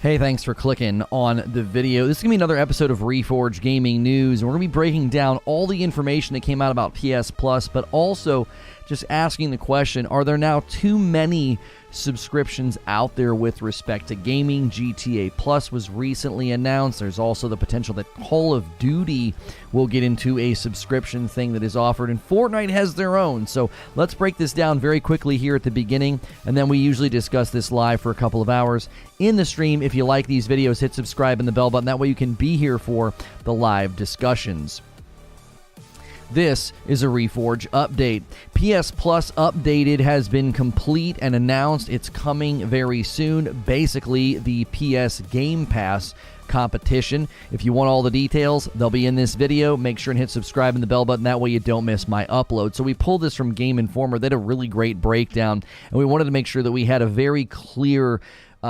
Hey, thanks for clicking on the video. This is going to be another episode of Reforge Gaming News, and we're going to be breaking down all the information that came out about PS Plus, but also just asking the question, are there now too many subscriptions out there with respect to gaming? GTA Plus was recently announced. There's also the potential that Call of Duty will get into a subscription thing that is offered, and Fortnite has their own. So let's break this down very quickly here at the beginning, and then we usually discuss this live for a couple of hours in the stream. If you like these videos, hit subscribe and the bell button. That way you can be here for the live discussions. This is a Reforge update. PS Plus Updated has been complete and announced. It's coming very soon. Basically, the PS Game Pass competition. If you want all the details, they'll be in this video. Make sure and hit subscribe and the bell button. That way you don't miss my upload. So we pulled this from Game Informer. They had a really great breakdown, and we wanted to make sure that we had a very clear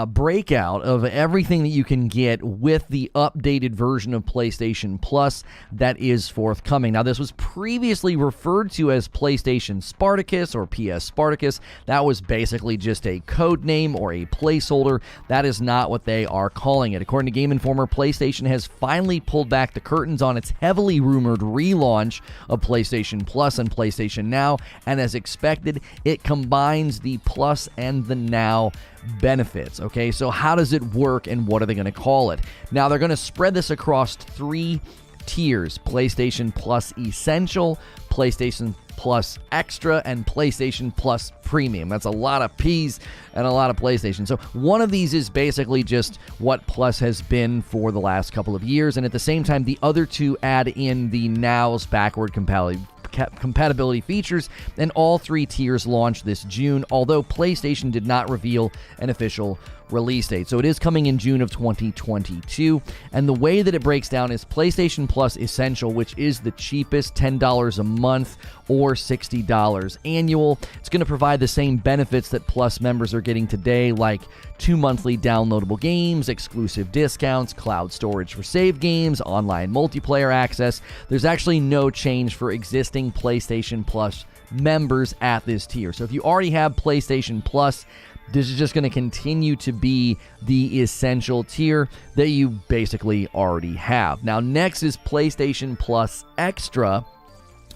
breakout of everything that you can get with the updated version of PlayStation Plus that is forthcoming. Now, this was previously referred to as PlayStation Spartacus or PS Spartacus. That was basically just a code name or a placeholder. That is not what they are calling it. According to Game Informer, PlayStation has finally pulled back the curtains on its heavily rumored relaunch of PlayStation Plus and PlayStation Now, and as expected, it combines the Plus and the Now benefits. Okay, so how does it work and what are they going to call it? Now, they're going to spread this across 3 tiers: PlayStation Plus Essential, PlayStation Plus Extra, and PlayStation Plus Premium. That's a lot of P's and a lot of PlayStation. So one of these is basically just what Plus has been for the last couple of years, and at the same time, the other 2 add in the Now's backward compatibility features, and all 3 tiers launched this June, although PlayStation did not reveal an official release date. So it is coming in June of 2022, and the way that it breaks down is PlayStation Plus Essential, which is the cheapest, $10 a month or $60 annual. It's going to provide the same benefits that Plus members are getting today, like 2 monthly downloadable games, exclusive discounts, cloud storage for save games, online multiplayer access. There's actually no change for existing PlayStation Plus members at this tier. So if you already have PlayStation Plus, this is just going to continue to be the essential tier that you basically already have. Now, next is PlayStation Plus Extra,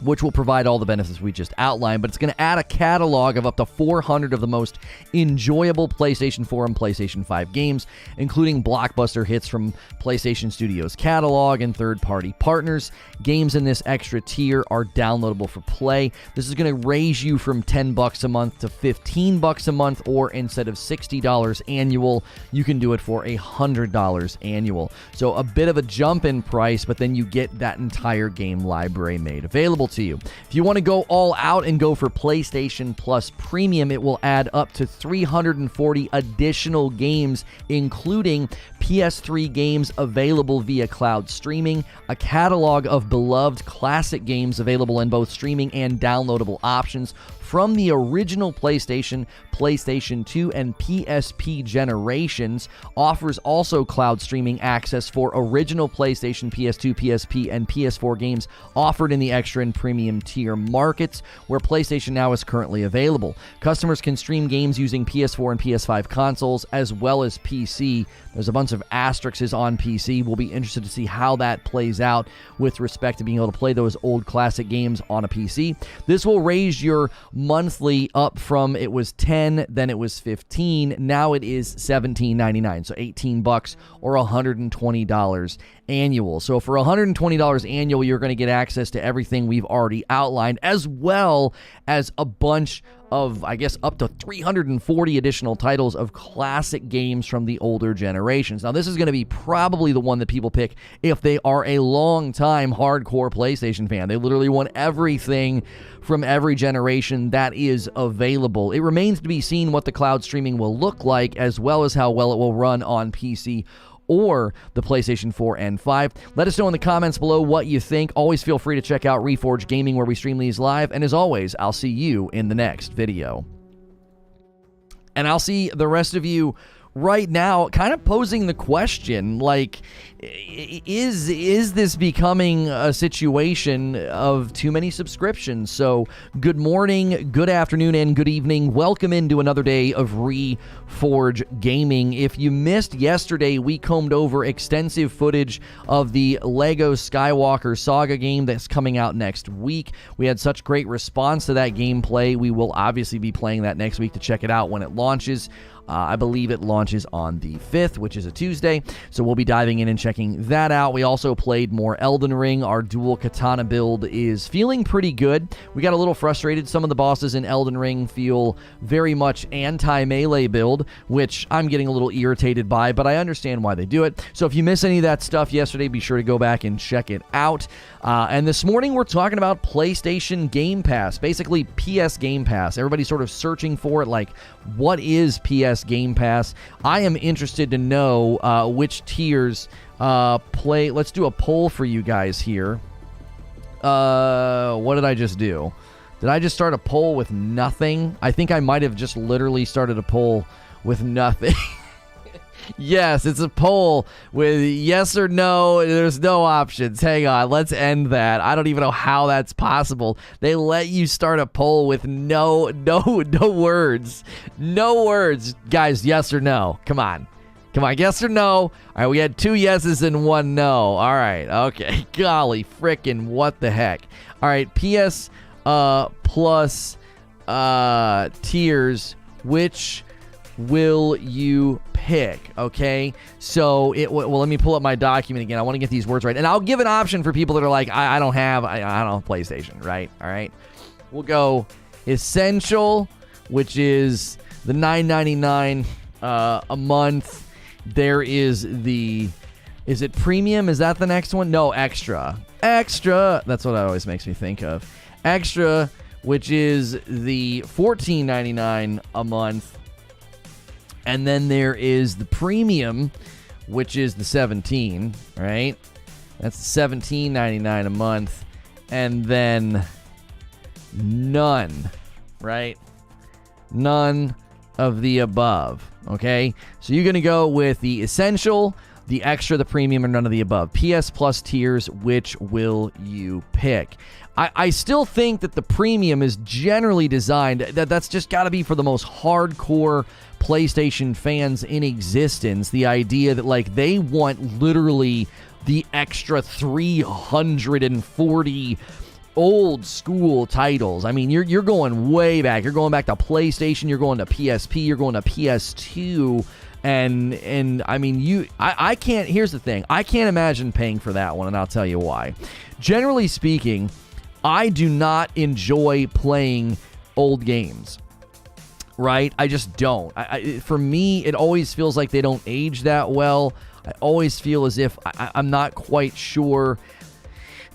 which will provide all the benefits we just outlined, but it's going to add a catalog of up to 400 of the most enjoyable PlayStation 4 and PlayStation 5 games, including blockbuster hits from PlayStation Studios catalog and third-party partners. Games in this extra tier are downloadable for play. This is going to raise you from $10 a month to $15 a month, or instead of $60 annual, you can do it for $100 annual. So a bit of a jump in price, but then you get that entire game library made available to you. If you want to go all out and go for PlayStation Plus Premium, it will add up to 340 additional games, including PS3 games available via cloud streaming, a catalog of beloved classic games available in both streaming and downloadable options from the original PlayStation, PlayStation 2, and PSP generations. Offers also cloud streaming access for original PlayStation, PS2, PSP, and PS4 games offered in the extra and premium tier markets, where PlayStation Now is currently available. Customers can stream games using PS4 and PS5 consoles, as well as PC. There's a bunch of asterisks on PC. We'll be interested to see how that plays out with respect to being able to play those old classic games on a PC. This will raise your monthly up from, it was 10, then it was 15, now it is $17.99, so $18 or $120 annual. So for $120 annual, you're going to get access to everything we've already outlined, as well as a bunch of, I guess, up to 340 additional titles of classic games from the older generations. Now, this is going to be probably the one that people pick if they are a long-time hardcore PlayStation fan. They literally want everything from every generation that is available. It remains to be seen what the cloud streaming will look like, as well as how well it will run on PC or the PlayStation 4 and 5. Let us know in the comments below what you think. Always feel free to check out Reforge Gaming, where we stream these live. And as always, I'll see you in the next video. And I'll see the rest of you right now, kind of posing the question, like, is this becoming a situation of too many subscriptions? So good morning, good afternoon, and good evening. Welcome into another day of Reforge Gaming. If you missed yesterday, we combed over extensive footage of the Lego Skywalker Saga game that's coming out next week. We had such great response to that gameplay. We will obviously be playing that next week to check it out when it launches. I believe it launches on the 5th, which is a Tuesday, so we'll be diving in and checking that out. We also played more Elden Ring. Our dual katana build is feeling pretty good. We got a little frustrated. Some of the bosses in Elden Ring feel very much anti-melee build, which I'm getting a little irritated by, but I understand why they do it. So if you miss any of that stuff yesterday, be sure to go back and check it out. And this morning, we're talking about PlayStation Game Pass, basically PS Game Pass. Everybody's sort of searching for it, like, what is PS Game Pass? I am interested to know which tiers play. Let's do a poll for you guys here. What did I just do? Did I just start a poll with nothing? I think I might have just literally started a poll with nothing. Yes, it's a poll with yes or no. There's no options. Hang on, let's end that. I don't even know how that's possible. They let you start a poll with no words. No words. Guys, yes or no? Come on, yes or no? All right, we had 2 yeses and 1 no. All right, okay. Golly frickin' what the heck. All right, PS Plus tiers, which will you pick? Okay, so well, let me pull up my document again. I want to get these words right, and I'll give an option for people that are like, I don't have PlayStation, right? All right, we'll go Essential, which is the $9.99 a month. There is is it Premium? Is that the next one? No, Extra. That's what it always makes me think of. Extra, which is the $14.99 a month. And then there is the Premium, which is the $17, right? That's $17.99 a month. And then none, right? None of the above, okay? So you're going to go with the Essential, the Extra, the Premium, or none of the above. PS Plus tiers, which will you pick? I still think that the Premium is generally designed, that's just got to be for the most hardcore PlayStation fans in existence. The idea that, like, they want literally the extra 340 old school titles. I mean, you're going way back. You're going back to PlayStation, you're going to PSP, you're going to PS2. And I mean, I can't, here's the thing. I can't imagine paying for that one, and I'll tell you why. Generally speaking, I do not enjoy playing old games, right? I just don't. For me, it always feels like they don't age that well. I always feel as if I'm not quite sure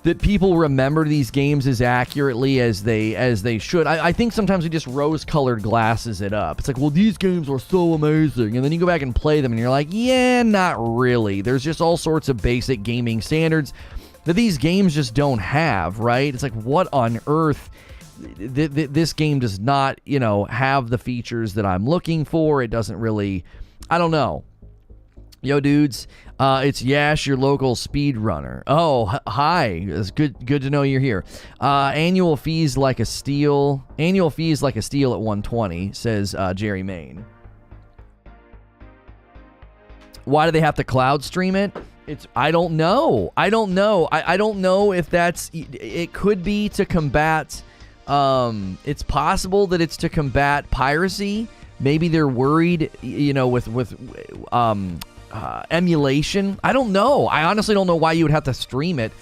that people remember these games as accurately as they should. I think sometimes we just rose-colored glasses it up. It's like, well, these games are so amazing. And then you go back and play them, and you're like, yeah, not really. There's just all sorts of basic gaming standards that these games just don't have, right? It's like, what on earth? This game does not, have the features that I'm looking for. It doesn't really, I don't know. Yo, dudes, it's Yash, your local speedrunner. Oh, hi. It's good to know you're here. Annual fees like a steal at 120, says Jerry Main. Why do they have to cloud stream it? I don't know. I don't know if that's, it could be to combat, it's possible that it's to combat piracy. Maybe they're worried, with emulation. I don't know. I honestly don't know why you would have to stream it.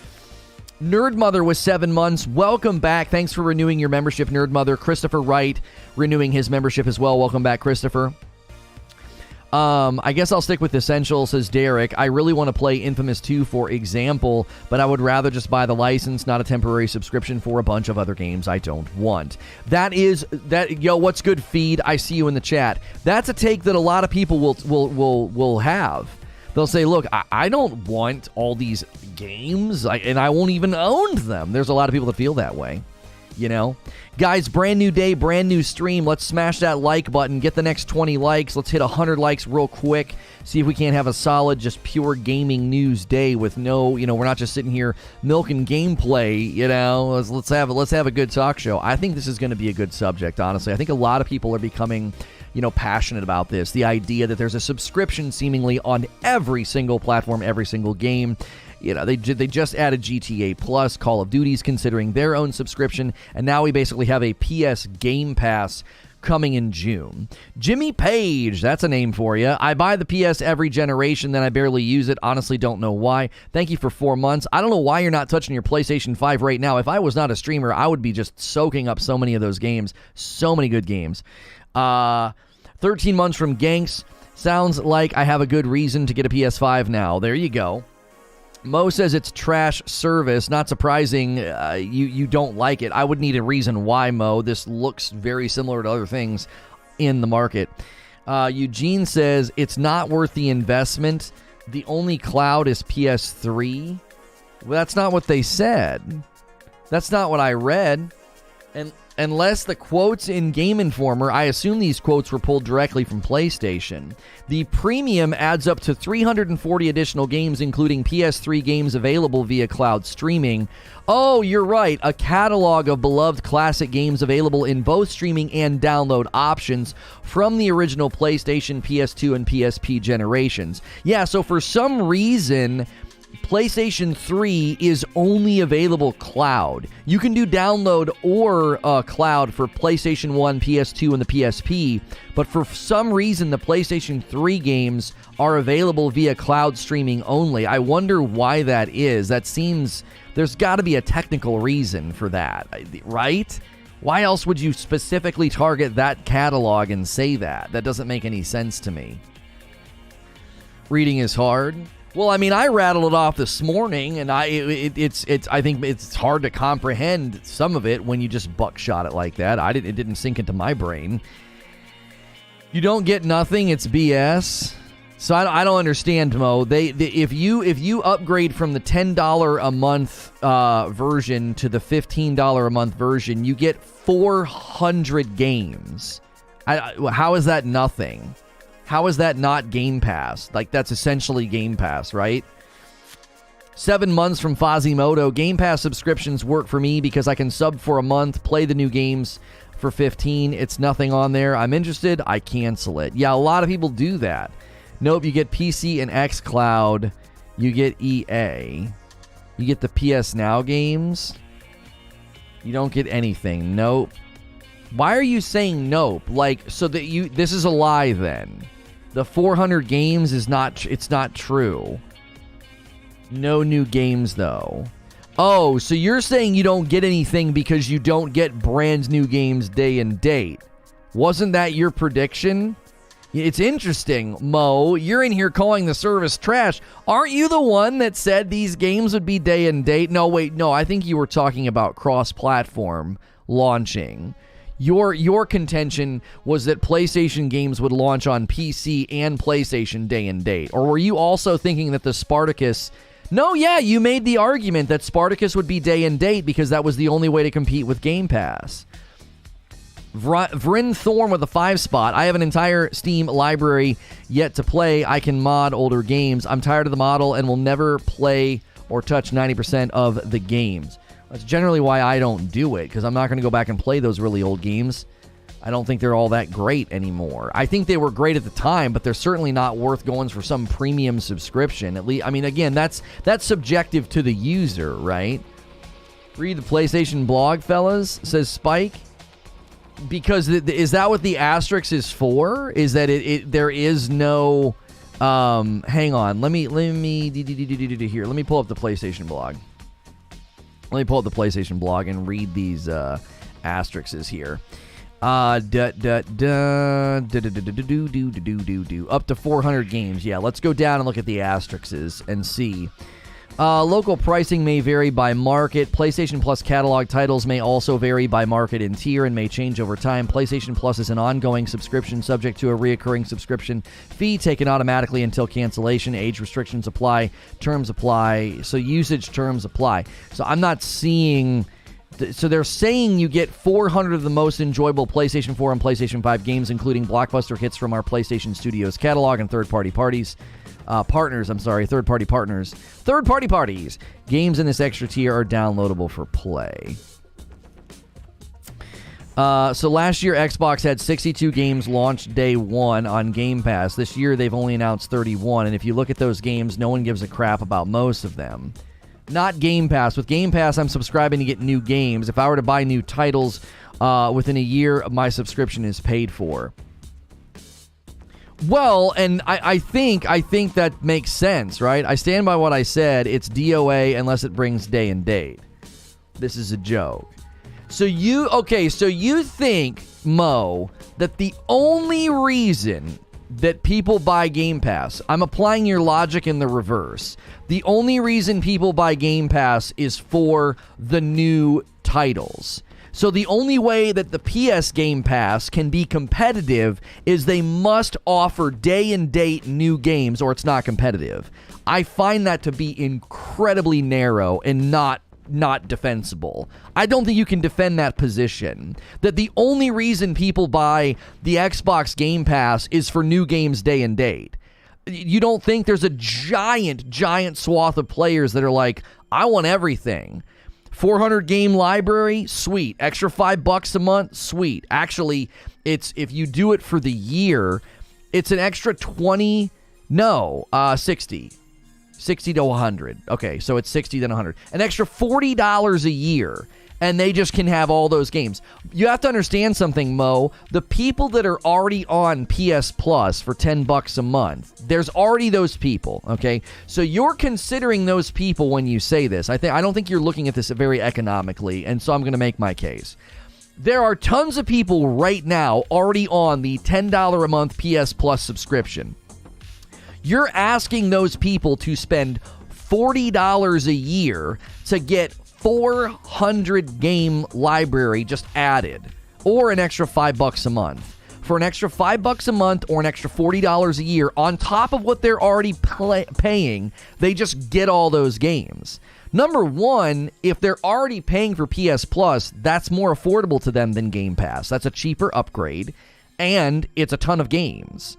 Nerdmother was 7 months. Welcome back. Thanks for renewing your membership, Nerdmother. Christopher Wright renewing his membership as well. Welcome back, Christopher. I guess I'll stick with Essential, says Derek. I really want to play Infamous 2, for example, but I would rather just buy the license, not a temporary subscription for a bunch of other games I don't want. Yo, what's good, Feed? I see you in the chat. That's a take that a lot of people will have. They'll say, look, I don't want all these games, and I won't even own them. There's a lot of people that feel that way. you know? Guys, brand new day, brand new stream. Let's smash that like button. Get the next 20 likes. Let's hit 100 likes real quick. See if we can't have a solid, just pure gaming news day with no, you know, we're not just sitting here milking gameplay, you know. Let's have a good talk show. I think this is going to be a good subject, honestly. I think a lot of people are becoming, you know, passionate about this. The idea that there's a subscription seemingly on every single platform, every single game. You know, they just added GTA Plus, Call of Duty's considering their own subscription, and now we basically have a PS Game Pass coming in June. Jimmy Page, that's a name for you. I buy the PS every generation, then I barely use it. Honestly, don't know why. Thank you for 4 months. I don't know why you're not touching your PlayStation 5 right now. If I was not a streamer, I would be just soaking up so many of those games. So many good games. 13 months from Ganks. Sounds like I have a good reason to get a PS5 now. There you go. Mo says it's trash service. Not surprising you don't like it. I would need a reason why, Mo. This looks very similar to other things in the market. Eugene says it's not worth the investment. The only cloud is PS3. Well, that's not what they said. That's not what I read. And unless the quotes in Game Informer, I assume these quotes were pulled directly from PlayStation. The premium adds up to 340 additional games, including PS3 games available via cloud streaming. Oh, you're right. A catalog of beloved classic games available in both streaming and download options from the original PlayStation, PS2, and PSP generations. Yeah, so for some reason, PlayStation 3 is only available cloud. You can do download or cloud for PlayStation 1, PS2, and the PSP, but for some reason the PlayStation 3 games are available via cloud streaming only. I wonder why that is. That seems, there's got to be a technical reason for that, right? Why else would you specifically target that catalog and say that? That doesn't make any sense to me. Reading is hard. Well, I mean, I rattled it off this morning, and I think it's hard to comprehend some of it when you just buckshot it like that. It didn't sink into my brain. You don't get nothing. It's BS. So I don't understand, Mo. If you upgrade from the $10 a month version to the $15 a month version, you get 400 games. How is that nothing? How is that not Game Pass? Like, that's essentially Game Pass, right? 7 months from Fazimoto. Game Pass subscriptions work for me because I can sub for a month, play the new games for 15. It's nothing on there. I'm interested. I cancel it. Yeah, a lot of people do that. Nope, you get PC and xCloud. You get EA. You get the PS Now games. You don't get anything. Nope. Why are you saying nope? Like, so that this is a lie then. The 400 games is not, it's not true. No new games though. Oh, so you're saying you don't get anything because you don't get brand new games day and date. Wasn't that your prediction? It's interesting, Mo. You're in here calling the service trash. Aren't you the one that said these games would be day and date? No, wait, no, I think you were talking about cross-platform launching. Your contention was that PlayStation games would launch on PC and PlayStation day and date. Or were you also thinking that the Spartacus... No, yeah, you made the argument that Spartacus would be day and date because that was the only way to compete with Game Pass. Vrin Thorn with a 5 spot. I have an entire Steam library yet to play. I can mod older games. I'm tired of the model and will never play or touch 90% of the games. That's generally why I don't do it, because I'm not going to go back and play those really old games. I don't think they're all that great anymore. I think they were great at the time, but they're certainly not worth going for some premium subscription. At least, I mean, again, that's subjective to the user, right? Read the PlayStation blog, fellas, says Spike. Because is that what the asterisk is for? Is that there is no... hang on. Let me here. Let me pull up the PlayStation blog. Let me pull up the PlayStation blog and read these asterisks here. Up to 400 games. Yeah, let's go down and look at the asterisks and see. Local pricing may vary by market. PlayStation Plus catalog titles may also vary by market and tier and may change over time. PlayStation Plus is an ongoing subscription subject to a reoccurring subscription fee taken automatically until cancellation. Age restrictions apply. Terms apply. So usage terms apply. So I'm not seeing So they're saying you get 400 of the most enjoyable PlayStation 4 and PlayStation 5 games, including blockbuster hits from our PlayStation Studios catalog and third-party partners. Third-party parties. Games in this extra tier are downloadable for play. So last year, Xbox had 62 games launched day one on Game Pass. This year, they've only announced 31. And if you look at those games, no one gives a crap about most of them. Not Game Pass. With Game Pass, I'm subscribing to get new games. If I were to buy new titles within a year, my subscription is paid for. Well, and I think that makes sense, right? I stand by what I said. It's DOA unless it brings day and date. This is a joke. So you think, Mo, that the only reason that people buy Game Pass, I'm applying your logic in the reverse. The only reason people buy Game Pass is for the new titles. So the only way that the PS Game Pass can be competitive is they must offer day and date new games or it's not competitive. I find that to be incredibly narrow and not defensible. I don't think you can defend that position. That the only reason people buy the Xbox Game Pass is for new games day and date. You don't think there's a giant swath of players that are like, I want everything. 400 game library, sweet. Extra $5 a month, sweet. Actually, it's if you do it for the year, it's an extra 60 to 100. Okay, so it's 60 then 100. An extra $40 a year, and they just can have all those games. You have to understand something, Mo. The people that are already on PS Plus for $10 a month, there's already those people, okay? So you're considering those people when you say this. I don't think you're looking at this very economically, and so I'm going to make my case. There are tons of people right now already on the $10 a month PS Plus subscription. You're asking those people to spend $40 a year to get 400 game library just added, or an extra $5 a month. For an extra $5 a month or an extra $40 a year on top of what they're already paying, they just get all those games. Number one, if they're already paying for PS Plus, that's more affordable to them than Game Pass. That's a cheaper upgrade, and it's a ton of games.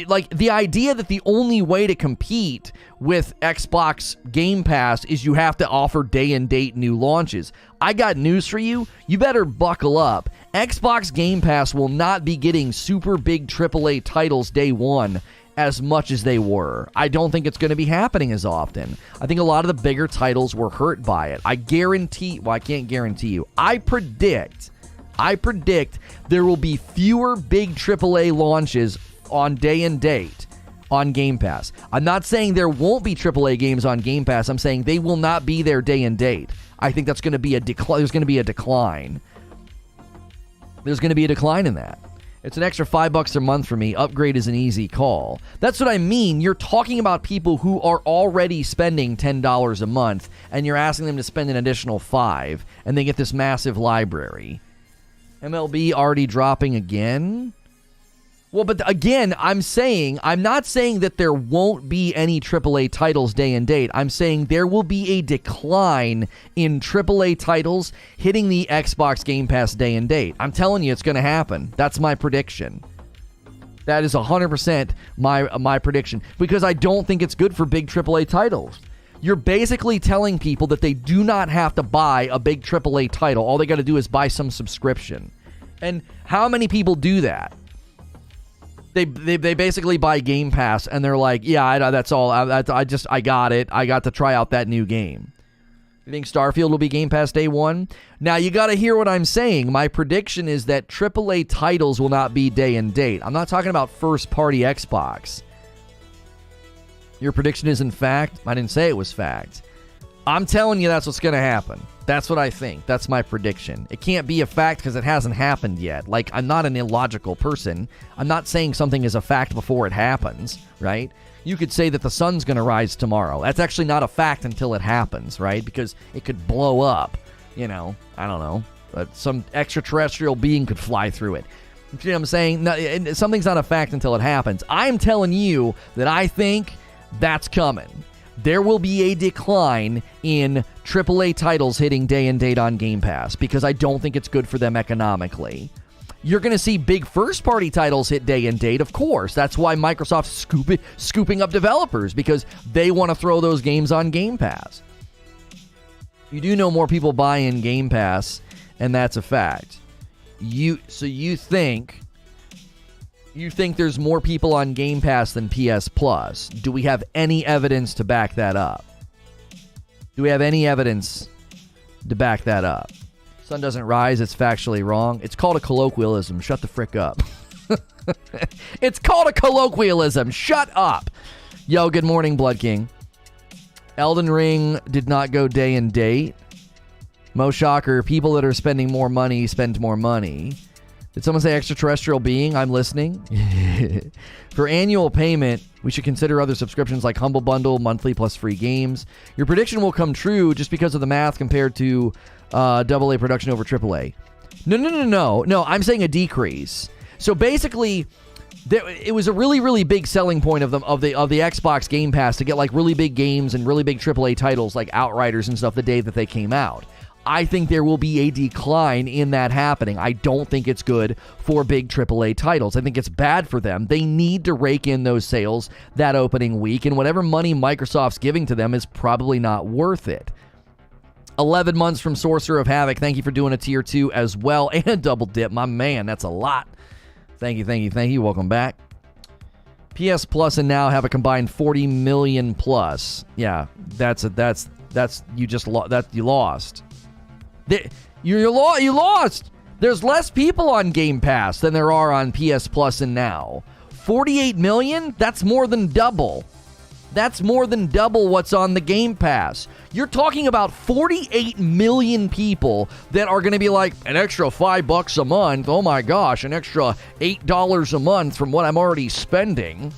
Like, the idea that the only way to compete with Xbox Game Pass is you have to offer day and date new launches. I got news for you. You better buckle up. Xbox Game Pass will not be getting super big AAA titles day one as much as they were. I don't think it's going to be happening as often. I think a lot of the bigger titles were hurt by it. I can't guarantee you. I predict there will be fewer big AAA launches on day and date on Game Pass. I'm not saying there won't be AAA games on Game Pass. I'm saying they will not be there day and date. I think that's going to be a decline. There's going to be a decline. There's going to be a decline in that. It's an extra $5 a month for me. Upgrade is an easy call. That's what I mean. You're talking about people who are already spending $10 a month, and you're asking them to spend an additional $5, and they get this massive library. MLB already dropping again? Well, but again, I'm not saying that there won't be any AAA titles day and date. I'm saying there will be a decline in AAA titles hitting the Xbox Game Pass day and date. I'm telling you, it's going to happen. That's my prediction. That is 100% my prediction, because I don't think it's good for big AAA titles. You're basically telling people that they do not have to buy a big AAA title. All they got to do is buy some subscription. And how many people do that? They basically buy Game Pass and they're like, yeah, that's all. I got it. I got to try out that new game. You think Starfield will be Game Pass day one? Now, you got to hear what I'm saying. My prediction is that AAA titles will not be day and date. I'm not talking about first-party Xbox. Your prediction is in fact? I didn't say it was fact. I'm telling you that's what's going to happen. That's what I think. That's my prediction. It can't be a fact because it hasn't happened yet. Like, I'm not an illogical person. I'm not saying something is a fact before it happens, right? You could say that the sun's going to rise tomorrow. That's actually not a fact until it happens, right? Because it could blow up, I don't know. But some extraterrestrial being could fly through it. You know what I'm saying? No, something's not a fact until it happens. I'm telling you that I think that's coming. There will be a decline in AAA titles hitting day and date on Game Pass because I don't think it's good for them economically. You're going to see big first-party titles hit day and date, of course. That's why Microsoft's scooping up developers, because they want to throw those games on Game Pass. You do know more people buy in Game Pass, and that's a fact. You think there's more people on Game Pass than PS Plus. Do we have any evidence to back that up? Sun doesn't rise, it's factually wrong. It's called a colloquialism. Shut the frick up. It's called a colloquialism. Shut up. Yo, good morning, Blood King. Elden Ring did not go day and date. Mo Shocker, people that are spending more money spend more money. Did someone say extraterrestrial being? I'm listening. For annual payment, we should consider other subscriptions like Humble Bundle, monthly plus free games. Your prediction will come true just because of the math compared to AA production over AAA. No, I'm saying a decrease. So basically, it was a really, really big selling point of the Xbox Game Pass to get like really big games and really big AAA titles like Outriders and stuff the day that they came out. I think there will be a decline in that happening. I don't think it's good for big AAA titles. I think it's bad for them. They need to rake in those sales that opening week, and whatever money Microsoft's giving to them is probably not worth it. 11 months from Sorcerer of Havoc. Thank you for doing a tier 2 as well, and double dip. My man, that's a lot. Thank you. Welcome back. PS Plus and Now have a combined 40 million plus. Yeah, you lost. You lost. There's less people on Game Pass than there are on PS Plus and Now. 48 million? That's more than double. That's more than double what's on the Game Pass. You're talking about 48 million people that are going to be like, an extra $5 a month. Oh my gosh, an extra $8 a month from what I'm already spending.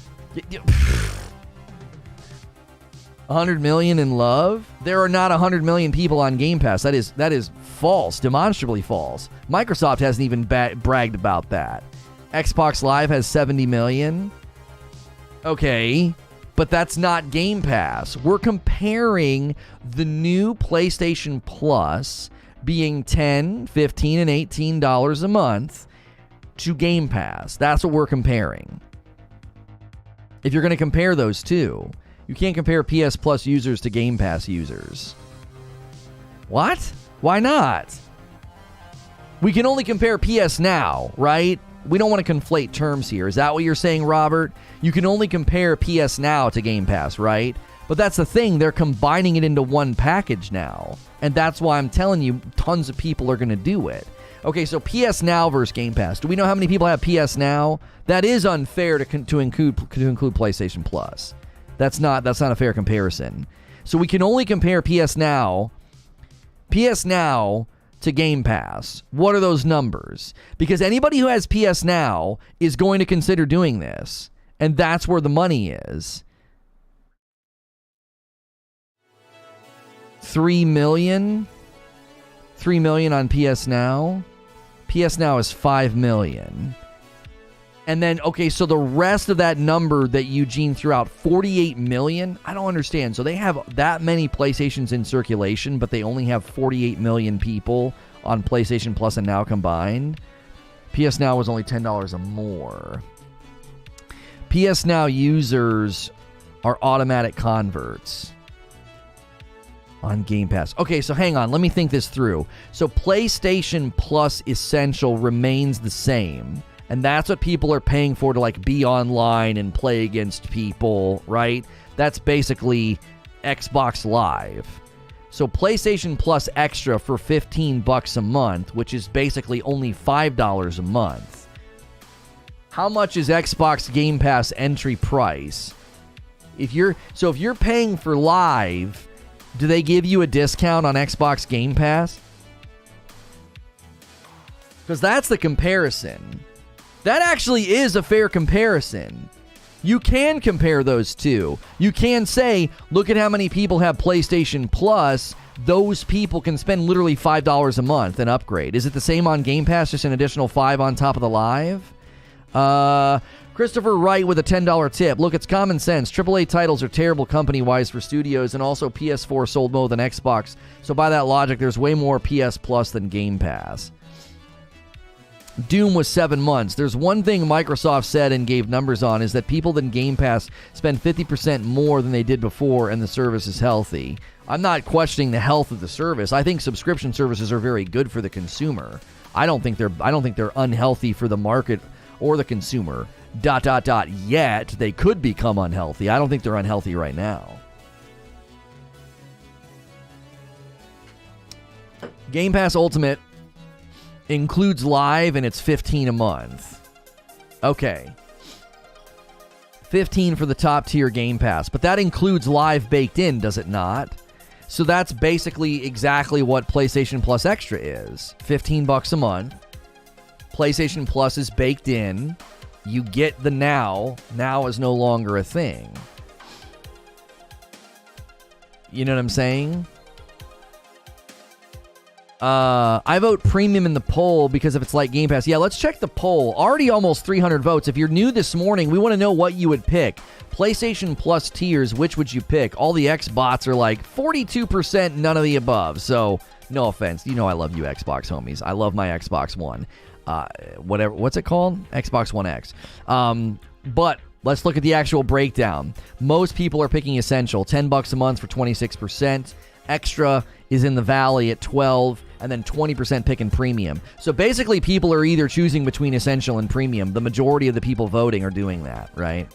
100 million in love? There are not 100 million people on Game Pass. That is false, demonstrably false. Microsoft hasn't even bragged about that. Xbox Live has 70 million. Okay, but that's not Game Pass. We're comparing the new PlayStation Plus being $10, $15, and $18 a month to Game Pass. That's what we're comparing. If you're going to compare those two, you can't compare PS Plus users to Game Pass users. What? Why not? We can only compare PS Now, right? We don't want to conflate terms here. Is that what you're saying, Robert? You can only compare PS Now to Game Pass, right? But that's the thing. They're combining it into one package now. And that's why I'm telling you, tons of people are going to do it. Okay, so PS Now versus Game Pass. Do we know how many people have PS Now? That is unfair to include PlayStation Plus. That's not a fair comparison. So we can only compare PS Now to Game Pass. What are those numbers? Because anybody who has PS Now is going to consider doing this. And that's where the money is. 3 million? 3 million on PS Now? PS Now is 5 million. And then, okay, so the rest of that number that Eugene threw out, 48 million? I don't understand. So they have that many PlayStations in circulation, but they only have 48 million people on PlayStation Plus and Now combined. PS Now was only $10 or more. PS Now users are automatic converts on Game Pass. Okay, so hang on. Let me think this through. So PlayStation Plus Essential remains the same. And that's what people are paying for to like be online and play against people, right? That's basically Xbox Live. So PlayStation Plus Extra for $15 a month, which is basically only $5 a month. How much is Xbox Game Pass entry price? If you're paying for Live, do they give you a discount on Xbox Game Pass? Because that's the comparison. That actually is a fair comparison. You can compare those two. You can say, look at how many people have PlayStation Plus. Those people can spend literally $5 a month and upgrade. Is it the same on Game Pass, just an additional $5 on top of the Live? Christopher Wright with a $10 tip. Look, it's common sense. AAA titles are terrible company-wise for studios, and also PS4 sold more than Xbox. So by that logic, there's way more PS Plus than Game Pass. Doom was 7 months. There's one thing Microsoft said and gave numbers on, is that people in Game Pass spend 50% more than they did before, and the service is healthy. I'm not questioning the health of the service. I think subscription services are very good for the consumer. I don't think they're unhealthy for the market or the consumer. ... Yet they could become unhealthy. I don't think they're unhealthy right now. Game Pass Ultimate includes live, and it's $15 a month. Okay. $15 for the top tier Game Pass, but that includes live baked in, does it not? So that's basically exactly what PlayStation Plus Extra is. $15 a month. PlayStation Plus is baked in. You get the now. Now is no longer a thing. You know what I'm saying? I vote premium in the poll because if it's like Game Pass. Yeah, let's check the poll. Already almost 300 votes. If you're new this morning, we want to know what you would pick. PlayStation Plus tiers, which would you pick? All the Xbots are like 42%, none of the above. So, no offense. You know I love you Xbox homies. I love my Xbox One. What's it called? Xbox One X. But let's look at the actual breakdown. Most people are picking Essential, $10 a month for 26%. Extra is in the valley at 12%, and then 20% picking Premium. So basically, people are either choosing between Essential and Premium. The majority of the people voting are doing that, right?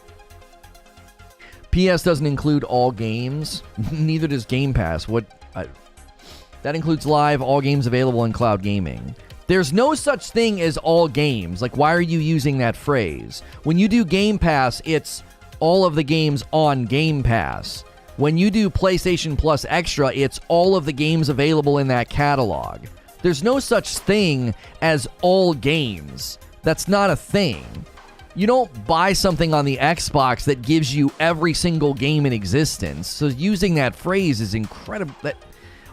PS doesn't include all games. Neither does Game Pass. That includes live, all games available in cloud gaming. There's no such thing as all games. Like, why are you using that phrase? When you do Game Pass, it's all of the games on Game Pass. When you do PlayStation Plus Extra, it's all of the games available in that catalog. There's no such thing as all games. That's not a thing. You don't buy something on the Xbox that gives you every single game in existence. So using that phrase is incredible.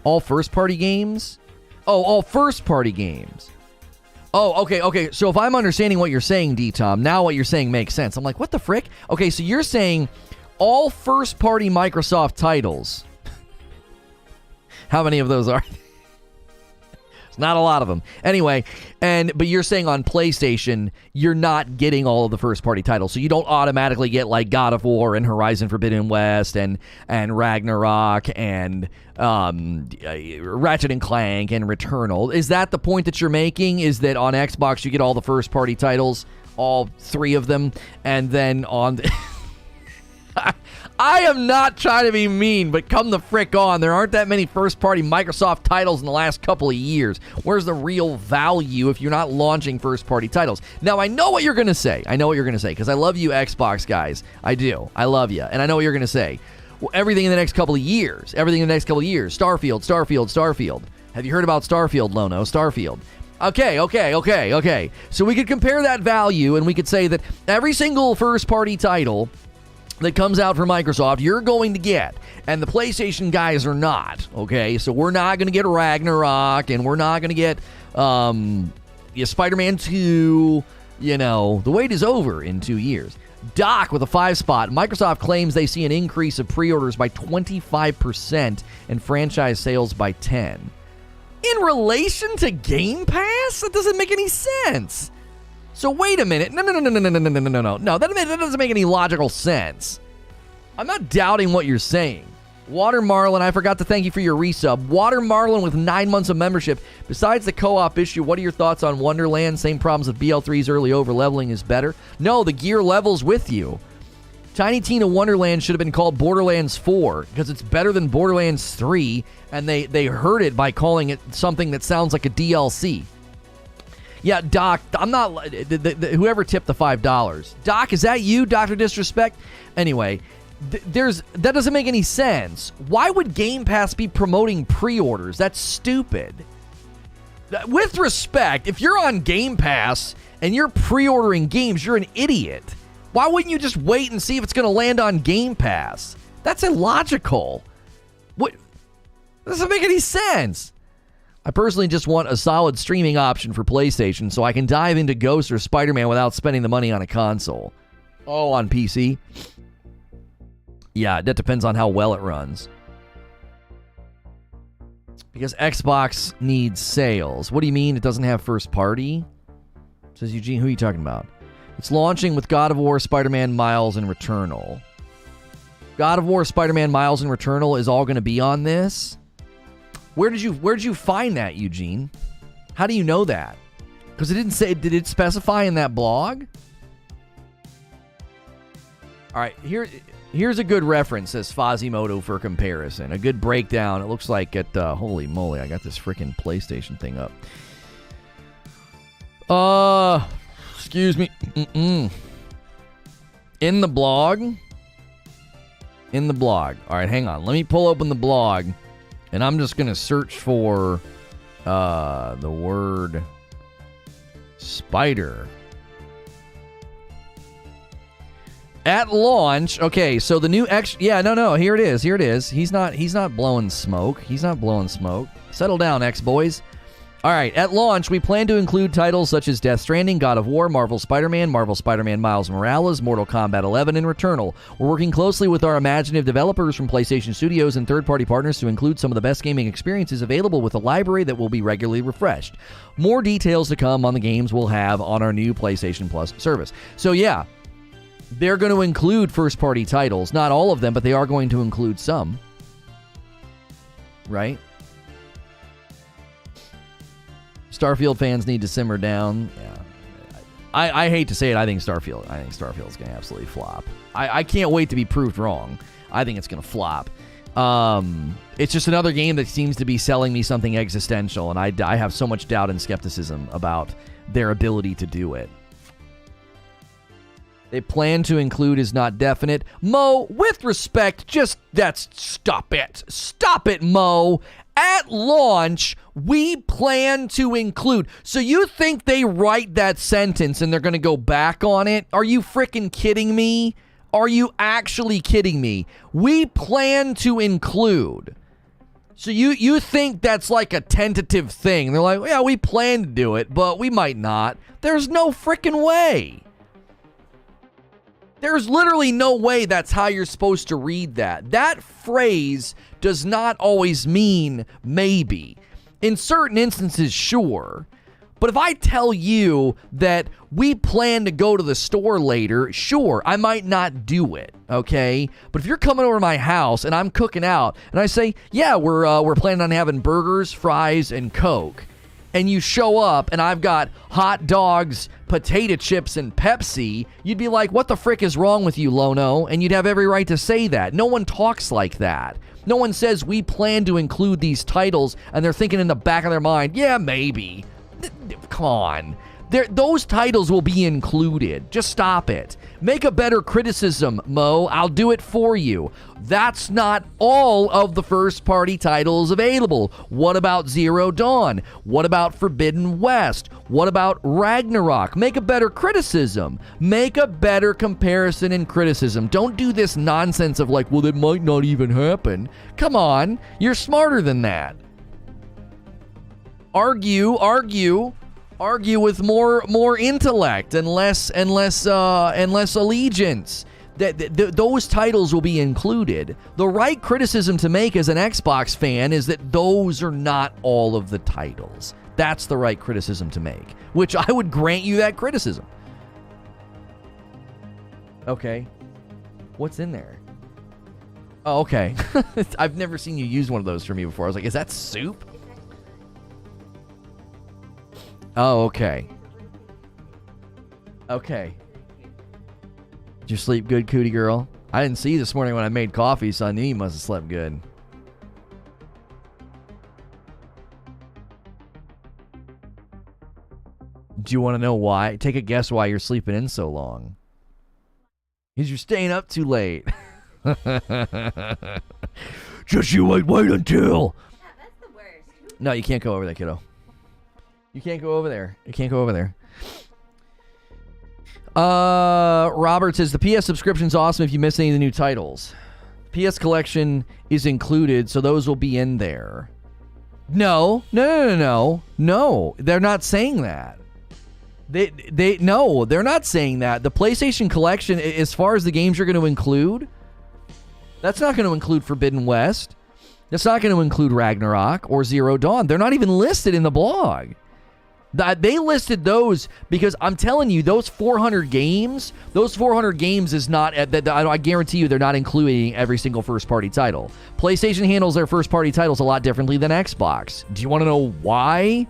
All first-party games? Oh, all first-party games. Oh, okay. So if I'm understanding what you're saying, D-Tom, now what you're saying makes sense. I'm like, what the frick? Okay, so you're saying all first-party Microsoft titles. How many of those are there? It's not a lot of them. Anyway, but you're saying on PlayStation, you're not getting all of the first-party titles. So you don't automatically get like God of War and Horizon Forbidden West and Ragnarok and Ratchet and Clank and Returnal. Is that the point that you're making? Is that on Xbox you get all the first-party titles, all 3 of them, and then on... I am not trying to be mean, but come the frick on. There aren't that many first-party Microsoft titles in the last couple of years. Where's the real value if you're not launching first-party titles? Now, I know what you're going to say. Because I love you Xbox guys. I do. I love you. And I know what you're going to say. Well, everything in the next couple of years. Starfield. Have you heard about Starfield, Lono? Starfield. Okay. So we could compare that value, and we could say that every single first-party title that comes out from Microsoft, you're going to get, and the PlayStation guys are not, okay? So we're not going to get Ragnarok, and we're not going to get Spider-Man 2, the wait is over in 2 years. Doc with a 5 spot. Microsoft claims they see an increase of pre-orders by 25% and franchise sales by 10%. In relation to Game Pass? That doesn't make any sense. So wait a minute. No. No, that doesn't make any logical sense. I'm not doubting what you're saying. Water Marlin, I forgot to thank you for your resub. Water Marlin with 9 months of membership. Besides the co-op issue, what are your thoughts on Wonderland? Same problems with BL3's early over-leveling is better. No, the gear levels with you. Tiny Tina Wonderland should have been called Borderlands 4 because it's better than Borderlands 3, and they hurt it by calling it something that sounds like a DLC. Yeah, Doc, I'm not... whoever tipped the $5. Doc, is that you, Dr. Disrespect? Anyway, that doesn't make any sense. Why would Game Pass be promoting pre-orders? That's stupid. With respect, if you're on Game Pass and you're pre-ordering games, you're an idiot. Why wouldn't you just wait and see if it's going to land on Game Pass? That's illogical. What? That doesn't make any sense. I personally just want a solid streaming option for PlayStation so I can dive into Ghost or Spider-Man without spending the money on a console. Oh, on PC? Yeah, that depends on how well it runs. Because Xbox needs sales. What do you mean it doesn't have first party? Says Eugene, who are you talking about? It's launching with God of War, Spider-Man, Miles, and Returnal. God of War, Spider-Man, Miles, and Returnal is all going to be on this? Where did you find that, Eugene? How do you know that? Because it didn't say, did it specify in that blog? All right, here's a good reference, says Fazimoto, for comparison. A good breakdown. It looks like at, holy moly, I got this freaking PlayStation thing up. Excuse me. In the blog. All right, hang on. Let me pull open the blog, and I'm just going to search for the word spider. At launch, okay, so the new here it is. He's not blowing smoke. Settle down, X-Boys. All right, at launch, we plan to include titles such as Death Stranding, God of War, Marvel Spider-Man, Miles Morales, Mortal Kombat 11, and Returnal. We're working closely with our imaginative developers from PlayStation Studios and third-party partners to include some of the best gaming experiences available with a library that will be regularly refreshed. More details to come on the games we'll have on our new PlayStation Plus service. So yeah, they're going to include first-party titles. Not all of them, but they are going to include some. Right? Starfield fans need to simmer down. Yeah, I hate to say it. I think Starfield's going to absolutely flop. I can't wait to be proved wrong. I think it's going to flop. It's just another game that seems to be selling me something existential, and I have so much doubt and skepticism about their ability to do it. They plan to include is not definite. Mo, with respect, stop it. Stop it, Mo. At launch, we plan to include. So you think they write that sentence and they're going to go back on it? Are you freaking kidding me? Are you actually kidding me? We plan to include. So you think that's like a tentative thing. They're like, yeah, we plan to do it, but we might not. There's no freaking way. There's literally no way that's how you're supposed to read that. That phrase does not always mean maybe. In certain instances, sure. But if I tell you that we plan to go to the store later, sure, I might not do it, okay? But if you're coming over to my house and I'm cooking out and I say, yeah, we're planning on having burgers, fries, and Coke, and you show up and I've got hot dogs, potato chips, and Pepsi, you'd be like, what the frick is wrong with you, Lono? And you'd have every right to say that. No one talks like that. No one says we plan to include these titles and they're thinking in the back of their mind, yeah, maybe. Come on. Those titles will be included. Just stop it. Make a better criticism, Mo. I'll do it for you. That's not all of the first-party titles available. What about Zero Dawn? What about Forbidden West? What about Ragnarok? Make a better criticism. Make a better comparison and criticism. Don't do this nonsense of like, well, it might not even happen. Come on. You're smarter than that. Argue with more intellect and less allegiance. Those titles will be included. The right criticism to make as an Xbox fan is that those are not all of the titles. That's the right criticism to make, which I would grant you that criticism. Okay. What's in there? Oh, okay. I've never seen you use one of those for me before. I was like, is that soup? Oh, okay. Okay. Did you sleep good, cootie girl? I didn't see you this morning when I made coffee, so I knew you must have slept good. Do you want to know why? Take a guess why you're sleeping in so long. Because you're staying up too late. Just you wait until. Yeah, that's the worst. No, you can't go over there, kiddo. You can't go over there. You can't go over there. Robert says the PS subscription's awesome if you miss any of the new titles. PS collection is included, so those will be in there. No. They're not saying that. No, they're not saying that. The PlayStation Collection, as far as the games you're going to include, that's not going to include Forbidden West. That's not going to include Ragnarok or Zero Dawn. They're not even listed in the blog. They listed those because I'm telling you, those 400 games is not, I guarantee you they're not including every single first-party title. PlayStation handles their first-party titles a lot differently than Xbox. Do you want to know why?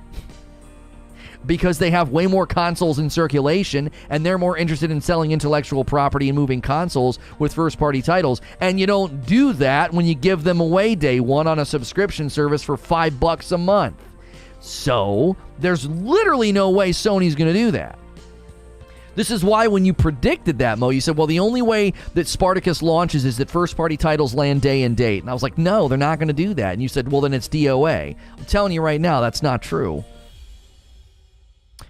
Because they have way more consoles in circulation, and they're more interested in selling intellectual property and moving consoles with first-party titles. And you don't do that when you give them away day one on a subscription service for $5 a month. So, there's literally no way Sony's going to do that. This is why when you predicted that, Mo, you said, well, the only way that Spartacus launches is that first-party titles land day and date. And I was like, no, they're not going to do that. And you said, well, then it's DOA. I'm telling you right now, that's not true.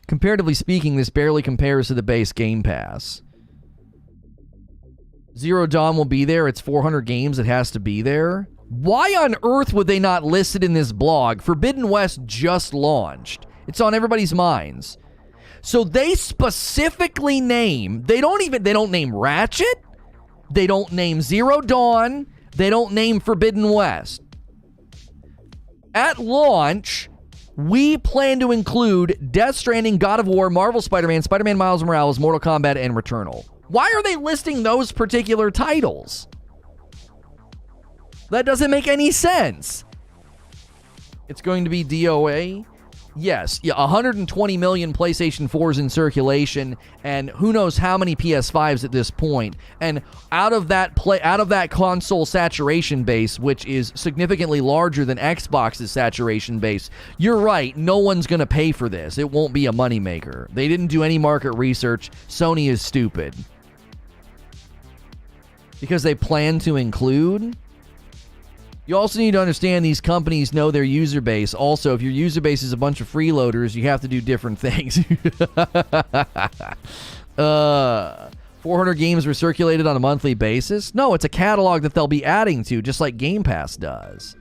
Comparatively speaking, this barely compares to the base Game Pass. Zero Dawn will be there. It's 400 games. It has to be there. Why on earth would they not list it in this blog? Forbidden West just launched. It's on everybody's minds. So they specifically name, they don't name Ratchet. They don't name Zero Dawn. They don't name Forbidden West. At launch, we plan to include Death Stranding, God of War, Marvel Spider-Man, Spider-Man Miles Morales, Mortal Kombat, and Returnal. Why are they listing those particular titles? That doesn't make any sense. It's going to be DOA. Yes, 120 million PlayStation 4s in circulation, and who knows how many PS5s at this point. And out of that console saturation base, which is significantly larger than Xbox's saturation base, you're right, no one's going to pay for this. It won't be a moneymaker. They didn't do any market research. Sony is stupid. Because they plan to include... You also need to understand these companies know their user base. Also, if your user base is a bunch of freeloaders, you have to do different things. 400 games were circulated on a monthly basis? No, it's a catalog that they'll be adding to, just like Game Pass does.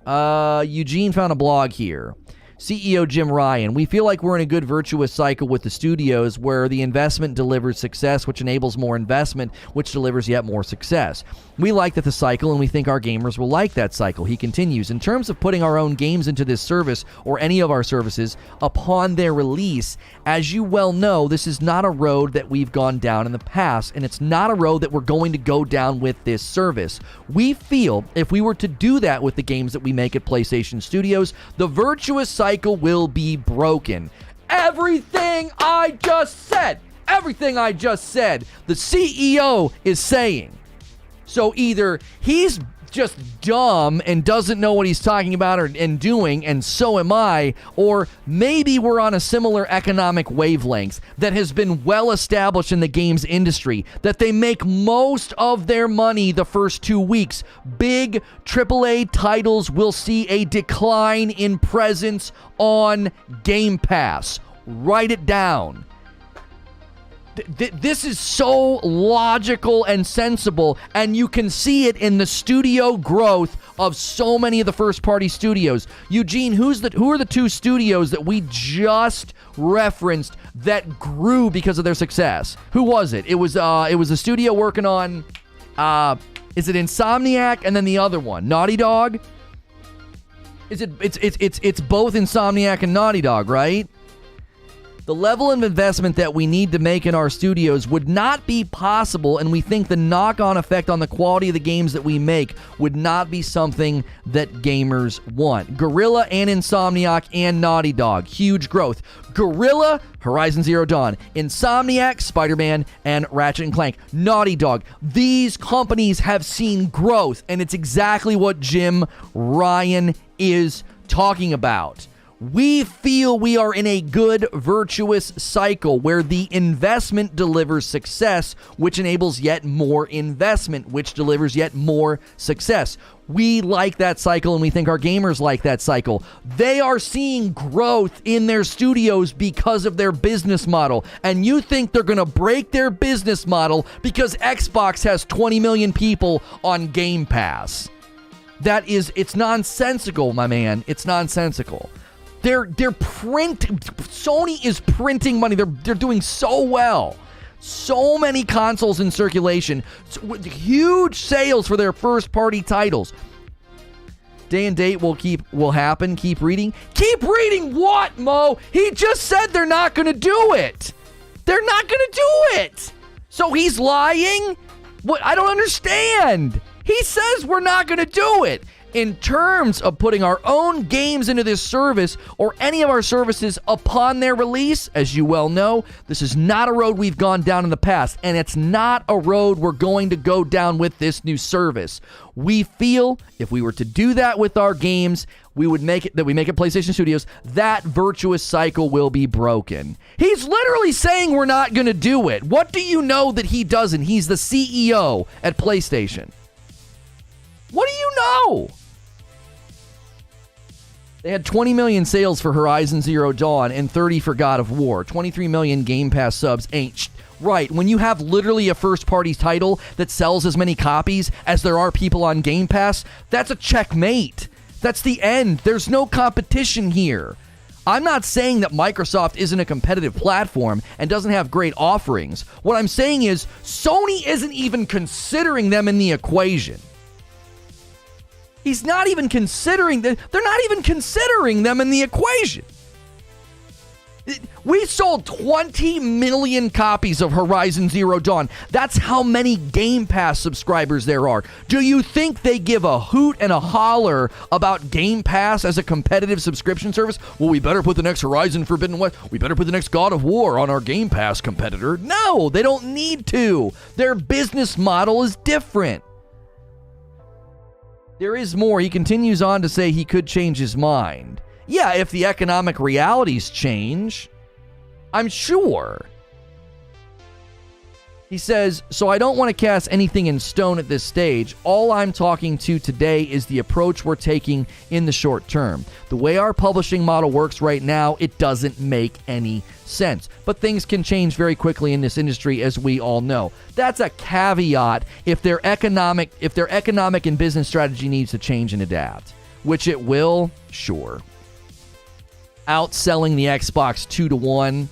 Eugene found a blog here. CEO Jim Ryan, we feel like we're in a good virtuous cycle with the studios where the investment delivers success, which enables more investment, which delivers yet more success. We like that the cycle, and we think our gamers will like that cycle. He continues, in terms of putting our own games into this service or any of our services upon their release, as you well know, this is not a road that we've gone down in the past, and it's not a road that we're going to go down with this service. We feel if we were to do that with the games that we make at PlayStation Studios, the virtuous cycle will be broken. Everything I just said, the CEO is saying. So either he's just dumb and doesn't know what he's talking about and doing, and so am I, or maybe we're on a similar economic wavelength that has been well established in the games industry, that they make most of their money the first 2 weeks. Big AAA titles will see a decline in presence on Game Pass. Write it down. This is so logical and sensible, and you can see it in the studio growth of so many of the first-party studios. Eugene, who are the two studios that we just referenced that grew because of their success? Who was it? It was a studio working on, is it Insomniac and then the other one, Naughty Dog? It's both Insomniac and Naughty Dog, right? The level of investment that we need to make in our studios would not be possible, and we think the knock-on effect on the quality of the games that we make would not be something that gamers want. Guerrilla and Insomniac and Naughty Dog, huge growth. Guerrilla, Horizon Zero Dawn. Insomniac, Spider-Man, and Ratchet & Clank. Naughty Dog. These companies have seen growth, and it's exactly what Jim Ryan is talking about. We feel we are in a good, virtuous cycle where the investment delivers success, which enables yet more investment, which delivers yet more success. We like that cycle, and we think our gamers like that cycle. They are seeing growth in their studios because of their business model, and you think they're going to break their business model because Xbox has 20 million people on Game Pass. It's nonsensical, my man. It's nonsensical. Sony is printing money. They're doing so well. So many consoles in circulation. Huge sales for their first-party titles. Day and date will happen. Keep reading. Keep reading what, Mo? He just said they're not going to do it. They're not going to do it. So he's lying? What? I don't understand. He says we're not going to do it. In terms of putting our own games into this service or any of our services upon their release, as you well know, this is not a road we've gone down in the past, and it's not a road we're going to go down with this new service. We feel if we were to do that with our games, we make it PlayStation Studios, that virtuous cycle will be broken. He's literally saying we're not going to do it. What do you know that he doesn't? He's the CEO at PlayStation. What do you know? They had 20 million sales for Horizon Zero Dawn and 30 for God of War. 23 million Game Pass subs ain't right. When you have literally a first-party title that sells as many copies as there are people on Game Pass, that's a checkmate. That's the end. There's no competition here. I'm not saying that Microsoft isn't a competitive platform and doesn't have great offerings. What I'm saying is Sony isn't even considering them in the equation. He's not even considering that. They're not even considering them in the equation. We sold 20 million copies of Horizon Zero Dawn. That's how many Game Pass subscribers there are. Do you think they give a hoot and a holler about Game Pass as a competitive subscription service? Well, we better put the next Horizon Forbidden West. We better put the next God of War on our Game Pass competitor. No, they don't need to. Their business model is different. There is more. He continues on to say he could change his mind. Yeah, if the economic realities change, I'm sure. He says, so I don't want to cast anything in stone at this stage. All I'm talking to today is the approach we're taking in the short term. The way our publishing model works right now, it doesn't make any sense. But things can change very quickly in this industry, as we all know. That's a caveat if their economic and business strategy needs to change and adapt, which it will, sure. Outselling the Xbox 2-1.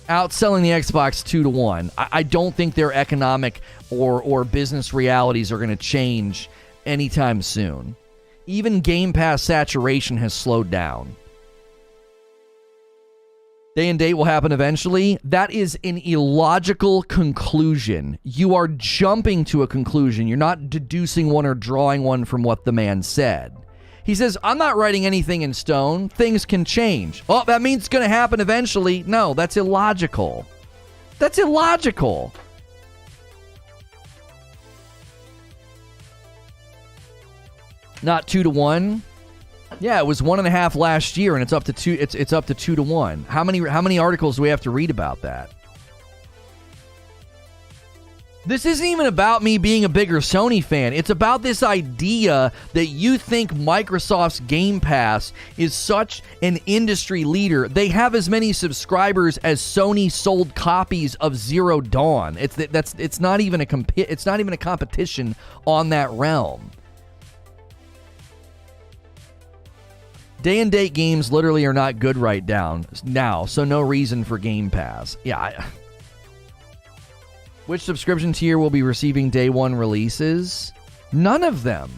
Outselling the Xbox 2-1. I don't think their economic or business realities are going to change anytime soon. Even Game Pass saturation has slowed down. Day and date will happen eventually. That is an illogical conclusion. You are jumping to a conclusion. You're not deducing one or drawing one from what the man said. He says, I'm not writing anything in stone. Things can change. Oh, that means it's going to happen eventually. No, that's illogical. That's illogical. Not 2-1. Yeah, it was 1.5 last year, and it's up to 2. It's up to 2-1. How many articles do we have to read about that? This isn't even about me being a bigger Sony fan. It's about this idea that you think Microsoft's Game Pass is such an industry leader. They have as many subscribers as Sony sold copies of Zero Dawn. It's not even a competition on that realm. Day and date games literally are not good right now, so no reason for Game Pass. Yeah. Which subscription tier will be receiving day one releases? None of them.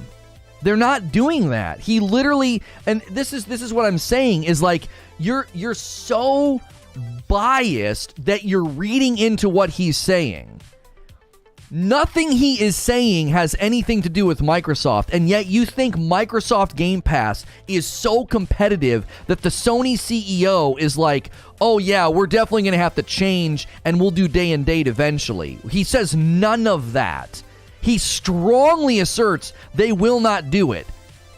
They're not doing that. He literally, and this is what I'm saying, is like you're so biased that you're reading into what he's saying. Nothing he is saying has anything to do with Microsoft, and yet you think Microsoft Game Pass is so competitive that the Sony CEO is like, oh yeah, we're definitely going to have to change, and we'll do day and date eventually. He says none of that. He strongly asserts they will not do it.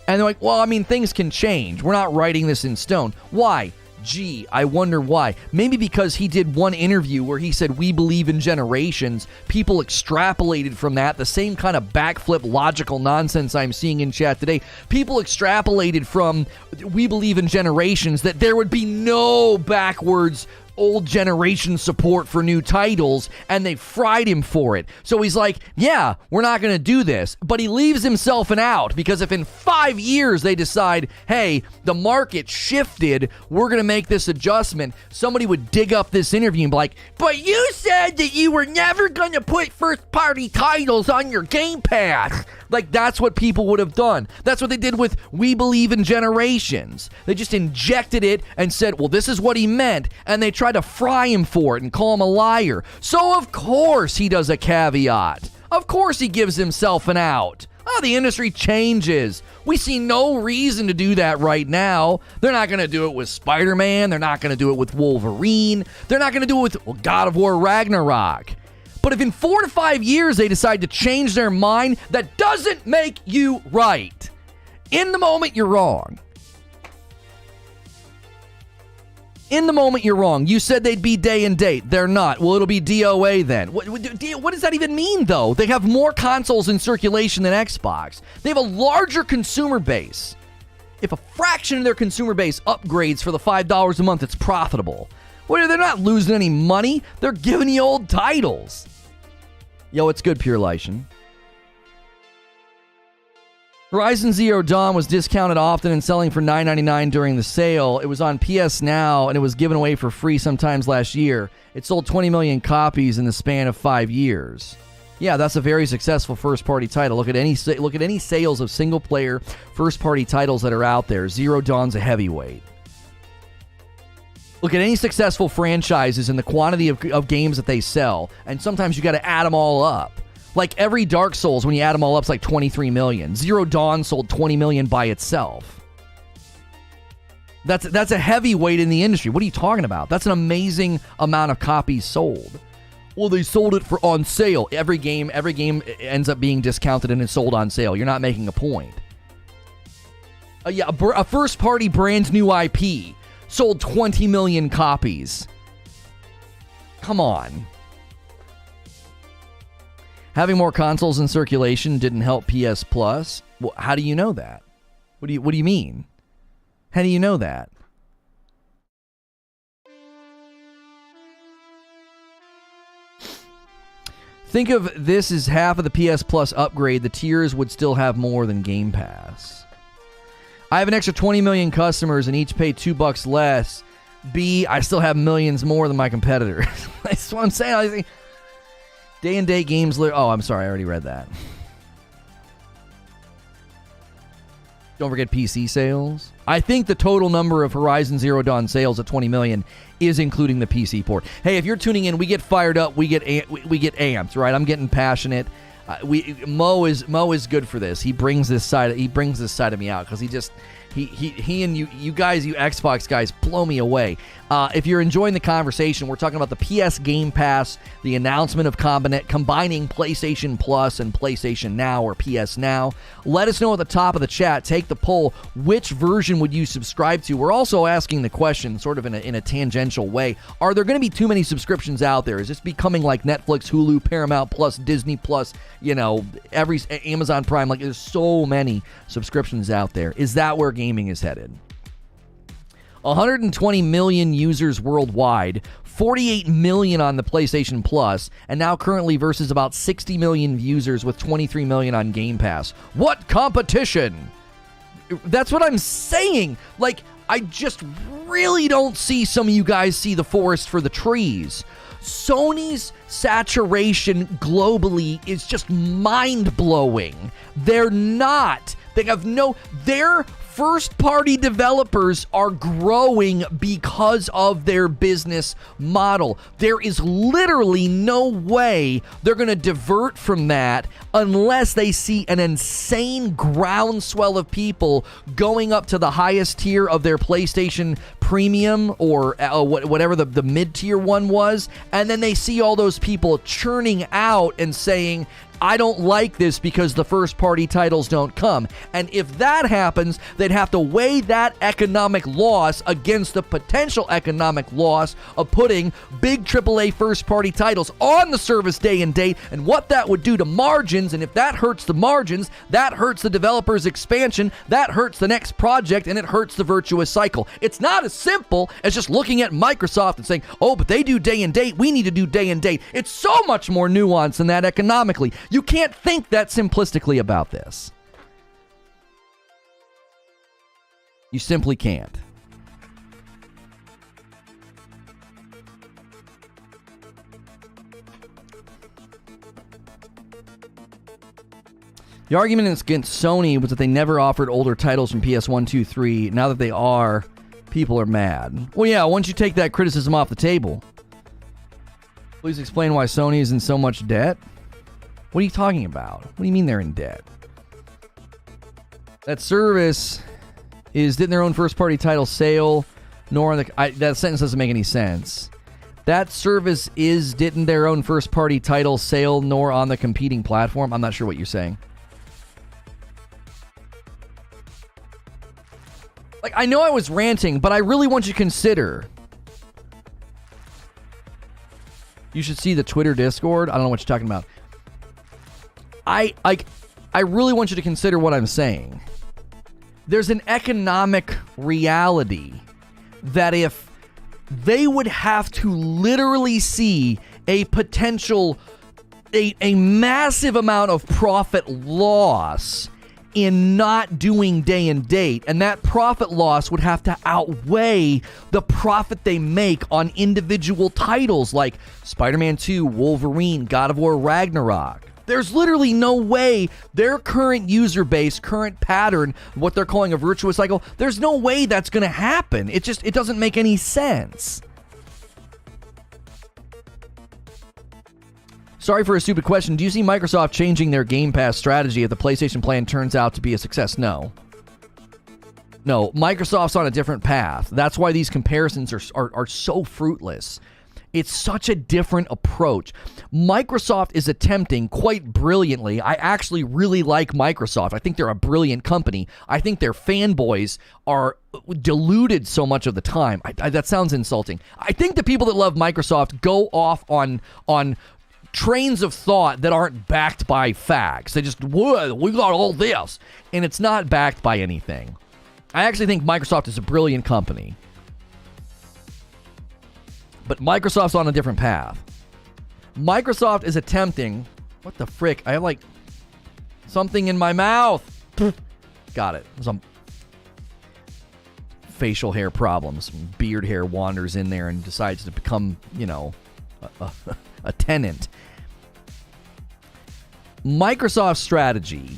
And they're like, well, I mean, things can change. We're not writing this in stone. Why? Gee, I wonder why. Maybe because he did one interview where he said, we believe in generations. People extrapolated from that, the same kind of backflip logical nonsense I'm seeing in chat today. People extrapolated from, we believe in generations, that there would be no backwards old generation support for new titles, and they fried him for it. So he's like, yeah, we're not going to do this. But he leaves himself an out, because if in 5 years they decide, hey, the market shifted, we're going to make this adjustment, somebody would dig up this interview and be like, but you said that you were never going to put first-party titles on your Game Pass. Like, that's what people would have done. That's what they did with We Believe in Generations. They just injected it and said, well, this is what he meant, and they tried to fry him for it and call him a liar. So, of course, he does a caveat. Of course he gives himself an out. Oh, the industry changes. We see no reason to do that right now. They're not going to do it with Spider-Man. They're not going to do it with Wolverine. They're not going to do it with God of War Ragnarok. But if in 4 to 5 years they decide to change their mind, that doesn't make you right. In the moment, you're wrong. In the moment, you're wrong. You said they'd be day and date. They're not. Well, it'll be DOA then. What does that even mean, though? They have more consoles in circulation than Xbox. They have a larger consumer base. If a fraction of their consumer base upgrades for the $5 a month, it's profitable. Well, they're not losing any money. They're giving you old titles. Yo, it's good, Pure Lycian. Horizon Zero Dawn was discounted often and selling for $9.99 during the sale. It was on PS Now, and it was given away for free sometimes last year. It sold 20 million copies in the span of 5 years. Yeah, that's a very successful first-party title. Look at any sales of single-player first-party titles that are out there. Zero Dawn's a heavyweight. Look at any successful franchises and the quantity of games that they sell, and sometimes you got to add them all up. Like every Dark Souls, when you add them all up, it's like 23 million. Zero Dawn sold 20 million by itself. That's a heavyweight in the industry. What are you talking about? That's an amazing amount of copies sold. Well, they sold it on sale. Every game ends up being discounted and it's sold on sale. You're not making a point. A first-party brand new IP sold 20 million copies. Come on. Having more consoles in circulation didn't help PS Plus. Well, how do you know that? What do you mean? How do you know that? Think of this as half of the PS Plus upgrade. The tiers would still have more than Game Pass. I have an extra 20 million customers and each pay $2 less. B, I still have millions more than my competitors. That's what I'm saying. I think day and date games. Oh, I'm sorry. I already read that. Don't forget PC sales. I think the total number of Horizon Zero Dawn sales at 20 million is including the PC port. Hey, if you're tuning in, we get fired up. We get amped, right? I'm getting passionate. Mo is good for this. He brings this side of me out because he and you guys, you Xbox guys, blow me away. If you're enjoying the conversation, we're talking about the PS Game Pass, the announcement of combining PlayStation Plus and PlayStation Now or PS Now. Let us know at the top of the chat. Take the poll. Which version would you subscribe to? We're also asking the question, sort of in a tangential way. Are there going to be too many subscriptions out there? Is this becoming like Netflix, Hulu, Paramount Plus, Disney Plus, every Amazon Prime? Like, there's so many subscriptions out there. Is that where gaming is headed? 120 million users worldwide, 48 million on the PlayStation Plus, and now currently versus about 60 million users with 23 million on Game Pass. What competition? That's what I'm saying. Like, I just really don't see some of you guys see the forest for the trees. Sony's saturation globally is just mind-blowing. They're not. They have no... Their first-party developers are growing because of their business model. There is literally no way they're going to divert from that unless they see an insane groundswell of people going up to the highest tier of their PlayStation Premium or whatever the mid-tier one was, and then they see all those people churning out and saying, I don't like this because the first-party titles don't come. And if that happens, they'd have to weigh that economic loss against the potential economic loss of putting big AAA first-party titles on the service day and date, and what that would do to margins. And if that hurts the margins, that hurts the developer's expansion, that hurts the next project, and it hurts the virtuous cycle. It's not as simple as just looking at Microsoft and saying, oh, but they do day and date, we need to do day and date. It's so much more nuanced than that economically. You can't think that simplistically about this. You simply can't. The argument against Sony was that they never offered older titles from PS1, 2, 3. Now that they are, people are mad. Well, yeah, once you take that criticism off the table. Please explain why Sony is in so much debt. What are you talking about? What do you mean they're in debt? That service didn't their own first-party title sale, nor on the... that sentence doesn't make any sense. That service didn't their own first-party title sale, nor on the competing platform. I'm not sure what you're saying. Like, I know I was ranting, but I really want you to consider. You should see the Twitter Discord. I don't know what you're talking about. I really want you to consider what I'm saying. There's an economic reality that if they would have to literally see a potential, a massive amount of profit loss in not doing day and date, and that profit loss would have to outweigh the profit they make on individual titles like Spider-Man 2, Wolverine, God of War Ragnarok. There's literally no way their current user base, current pattern, what they're calling a virtuous cycle, there's no way that's going to happen. It doesn't make any sense. Sorry for a stupid question. Do you see Microsoft changing their Game Pass strategy if the PlayStation plan turns out to be a success? No. No, Microsoft's on a different path. That's why these comparisons are so fruitless. It's such a different approach. Microsoft is attempting quite brilliantly. I actually really like Microsoft. I think they're a brilliant company. I think their fanboys are deluded so much of the time. That sounds insulting. I think the people that love Microsoft go off on trains of thought that aren't backed by facts. They just, we got all this. And it's not backed by anything. I actually think Microsoft is a brilliant company. But Microsoft's on a different path. Microsoft is attempting... What the frick? I have, like, something in my mouth. Got it. Some facial hair problems. Beard hair wanders in there and decides to become, a tenant. Microsoft's strategy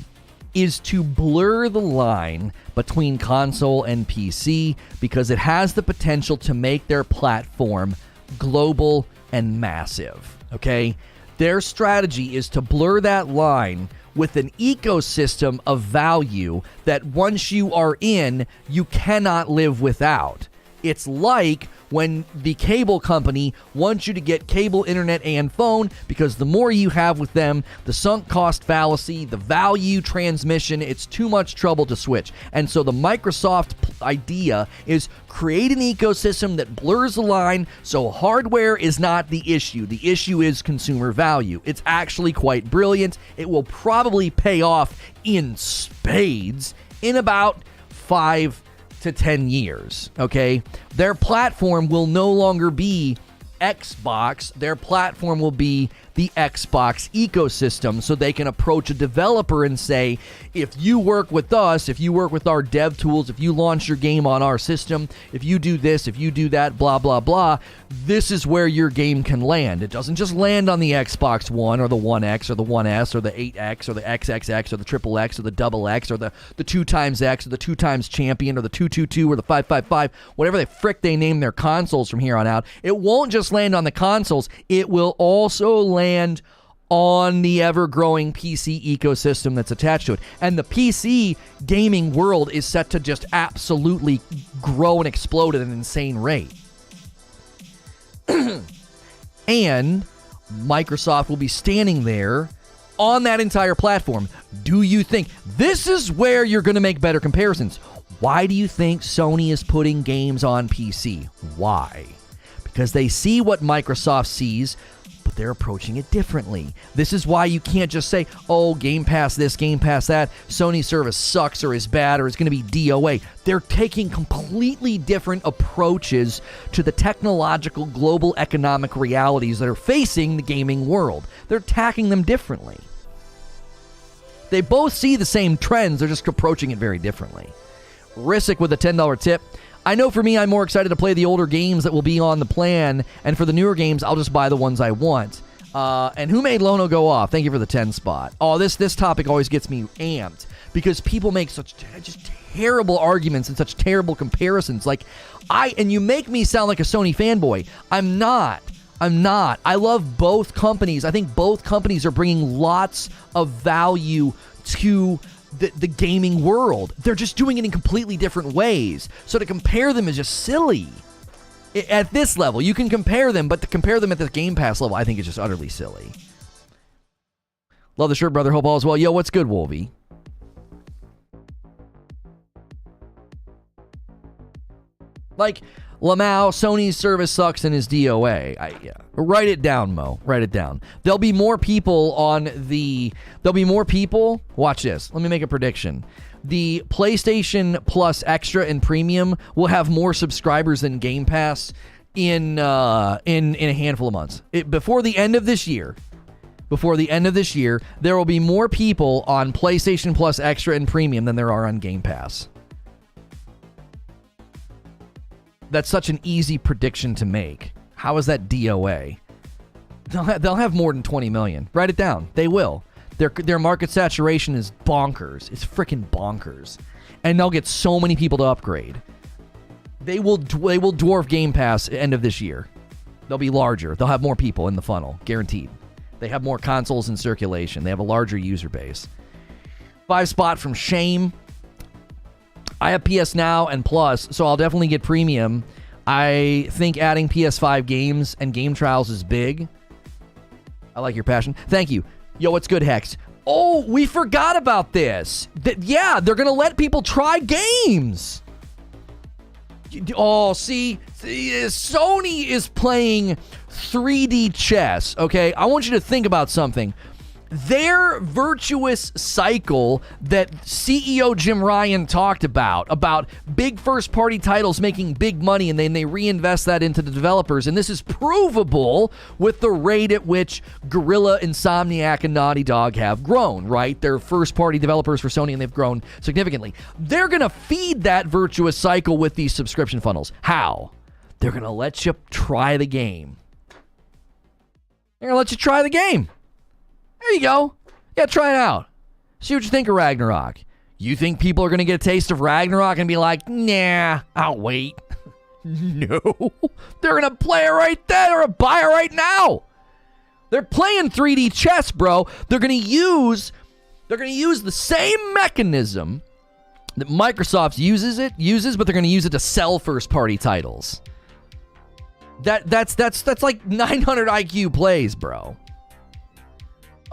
is to blur the line between console and PC because it has the potential to make their platform global and massive, okay? Their strategy is to blur that line with an ecosystem of value that once you are in, you cannot live without. It's like when the cable company wants you to get cable, internet, and phone because the more you have with them, the sunk cost fallacy, the value transmission, it's too much trouble to switch. And so the Microsoft idea is create an ecosystem that blurs the line so hardware is not the issue. The issue is consumer value. It's actually quite brilliant. It will probably pay off in spades in about 5 to 10 years, okay? Their platform will no longer be Xbox. Their platform will be the Xbox ecosystem, so they can approach a developer and say, if you work with us, if you work with our dev tools, if you launch your game on our system, if you do this, if you do that, blah, blah, blah, this is where your game can land. It doesn't just land on the Xbox One or the One X or the One S or the 8X or the XXX or the Triple X or the Double X or the 2x X or the 2x Champion or the 222 or the 555, whatever the frick they name their consoles from here on out. It won't just land on the consoles. It will also land on the ever-growing PC ecosystem that's attached to it. And the PC gaming world is set to just absolutely grow and explode at an insane rate. And Microsoft will be standing there on that entire platform. Do you think this is where you're going to make better comparisons? Why do you think Sony is putting games on PC? Why? Because they see what Microsoft sees, but they're approaching it differently. This is why you can't just say, oh, Game Pass this, Game Pass that, Sony's service sucks or is bad or is going to be DOA. They're taking completely different approaches to the technological global economic realities that are facing the gaming world. They're attacking them differently. They both see the same trends, they're just approaching it very differently. Rissick with a $10 tip. I know for me, I'm more excited to play the older games that will be on the plan, and for the newer games, I'll just buy the ones I want. And who made Lono go off? Thank you for the 10 spot. Oh, this topic always gets me amped, because people make such just terrible arguments and such terrible comparisons. Like, and you make me sound like a Sony fanboy. I'm not. I love both companies. I think both companies are bringing lots of value to the gaming world. They're just doing it in completely different ways. So to compare them is just silly. At this level, you can compare them, but to compare them at the Game Pass level, I think is just utterly silly. Love the shirt, brother. Hope all is well. Yo, what's good, Wolvie? Like, Lamau, Sony's service sucks and is DOA. Write it down, Mo. Write it down. There'll be more people Watch this. Let me make a prediction. The PlayStation Plus Extra and Premium will have more subscribers than Game Pass in a handful of months. Before the end of this year, there will be more people on PlayStation Plus Extra and Premium than there are on Game Pass. That's such an easy prediction to make. How is that DOA? They'll have more than 20 million. Write it down. They will. Their market saturation is bonkers. It's freaking bonkers. And they'll get so many people to upgrade. They will dwarf Game Pass at the end of this year. They'll be larger. They'll have more people in the funnel. Guaranteed. They have more consoles in circulation. They have a larger user base. 5 spot from Shame. I have PS Now and Plus, so I'll definitely get Premium. I think adding PS5 games and game trials is big. I like your passion. Thank you. Yo, what's good, Hex? Oh, we forgot about this. Yeah, they're going to let people try games. Oh, see, Sony is playing 3D chess, okay? I want you to think about something. Their virtuous cycle that CEO Jim Ryan talked about big first-party titles making big money, and then they reinvest that into the developers. And this is provable with the rate at which Guerrilla, Insomniac, and Naughty Dog have grown, right? They're first-party developers for Sony, and they've grown significantly. They're going to feed that virtuous cycle with these subscription funnels. How? They're going to let you try the game. They're going to let you try the game. There you go. Yeah, try it out. See what you think of Ragnarok. You think people are going to get a taste of Ragnarok and be like, nah, I'll wait. No. They're going to play it right there or buy it right now. They're playing 3D chess, bro. They're going to use the same mechanism that Microsoft uses, but they're going to use it to sell first-party titles. That's like 900 IQ plays, bro.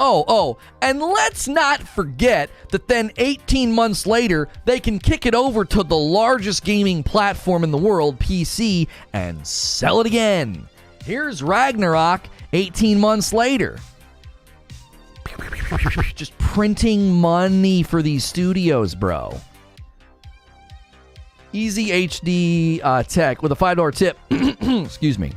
Oh, and let's not forget that then 18 months later, they can kick it over to the largest gaming platform in the world, PC, and sell it again. Here's Ragnarok 18 months later. Just printing money for these studios, bro. Easy HD Tech with a $5 tip. Excuse me.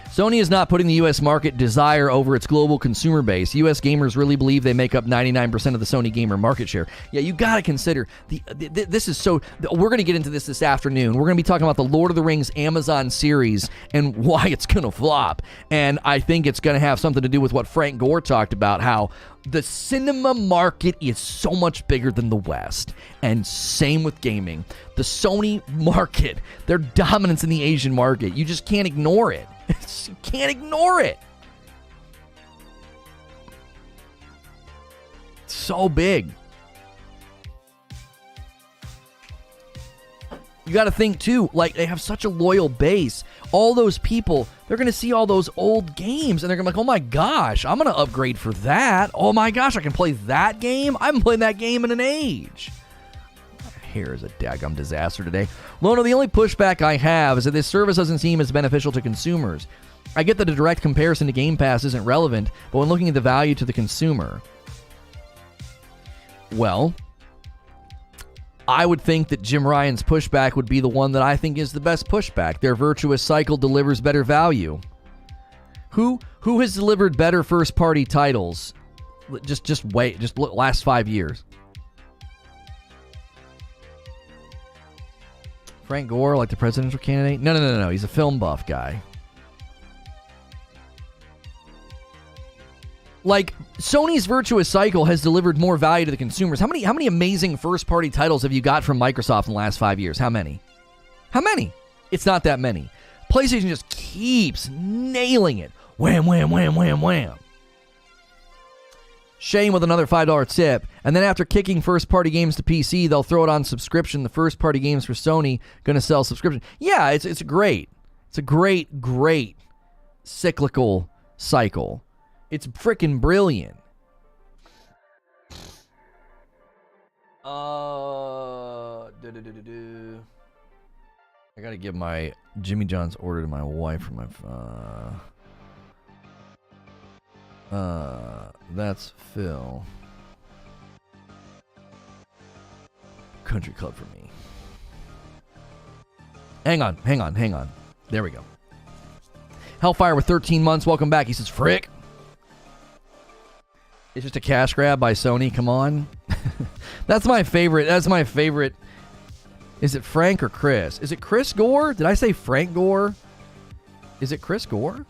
Sony is not putting the U.S. market desire over its global consumer base. U.S. gamers really believe they make up 99% of the Sony gamer market share. Yeah, you got to consider, this is so, we're going to get into this afternoon. We're going to be talking about the Lord of the Rings Amazon series and why it's going to flop. And I think it's going to have something to do with what Frank Gore talked about, how the cinema market is so much bigger than the West. And same with gaming. The Sony market, their dominance in the Asian market, you just can't ignore it. You can't ignore it. It's so big. You got to think too, like they have such a loyal base. All those people They're going to see all those old games, and they're going to be like, oh my gosh, I'm going to upgrade for that. Oh my gosh, I can play that game? I haven't played that game in an age. My hair is a daggum disaster today. Lono, the only pushback I have is that this service doesn't seem as beneficial to consumers. I get that a direct comparison to Game Pass isn't relevant, but when looking at the value to the consumer, well, I would think that Jim Ryan's pushback would be the one that I think is the best pushback. Their virtuous cycle delivers better value. Who has delivered better first-party titles? Just wait. Just look, last 5 years. Frank Gore, like the presidential candidate? No. He's a film buff guy. Like, Sony's virtuous cycle has delivered more value to the consumers. How many amazing first-party titles have you got from Microsoft in the last 5 years? How many? It's not that many. PlayStation just keeps nailing it. Wham, wham, wham, wham, wham. Shane with another $5 tip. And then after kicking first-party games to PC, they'll throw it on subscription. The first-party games for Sony going to sell subscription. Yeah, it's great. It's a great cyclical cycle. It's freaking brilliant. I gotta give my Jimmy John's order to my wife for my that's Phil. Country Club for me. Hang on. There we go. Hellfire with 13 months. Welcome back. He says, frick. It's just a cash grab by Sony. Come on. That's my favorite. Is it Frank or Chris? Is it Chris Gore? Did I say Frank Gore? Is it Chris Gore?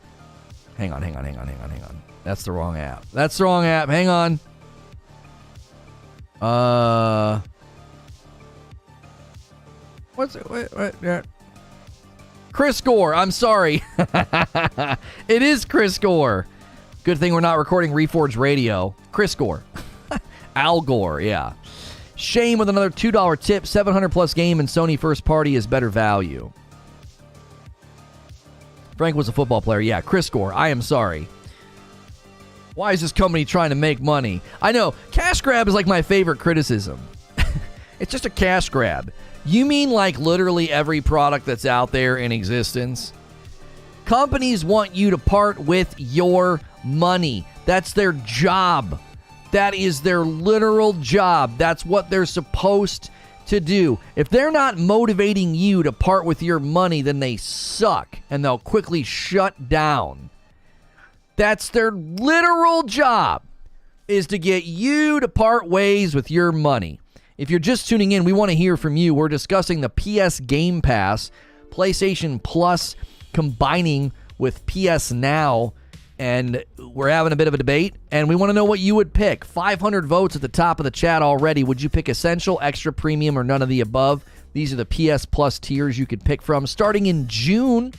Hang on. That's the wrong app. Hang on. What's it? Wait. Chris Gore. I'm sorry. It is Chris Gore. Good thing we're not recording Reforge Radio. Chris Gore. Al Gore, yeah. Shane with another $2 tip. 700 plus game and Sony first party is better value. Frank was a football player. Yeah, Chris Gore. I am sorry. Why is this company trying to make money? I know. Cash grab is like my favorite criticism. It's just a cash grab. You mean like literally every product that's out there in existence? Companies want you to part with your money. That's their job. That is their literal job. That's what they're supposed to do. If they're not motivating you to part with your money, then they suck and they'll quickly shut down. That's their literal job, is to get you to part ways with your money. If you're just tuning in, we want to hear from you. We're discussing the PS Game Pass, PlayStation Plus combining with PS Now, and we're having a bit of a debate, and we want to know what you would pick. 500 votes at the top of the chat already. Would you pick Essential, Extra, Premium, or none of the above? These are the PS Plus tiers you could pick from starting in June.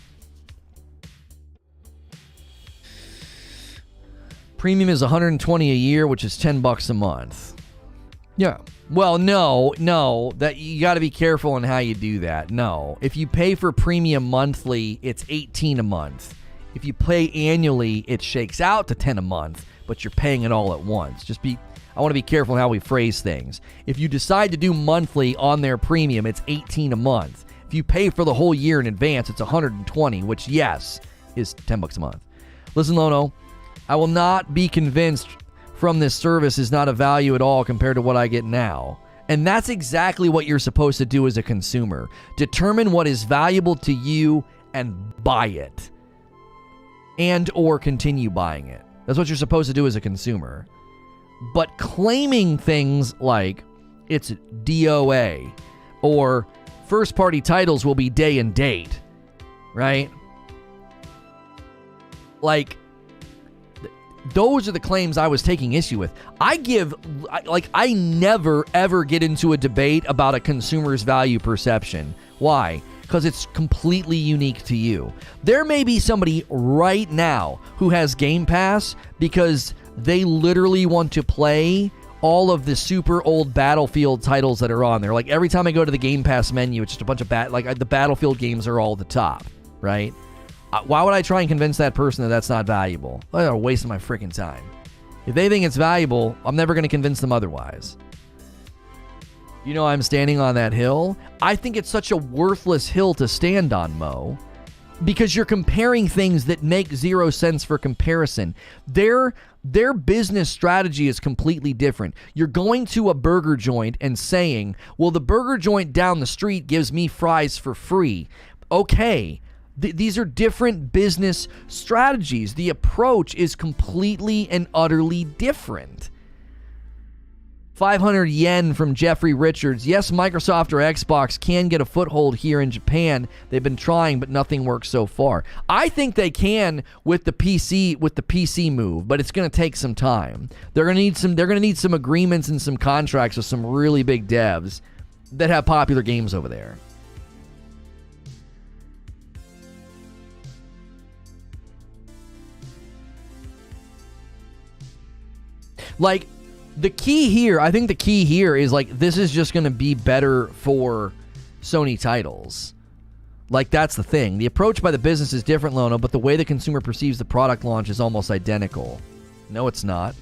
Premium is $120 a year, which is $10 a month. Yeah. Well, no, that you got to be careful on how you do that. No. If you pay for premium monthly, it's $18 a month. If you pay annually, it shakes out to $10 a month, but you're paying it all at once. I want to be careful in how we phrase things. If you decide to do monthly on their premium, it's $18 a month. If you pay for the whole year in advance, it's $120, which, yes, is $10 a month. Listen, Lono, I will not be convinced from this service is not a value at all compared to what I get now. And that's exactly what you're supposed to do as a consumer. Determine what is valuable to you and buy it. And or continue buying it. That's what you're supposed to do as a consumer. But claiming things like it's DOA or first-party titles will be day and date, right? Like, those are the claims I was taking issue with. I never, ever get into a debate about a consumer's value perception. Why? Because it's completely unique to you. There may be somebody right now who has Game Pass because they literally want to play all of the super old Battlefield titles that are on there. Like every time I go to the Game Pass menu, it's just a bunch of the Battlefield games are all at the top, right? Why would I try and convince that person that that's not valuable? They're wasting my freaking time. If they think it's valuable, I'm never going to convince them otherwise. You know, I'm standing on that hill. I think it's such a worthless hill to stand on, Mo, because you're comparing things that make zero sense for comparison. Their business strategy is completely different. You're going to a burger joint and saying, well, the burger joint down the street gives me fries for free. Okay, these are different business strategies. The approach is completely and utterly different. 500 yen from Jeffrey Richards. Yes, Microsoft or Xbox can get a foothold here in Japan. They've been trying, but nothing works so far. I think they can with the PC move, but it's going to take some time. They're going to need some agreements and some contracts with some really big devs that have popular games over there. Like, the key here, I think the key here is, like, this is just going to be better for Sony titles. Like, that's the thing. The approach by the business is different, Lono, but the way the consumer perceives the product launch is almost identical. No, it's not.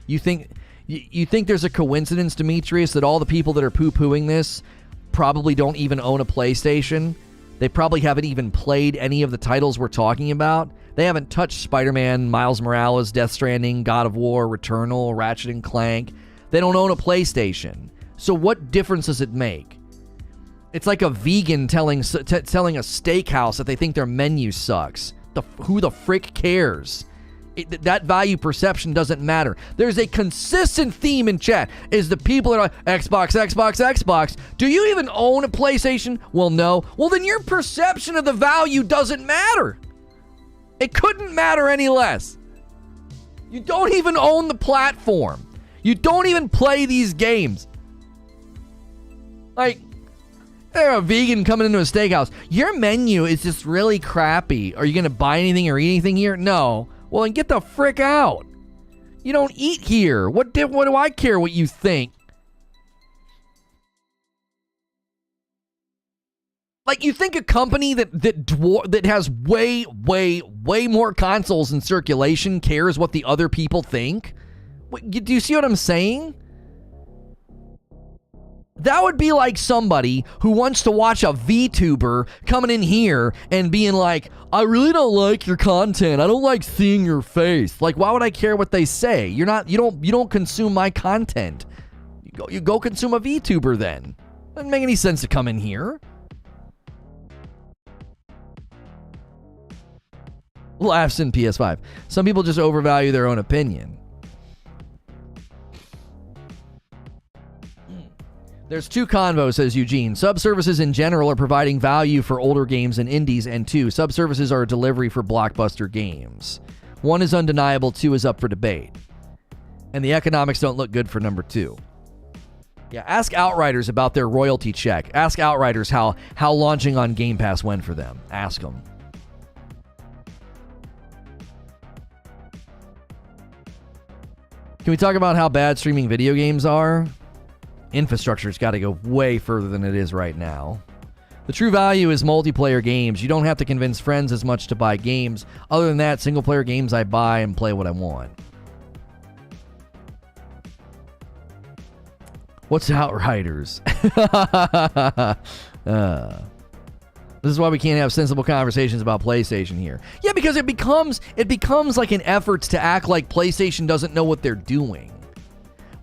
You think there's a coincidence, Demetrius, that all the people that are poo-pooing this probably don't even own a PlayStation? They probably haven't even played any of the titles we're talking about. They haven't touched Spider-Man, Miles Morales, Death Stranding, God of War, Returnal, Ratchet and Clank. They don't own a PlayStation. So what difference does it make? It's like a vegan telling a steakhouse that they think their menu sucks. Who the frick cares? That value perception doesn't matter. There's a consistent theme in chat. Is the people that are like, Xbox. Do you even own a PlayStation? Well, no. Well, then your perception of the value doesn't matter. It couldn't matter any less. You don't even own the platform. You don't even play these games. Like, they're a vegan coming into a steakhouse. Your menu is just really crappy. Are you going to buy anything or eat anything here? No. Well, then get the frick out. You don't eat here. What do I care what you think? Like, you think a company that has way more consoles in circulation cares what the other people think? Do you see what I'm saying? That would be like somebody who wants to watch a VTuber coming in here and being like, I really don't like your content. I don't like seeing your face. Like, why would I care what they say? You don't consume my content. You go consume a VTuber then. Doesn't make any sense to come in here. Laughs in PS5. Some people just overvalue their own opinion. There's two convos, says Eugene. Subservices in general are providing value for older games and indies, and two, subservices are a delivery for blockbuster games. One is undeniable, two is up for debate. And the economics don't look good for number two. Yeah, ask Outriders about their royalty check. Ask Outriders how launching on Game Pass went for them. Ask them. Can we talk about how bad streaming video games are? Infrastructure's got to go way further than it is right now. The true value is multiplayer games. You don't have to convince friends as much to buy games. Other than that, single-player games I buy and play what I want. What's Outriders? This is why we can't have sensible conversations about PlayStation here. Yeah, because it becomes like an effort to act like PlayStation doesn't know what they're doing.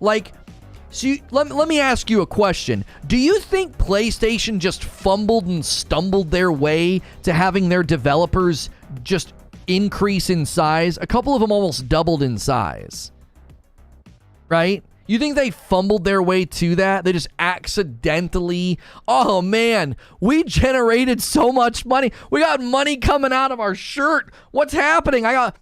Like, so let me ask you a question. Do you think PlayStation just fumbled and stumbled their way to having their developers just increase in size? A couple of them almost doubled in size. Right? You think they fumbled their way to that? They just accidentally, oh man, we generated so much money. We got money coming out of our shirt. What's happening? I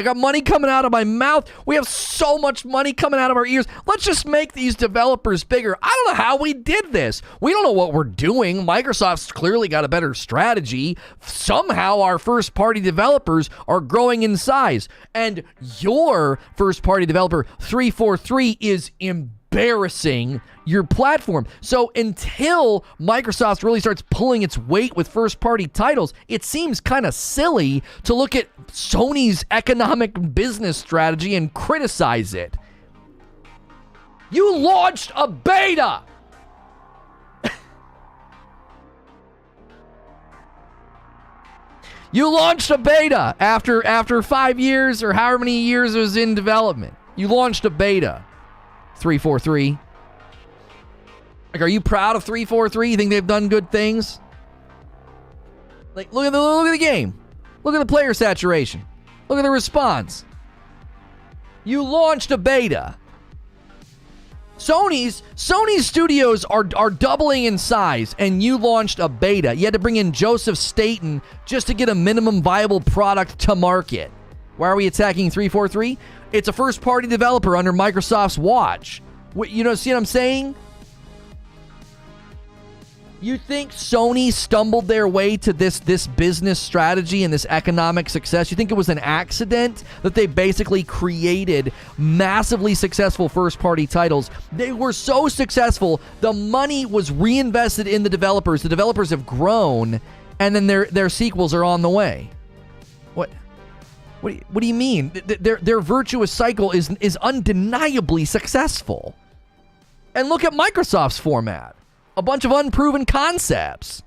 got money coming out of my mouth. We have so much money coming out of our ears. Let's just make these developers bigger. I don't know how we did this. We don't know what we're doing. Microsoft's clearly got a better strategy. Somehow our first-party developers are growing in size. And your first-party developer, 343, is is embarrassing your platform. So until Microsoft really starts pulling its weight with first-party titles, it seems kind of silly to look at Sony's economic business strategy and criticize it. You launched a beta! You launched a beta after 5 years or however many years it was in development. You launched a beta. 343. Like, are you proud of 343? You think they've done good things? Like, look at the game. Look at the player saturation. Look at the response. You launched a beta. Sony's studios are doubling in size, and you launched a beta. You had to bring in Joseph Staten just to get a minimum viable product to market. Why are we attacking 343? It's a first-party developer under Microsoft's watch. You know, see what I'm saying? You think Sony stumbled their way to this business strategy and this economic success? You think it was an accident that they basically created massively successful first-party titles? They were so successful, the money was reinvested in the developers. The developers have grown, and then their sequels are on the way. What do you mean? Their virtuous cycle is undeniably successful. And look at Microsoft's format. A bunch of unproven concepts.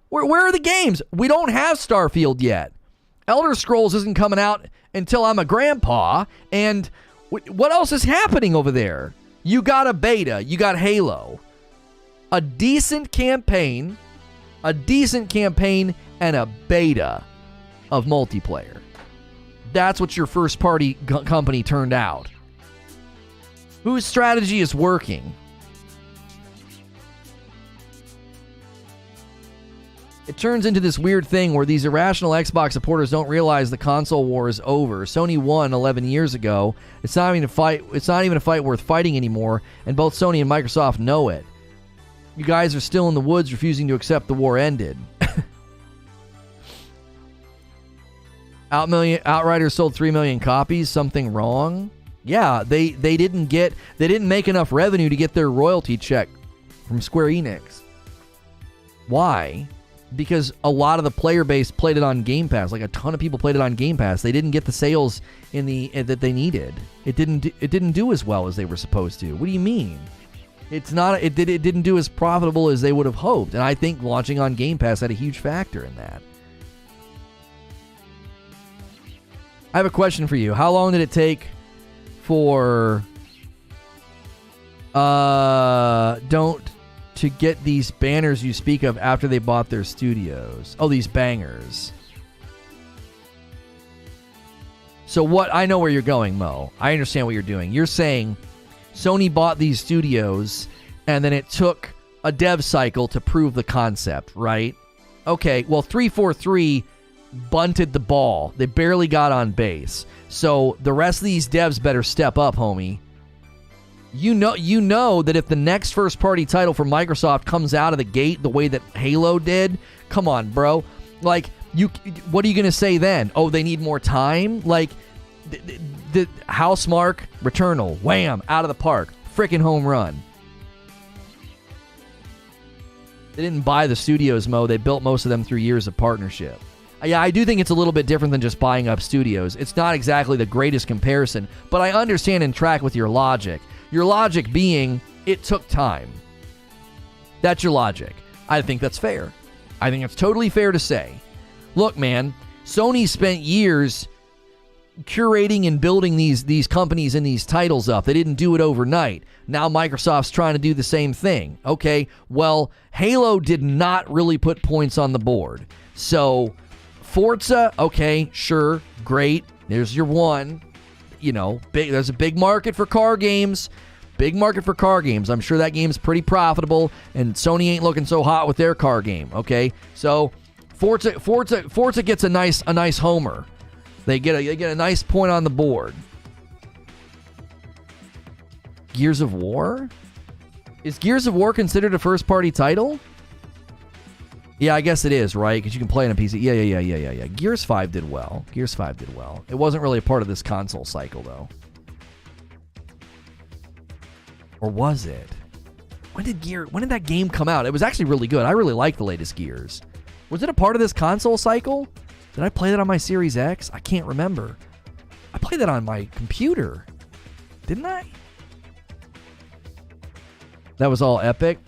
Where are the games? We don't have Starfield yet. Elder Scrolls isn't coming out until I'm a grandpa. And what else is happening over there? You got a beta. You got Halo. A decent campaign, and a beta of multiplayer. That's what your first-party company turned out. Whose strategy is working? It turns into this weird thing where these irrational Xbox supporters don't realize the console war is over. Sony won 11 years ago. It's not even a fight worth fighting anymore, and both Sony and Microsoft know it. You guys are still in the woods refusing to accept the war ended. Outriders sold 3 million copies. Something wrong? Yeah, they didn't make enough revenue to get their royalty check from Square Enix. Why? Because a lot of the player base played it on Game Pass. Like, a ton of people played it on Game Pass. They didn't get the sales that they needed. It didn't do as well as they were supposed to. What do you mean? It didn't do as profitable as they would have hoped. And I think launching on Game Pass had a huge factor in that. I have a question for you. How long did it take for to get these banners you speak of after they bought their studios? Oh, these bangers. So what? I know where you're going, Mo. I understand what you're doing. You're saying Sony bought these studios and then it took a dev cycle to prove the concept, right? Okay, well, 343 bunted the ball. They barely got on base. So the rest of these devs better step up, homie. You know that if the next first-party title from Microsoft comes out of the gate the way that Halo did, come on, bro. Like, what are you going to say then? Oh, they need more time? Like, the Housemarque, Returnal, wham, out of the park. Freaking home run. They didn't buy the studios, Mo. They built most of them through years of partnership. Yeah, I do think it's a little bit different than just buying up studios. It's not exactly the greatest comparison, but I understand and track with your logic. Your logic being, it took time. That's your logic. I think that's fair. I think it's totally fair to say. Look, man, Sony spent years curating and building these companies and these titles up. They didn't do it overnight. Now Microsoft's trying to do the same thing. Okay, well, Halo did not really put points on the board. So Forza, okay, sure, great. There's your one. You know, there's a big market for car games. I'm sure that game's pretty profitable, and Sony ain't looking so hot with their car game. Okay, so Forza gets a nice homer. They get a nice point on the board. Gears of War? Is Gears of War considered a first-party title? Yeah, I guess it is, right? Because you can play on a PC. Yeah. Gears 5 did well. Gears 5 did well. It wasn't really a part of this console cycle, though. Or was it? When did that game come out? It was actually really good. I really like the latest Gears. Was it a part of this console cycle? Did I play that on my Series X? I can't remember. I played that on my computer. Didn't I? That was all Epic?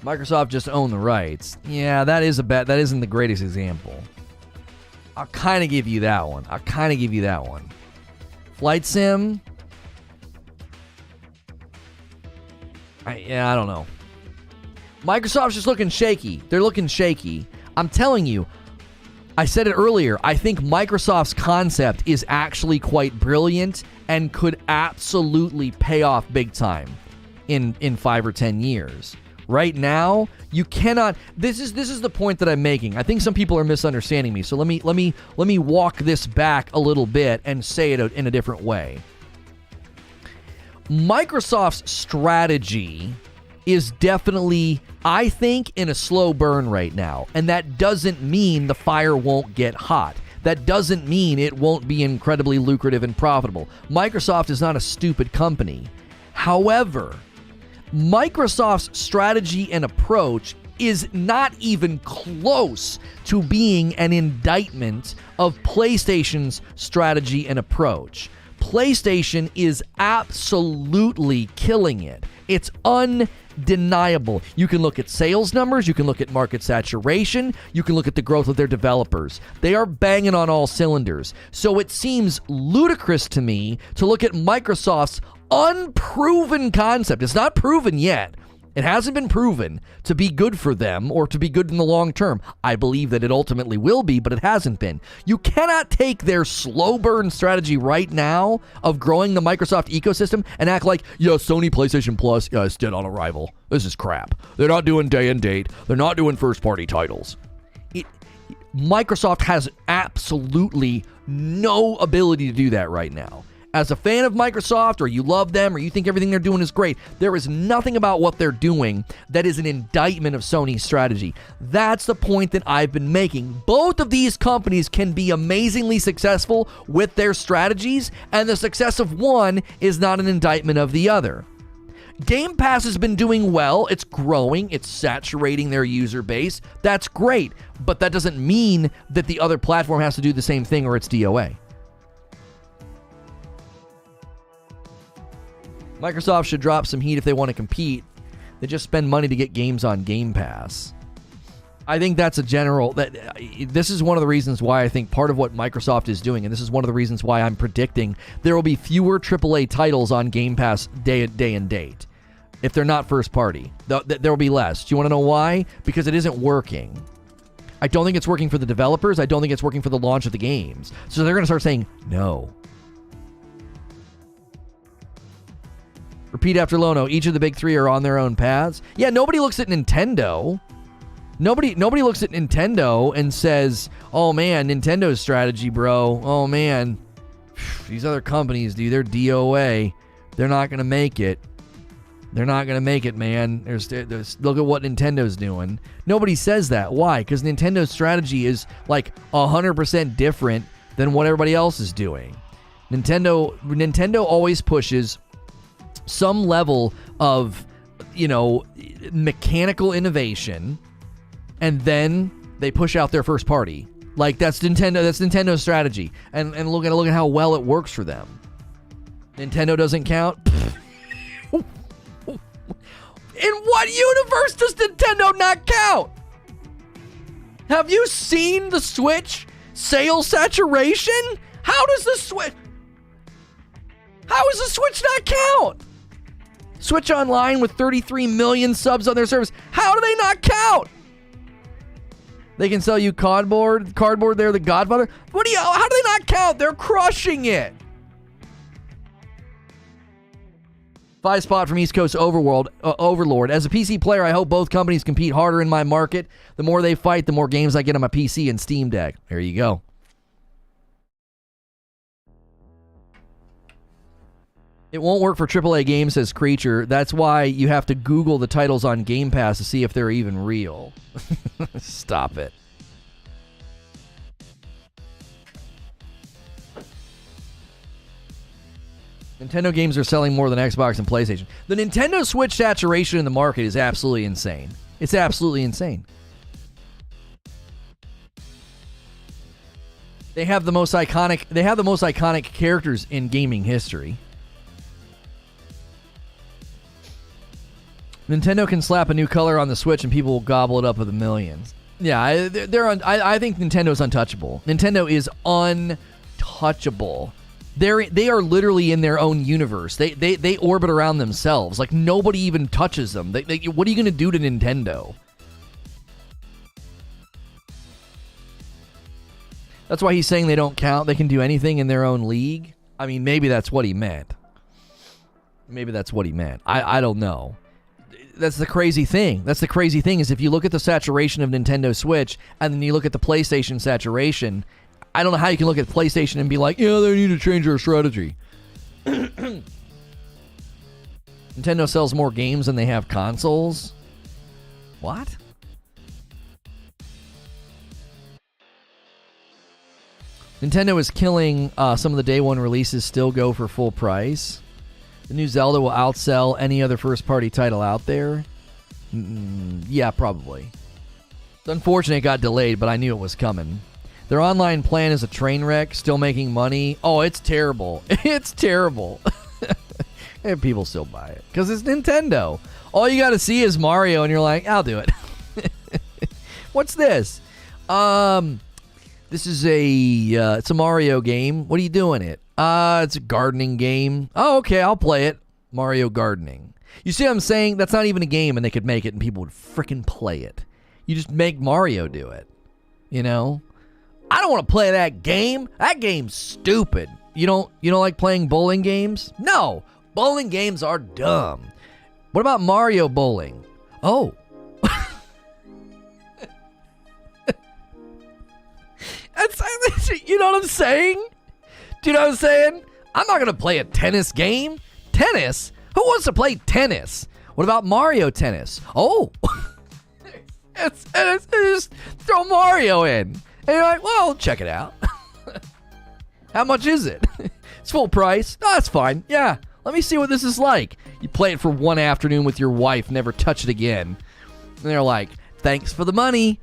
Microsoft just owned the rights. Yeah, that is that isn't the greatest example. I'll kind of give you that one. Flight Sim. I don't know. Microsoft's just looking shaky. They're looking shaky. I'm telling you, I said it earlier, I think Microsoft's concept is actually quite brilliant and could absolutely pay off big time in 5 or 10 years. Right now, you cannot. This is the point that I'm making. I think some people are misunderstanding me. So let me walk this back a little bit and say it in a different way. Microsoft's strategy is definitely, I think, in a slow burn right now, and that doesn't mean the fire won't get hot. That doesn't mean it won't be incredibly lucrative and profitable. Microsoft is not a stupid company. However, Microsoft's strategy and approach is not even close to being an indictment of PlayStation's strategy and approach. PlayStation is absolutely killing it. It's undeniable. You can look at sales numbers, you can look at market saturation, you can look at the growth of their developers. They are banging on all cylinders. So it seems ludicrous to me to look at Microsoft's unproven concept. It's not proven yet. It hasn't been proven to be good for them or to be good in the long term. I believe that it ultimately will be, but it hasn't been. You cannot take their slow burn strategy right now of growing the Microsoft ecosystem and act like, yeah, Sony PlayStation Plus, yeah, it's dead on arrival. This is crap. They're not doing day and date. They're not doing first party titles. Microsoft has absolutely no ability to do that right now. As a fan of Microsoft, or you love them, or you think everything they're doing is great, there is nothing about what they're doing that is an indictment of Sony's strategy. That's the point that I've been making. Both of these companies can be amazingly successful with their strategies, and the success of one is not an indictment of the other. Game Pass has been doing well. It's growing. It's saturating their user base. That's great, but that doesn't mean that the other platform has to do the same thing or it's DOA. Microsoft should drop some heat if they want to compete. They just spend money to get games on Game Pass. I think that's a general... This is one of the reasons why I think part of what Microsoft is doing, and this is one of the reasons why I'm predicting there will be fewer AAA titles on Game Pass day and date. If they're not first party, there will be less. Do you want to know why? Because it isn't working. I don't think it's working for the developers. I don't think it's working for the launch of the games. So they're going to start saying no. Repeat after Lono. Each of the big three are on their own paths. Yeah, nobody looks at Nintendo. Nobody looks at Nintendo and says, oh man, Nintendo's strategy, bro. Oh man, these other companies, dude, they're DOA. They're not going to make it. They're not going to make it, man. There's look at what Nintendo's doing. Nobody says that. Why? Because Nintendo's strategy is like 100% different than what everybody else is doing. Nintendo always pushes some level of, mechanical innovation, and then they push out their first party. Like that's Nintendo's strategy. And look at how well it works for them. Nintendo doesn't count. In what universe does Nintendo not count? Have you seen the Switch sales saturation? How does the Switch not count? Switch Online with 33 million subs on their service. How do they not count? They can sell you cardboard. They're the Godfather. How do they not count? They're crushing it. 5 spot from East Coast Overlord. As a PC player, I hope both companies compete harder in my market. The more they fight, the more games I get on my PC and Steam Deck. There you go. It won't work for AAA games, says Creature. That's why you have to Google the titles on Game Pass to see if they're even real. Stop it. Nintendo games are selling more than Xbox and PlayStation. The Nintendo Switch saturation in the market is absolutely insane. It's absolutely insane. They have the most iconic characters in gaming history. Nintendo can slap a new color on the Switch and people will gobble it up with the millions. Yeah, I think Nintendo's untouchable. Nintendo is untouchable. They are literally in their own universe. They orbit around themselves. Like, nobody even touches them. What are you going to do to Nintendo? That's why he's saying they don't count. They can do anything in their own league. I mean, maybe that's what he meant. I don't know. That's the crazy thing. Is if you look at the saturation of Nintendo Switch and then you look at the PlayStation saturation, I don't know how you can look at PlayStation and be like, yeah, they need to change their strategy. Nintendo sells more games than they have consoles? What? Nintendo is killing some of the day one releases still go for full price. The new Zelda will outsell any other first-party title out there. Yeah, probably. It's unfortunate it got delayed, but I knew it was coming. Their online plan is a train wreck, still making money. Oh, it's terrible. It's terrible. And people still buy it because it's Nintendo. All you got to see is Mario, and you're like, I'll do it. What's this? This is it's a Mario game. What are you doing it? It's a gardening game. Oh, okay, I'll play it. Mario Gardening. You see what I'm saying? That's not even a game, and they could make it, and people would freaking play it. You just make Mario do it. You know? I don't want to play that game. That game's stupid. You don't like playing bowling games? No. Bowling games are dumb. What about Mario Bowling? Oh. You know what I'm saying? Do you know what I'm saying? I'm not going to play a tennis game. Tennis? Who wants to play tennis? What about Mario Tennis? Oh. it's just throw Mario in. And you're like, well, check it out. How much is it? It's full price. Oh, that's fine. Yeah, let me see what this is like. You play it for one afternoon with your wife, never touch it again. And they're like, thanks for the money.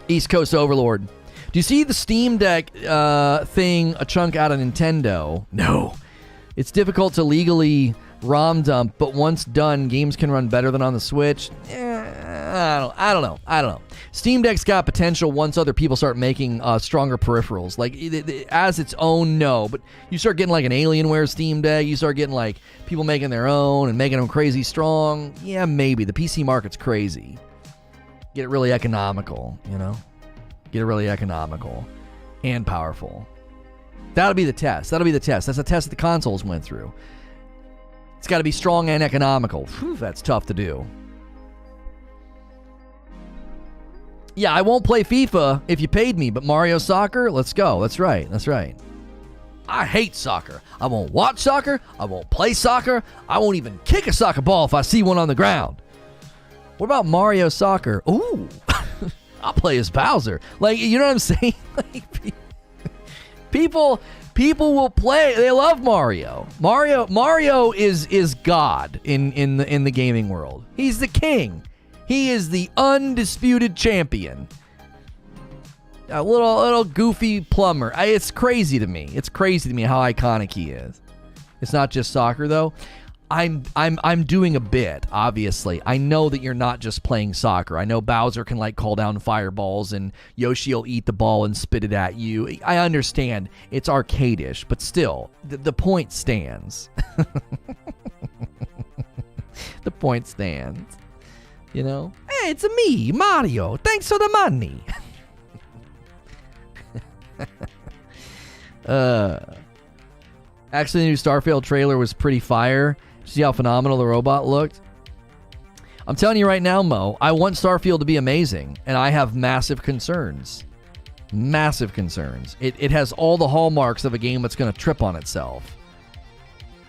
East Coast Overlord. Do you see the Steam Deck thing a chunk out of Nintendo? No. It's difficult to legally ROM dump, but once done, games can run better than on the Switch. I don't know. Steam Deck's got potential once other people start making stronger peripherals. Like, as its own, no. But you start getting like an Alienware Steam Deck. You start getting like people making their own and making them crazy strong. Yeah, maybe. The PC market's crazy. Get it really economical, you know? Get it really economical and powerful. That'll be the test. That's the test that the consoles went through. It's got to be strong and economical. Whew, that's tough to do. Yeah, I won't play FIFA if you paid me, but Mario Soccer, let's go. That's right. I hate soccer. I won't watch soccer. I won't play soccer. I won't even kick a soccer ball if I see one on the ground. What about Mario Soccer? Ooh, I'll play as Bowser. Like, you know what I'm saying? Like, people will play. They love Mario. Mario is God in the gaming world. He's the king. He is the undisputed champion. A little goofy plumber. It's crazy to me. It's crazy to me how iconic he is. It's not just soccer though. I'm doing a bit, obviously. I know that you're not just playing soccer. I know Bowser can like call down fireballs and Yoshi will eat the ball and spit it at you. I understand it's arcadish, but still, the point stands. The point stands. You know? Hey, it's me, Mario. Thanks for the money. Actually, the new Starfield trailer was pretty fire. See how phenomenal the robot looked? I'm telling you right now, Mo, I want Starfield to be amazing, and I have massive concerns. Massive concerns. It has all the hallmarks of a game that's going to trip on itself.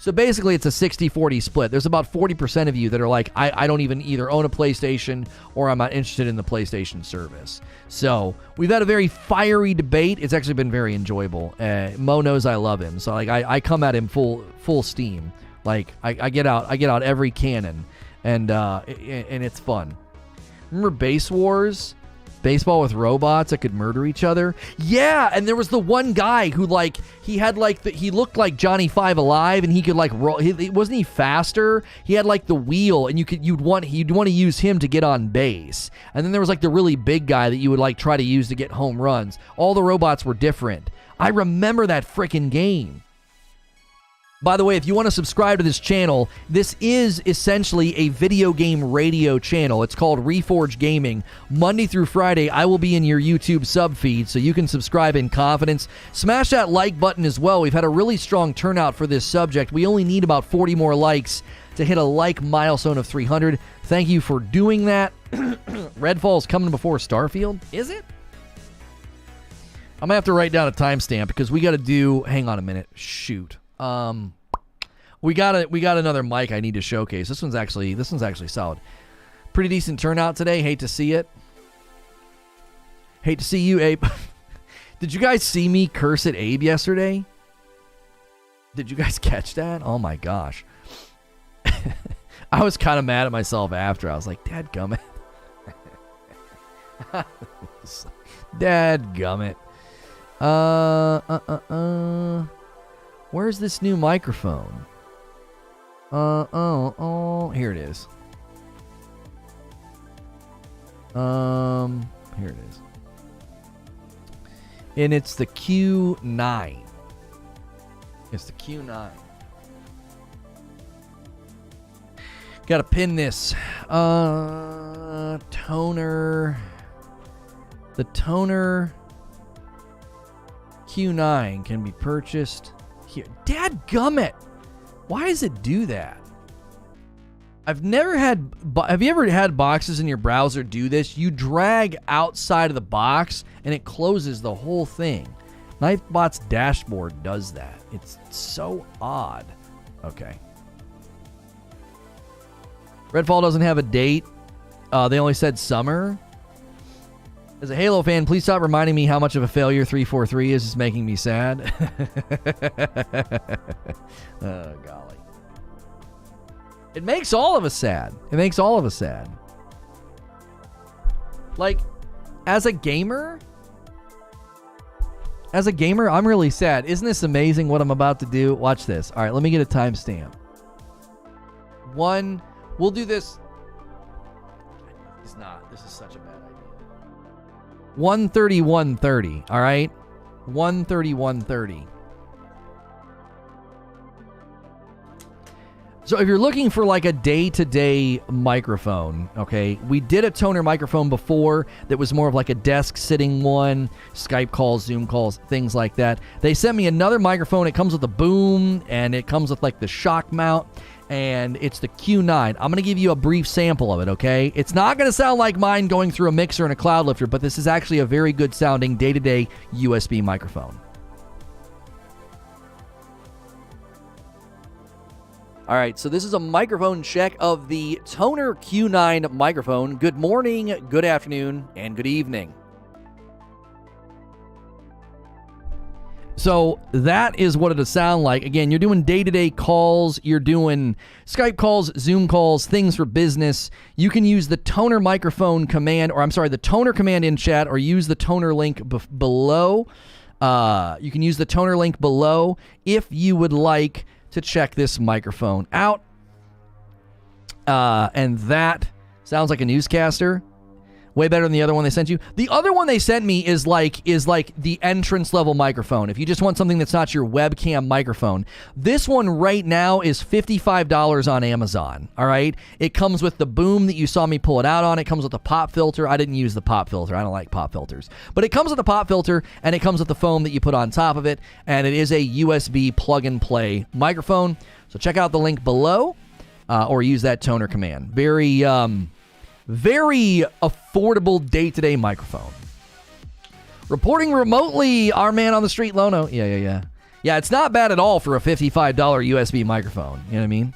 So basically, it's a 60-40 split. There's about 40% of you that are like, I don't even either own a PlayStation or I'm not interested in the PlayStation service. So we've had a very fiery debate. It's actually been very enjoyable. Mo knows I love him, so like I come at him full steam. Like I get out every cannon, and it's fun. Remember Base Wars? Baseball with robots that could murder each other. Yeah, and there was the one guy who like he looked like Johnny Five Alive, and he could like roll. Wasn't he faster? He had like the wheel, and you'd want to use him to get on base. And then there was like the really big guy that you would like try to use to get home runs. All the robots were different. I remember that freaking game. By the way, if you want to subscribe to this channel, this is essentially a video game radio channel. It's called Reforge Gaming. Monday through Friday, I will be in your YouTube sub feed, so you can subscribe in confidence. Smash that like button as well. We've had a really strong turnout for this subject. We only need about 40 more likes to hit a like milestone of 300. Thank you for doing that. Redfall's coming before Starfield? Is it? I'm going to have to write down a timestamp because we got to do... Hang on a minute. Shoot. We got another mic I need to showcase. This one's actually solid. Pretty decent turnout today. Hate to see it. Hate to see you, Abe. Did you guys see me curse at Abe yesterday? Did you guys catch that? Oh my gosh. I was kind of mad at myself after. I was like, dadgummit. Dadgummit. Where's this new microphone? Here it is. Here it is. And it's the Q9. It's the Q9. Gotta pin this. Tonor. The Tonor Q9 can be purchased here. Dadgummit! Why does it do that? I've never had... Have you ever had boxes in your browser do this? You drag outside of the box, and it closes the whole thing. Knifebot's dashboard does that. It's so odd. Okay. Redfall doesn't have a date. They only said summer. As a Halo fan, please stop reminding me how much of a failure 343 is. It's making me sad. Oh, golly. It makes all of us sad. It makes all of us sad. Like, as a gamer, I'm really sad. Isn't this amazing what I'm about to do? Watch this. All right, let me get a timestamp. We'll do this. It's not. This is such a bad idea. 1:31:30. All right, 1:31:30. So if you're looking for like a day-to-day microphone, okay, we did a Tonor microphone before that was more of like a desk sitting one, Skype calls, Zoom calls, things like that. They sent me another microphone. It comes with a boom and it comes with like the shock mount, and it's the Q9. I'm going to give you a brief sample of it, okay? It's not going to sound like mine going through a mixer and a cloud lifter, but this is actually a very good sounding day-to-day USB microphone. All right, so this is a microphone check of the Tonor Q9 microphone. Good morning, good afternoon, and good evening. So that is what it'll sound like. Again, you're doing day-to-day calls. You're doing Skype calls, Zoom calls, things for business. You can use the Tonor microphone command, or I'm sorry, the Tonor command in chat, or use the Tonor link below. You can use the Tonor link below if you would like to check this microphone out. And that sounds like a newscaster. Way better than the other one they sent you. The other one they sent me is like the entrance level microphone. If you just want something that's not your webcam microphone. This one right now is $55 on Amazon. All right. It comes with the boom that you saw me pull it out on. It comes with a pop filter. I didn't use the pop filter. I don't like pop filters. But it comes with a pop filter, and it comes with the foam that you put on top of it. And it is a USB plug and play microphone. So check out the link below, or use that Tonor command. Very affordable day-to-day microphone. Reporting remotely, our man on the street, Lono. Yeah. Yeah, it's not bad at all for a $55 USB microphone. You know what I mean?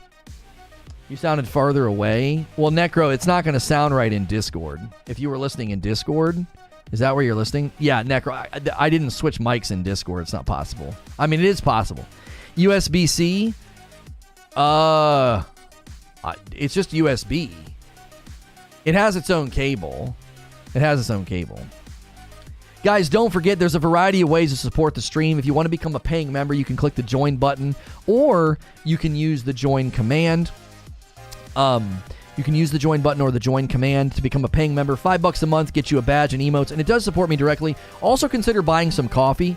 You sounded farther away. Well, Necro, it's not going to sound right in Discord. If you were listening in Discord, is that where you're listening? Yeah, Necro, I didn't switch mics in Discord. It's not possible. I mean, it is possible. USB-C, it's just USB. It has its own cable. Guys, don't forget there's a variety of ways to support the stream. If you want to become a paying member, you can click the join button, or you can use the join command. You can use the join button or the join command to become a paying member. $5 a month gets you a badge and emotes, and it does support me directly. Also consider buying some coffee.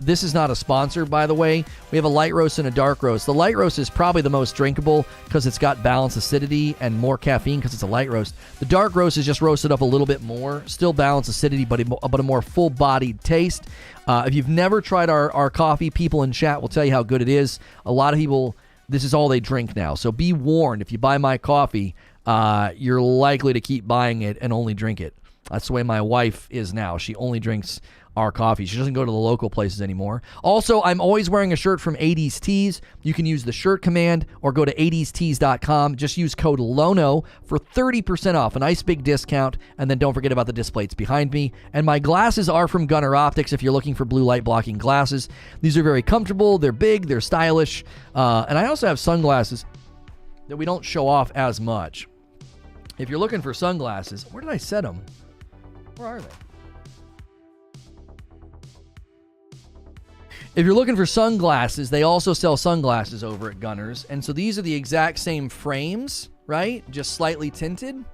This is not a sponsor, by the way. We have a light roast and a dark roast. The light roast is probably the most drinkable because it's got balanced acidity and more caffeine because it's a light roast. The dark roast is just roasted up a little bit more, still balanced acidity, but a more full-bodied taste. If you've never tried our coffee, people in chat will tell you how good it is. A lot of people, this is all they drink now. So be warned, if you buy my coffee, you're likely to keep buying it and only drink it. That's the way my wife is now. She only drinks our coffee. She doesn't go to the local places anymore. Also, I'm always wearing a shirt from 80s Tees. You can use the shirt command or go to 80stees.com. Just use code LONO for 30% off. A nice big discount. And then don't forget about the displays behind me. And my glasses are from Gunner Optics if you're looking for blue light blocking glasses. These are very comfortable. They're big. They're stylish. And I also have sunglasses that we don't show off as much. If you're looking for sunglasses, where did I set them? Where are they? If you're looking for sunglasses, they also sell sunglasses over at Gunners. And so these are the exact same frames, right? Just slightly tinted.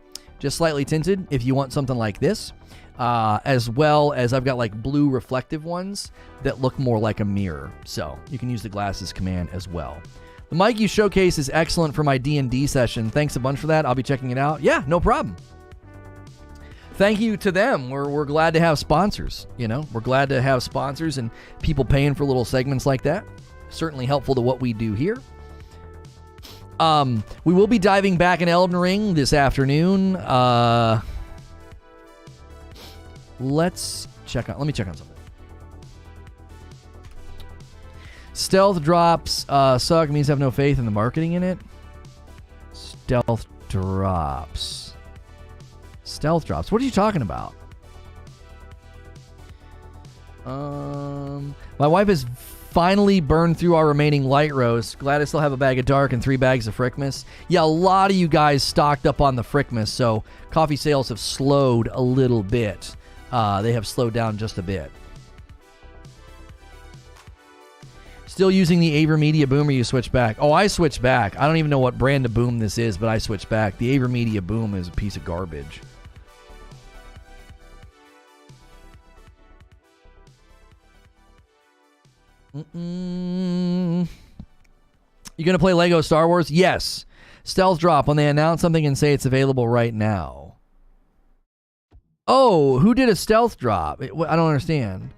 If you want something like this. As well as I've got like blue reflective ones that look more like a mirror. So you can use the glasses command as well. The mic you showcase is excellent for my D&D session. Thanks a bunch for that. I'll be checking it out. Yeah, no problem. Thank you to them. We're glad to have sponsors, you know. We're glad to have sponsors and people paying for little segments like that. Certainly helpful to what we do here. We will be diving back in Elden Ring this afternoon. Let me check on something. Stealth drops suck, means I have no faith in the marketing in it. Stealth drops. What are you talking about? My wife has finally burned through our remaining light roast. Glad I still have a bag of dark and 3 bags of Frickmas. Yeah, a lot of you guys stocked up on the Frickmas, so coffee sales have slowed a little bit. They have slowed down just a bit. Still using the AverMedia boom, or you switch back? Oh, I switched back. I don't even know what brand of boom this is, but I switched back. The AverMedia boom is a piece of garbage. You gonna play Lego Star Wars? Yes. Stealth drop when they announce something and say it's available right now. Oh, who did a stealth drop? I don't understand.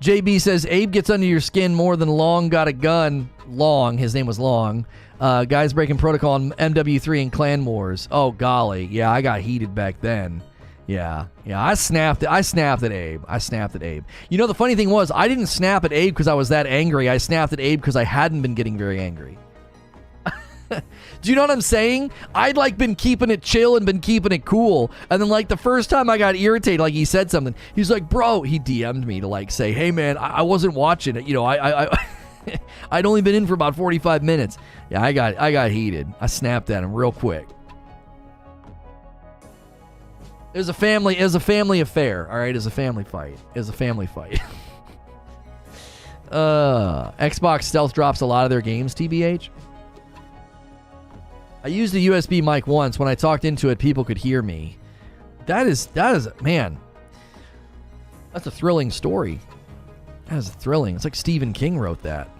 JB says, Abe gets under your skin more than Long got a gun. Long, his name was Long. Guys breaking protocol on MW3 and Clan Wars. Oh, golly. Yeah, I got heated back then. Yeah, I snapped at Abe. You know, the funny thing was, I didn't snap at Abe because I was that angry. I snapped at Abe because I hadn't been getting very angry. Do you know what I'm saying? I'd like been keeping it chill and been keeping it cool. And then like the first time I got irritated, like he said something, he's like, bro, he DM'd me to like say, hey man, I wasn't watching it. You know, I'd only been in for about 45 minutes. Yeah, I got heated. I snapped at him real quick. It was a family affair, all right? It was a family fight. Xbox stealth drops a lot of their games, TBH. I used a USB mic once. When I talked into it, people could hear me. That is, man, that's a thrilling story. That is thrilling. It's like Stephen King wrote that.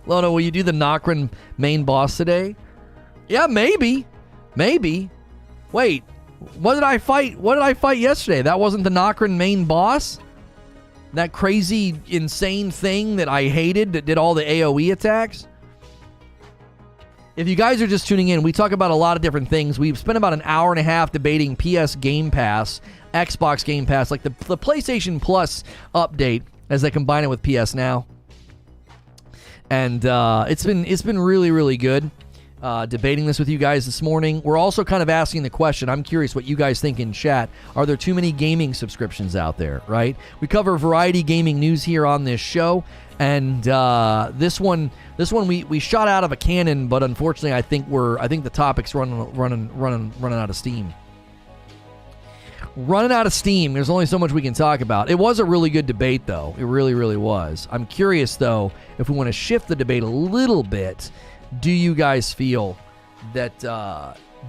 Lono, will you do the Nocrin main boss today? Yeah, maybe. Wait, what did I fight yesterday? That wasn't the Nocrin main boss? That crazy, insane thing that I hated that did all the AoE attacks? If you guys are just tuning in, we talk about a lot of different things. We've spent about an hour and a half debating PS Game Pass, Xbox Game Pass, like the PlayStation Plus update as they combine it with PS Now. And it's been really, really good debating this with you guys this morning. We're also kind of asking the question, I'm curious what you guys think in chat. Are there too many gaming subscriptions out there, right? We cover variety gaming news here on this show. And this one we shot out of a cannon, but unfortunately, I think the topic's running out of steam. Running out of steam. There's only so much we can talk about. It was a really good debate, though. It really, really was. I'm curious, though, if we want to shift the debate a little bit. Do you guys feel that?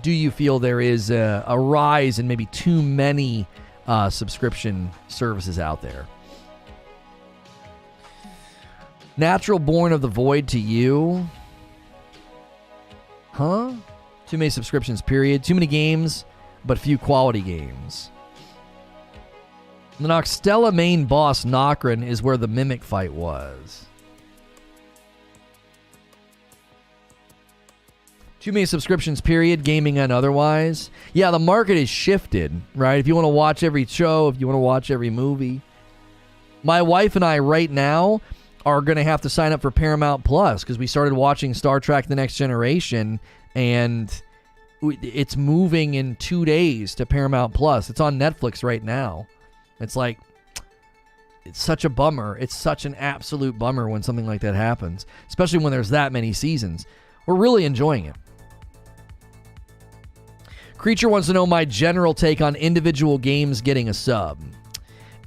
Do you feel there is a rise in maybe too many subscription services out there? Natural born of the void to you? Huh? Too many subscriptions, period. Too many games, but few quality games. The Noxtella main boss, Nokrin, is where the Mimic fight was. Too many subscriptions, period, gaming and otherwise. Yeah, the market is shifted, right? If you want to watch every show, if you want to watch every movie. My wife and I right now are going to have to sign up for Paramount Plus because we started watching Star Trek The Next Generation, and it's moving in 2 days to Paramount Plus. It's on Netflix right now. It's like, it's such a bummer. It's such an absolute bummer when something like that happens, especially when there's that many seasons. We're really enjoying it. Creature wants to know my general take on individual games getting a sub.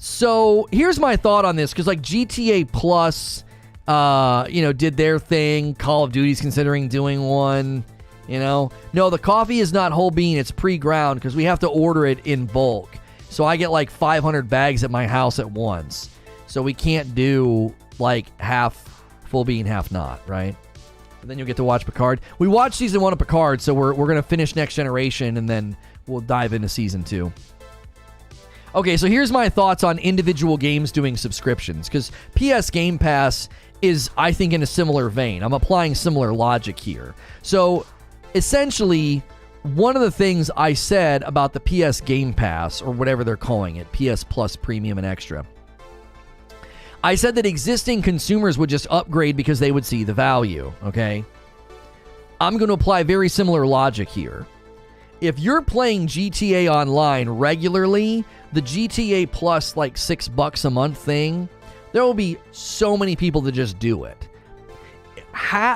So here's my thought on this, because like GTA Plus, did their thing. Call of Duty's considering doing one. No, the coffee is not whole bean. It's pre-ground because we have to order it in bulk. So I get like 500 bags at my house at once. So we can't do like half full bean, half not, right? But then you'll get to watch Picard. We watched season 1 of Picard, so we're going to finish Next Generation, and then we'll dive into season 2. Okay, so here's my thoughts on individual games doing subscriptions, because PS Game Pass is, I think, in a similar vein. I'm applying similar logic here. So, essentially, one of the things I said about the PS Game Pass, or whatever they're calling it, PS Plus Premium and Extra, I said that existing consumers would just upgrade because they would see the value, okay? I'm going to apply very similar logic here. If you're playing GTA Online regularly, the GTA Plus like $6 a month thing, there will be so many people that just do it.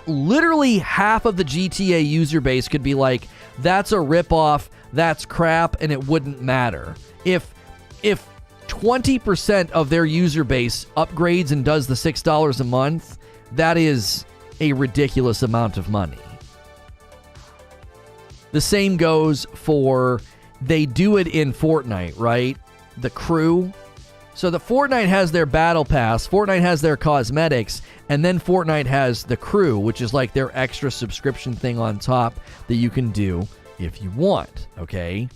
Literally half of the GTA user base could be like, that's a ripoff, that's crap, and it wouldn't matter. If 20% of their user base upgrades and does the $6 a month, that is a ridiculous amount of money. The same goes for, they do it in Fortnite, right? The crew. So the Fortnite has their battle pass, Fortnite has their cosmetics, and then Fortnite has the crew, which is like their extra subscription thing on top that you can do if you want, okay?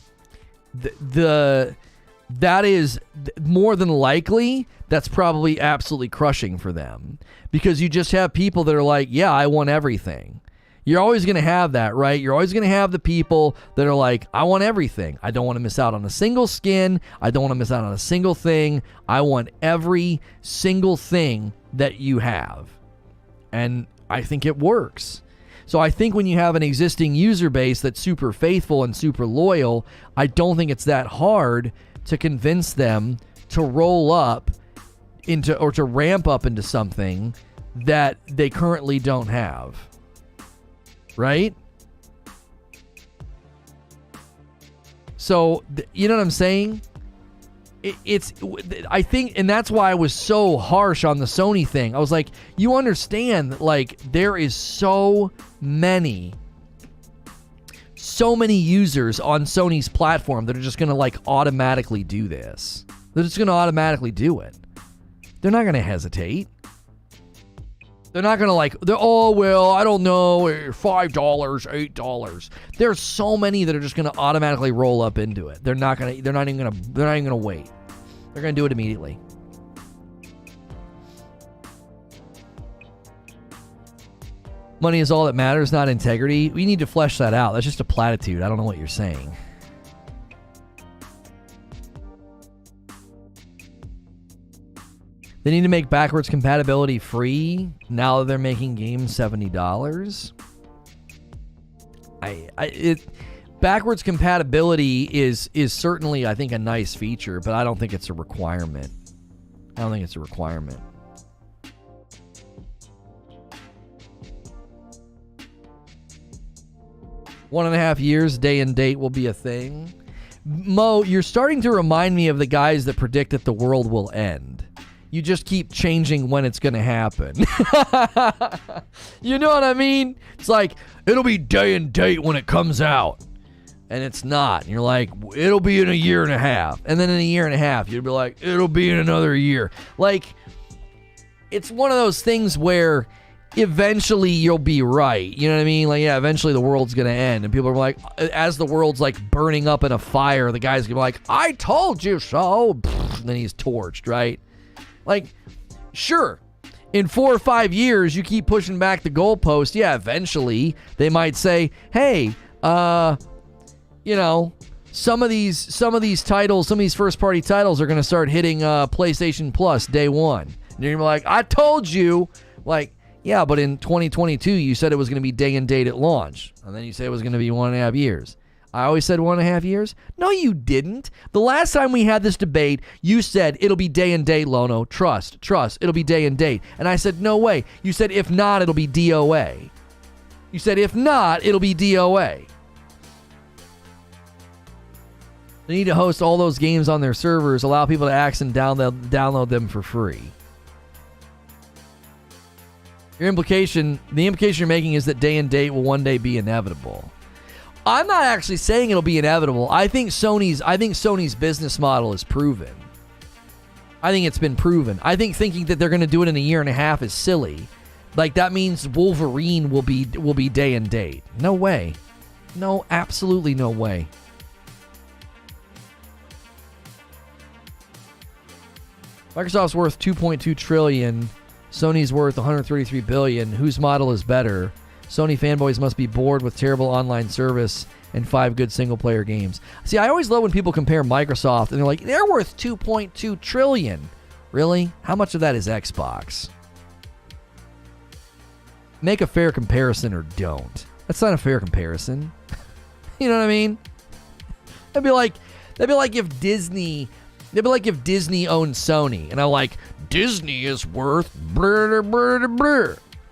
That is more than likely, that's probably absolutely crushing for them, because you just have people that are like, yeah, I want everything. You're always going to have that, right? You're always going to have the people that are like, I want everything. I don't want to miss out on a single skin. I don't want to miss out on a single thing. I want every single thing that you have. And I think it works. So I think when you have an existing user base that's super faithful and super loyal, I don't think it's that hard to convince them to roll up into, or to ramp up into something that they currently don't have. Right? So, you know what I'm saying? I think, and that's why I was so harsh on the Sony thing. I was like, you understand, like, there is so many users on Sony's platform that are just going to, like, automatically do this. They're just going to automatically do it. They're not going to hesitate. They're not going to like, oh, well, I don't know, $5, $8. There's so many that are just going to automatically roll up into it. They're not even going to wait. They're going to do it immediately. Money is all that matters, not integrity. We need to flesh that out. That's just a platitude. I don't know what you're saying. They need to make backwards compatibility free now that they're making games $70. Backwards compatibility is certainly, I think, a nice feature, but I don't think it's a requirement. I don't think it's a requirement. One and a half years, day and date will be a thing. Mo, you're starting to remind me of the guys that predict that the world will end. You just keep changing when it's going to happen. You know what I mean? It's like, it'll be day and date when it comes out. And it's not. And you're like, it'll be in a year and a half. And then in a year and a half, you'll be like, it'll be in another year. Like, it's one of those things where eventually you'll be right. You know what I mean? Like, yeah, eventually the world's going to end. And people are like, as the world's like burning up in a fire, the guy's going to be like, I told you so. And then he's torched, right? Like, sure, in 4 or 5 years, you keep pushing back the goalpost. Yeah, eventually they might say, hey, you know, some of these titles, some of these first-party titles are going to start hitting PlayStation Plus day one. And you're going to be like, I told you. Like, yeah, but in 2022, you said it was going to be day and date at launch. And then you said it was going to be 1.5 years. I always said 1.5 years. No, you didn't. The last time we had this debate, you said it'll be day and date, Lono. Trust. It'll be day and date. And I said, no way. You said, if not, it'll be DOA. You said, if not, it'll be DOA. They need to host all those games on their servers, allow people to access and download them for free. The implication you're making is that day and date will one day be inevitable. I'm not actually saying it'll be inevitable. I think Sony's business model is proven. I think it's been proven. I think thinking that they're going to do it in a year and a half is silly. Like, that means Wolverine will be day and date. No way. No, absolutely no way. Microsoft's worth $2.2 trillion. Sony's worth $133 billion. Whose model is better? Sony fanboys must be bored with terrible online service and 5 good single-player games. See, I always love when people compare Microsoft, and they're like, they're worth $2.2 trillion. Really? How much of that is Xbox? Make a fair comparison or don't. That's not a fair comparison. You know what I mean? That'd be like if Disney owned Sony, and I'm like, Disney is worth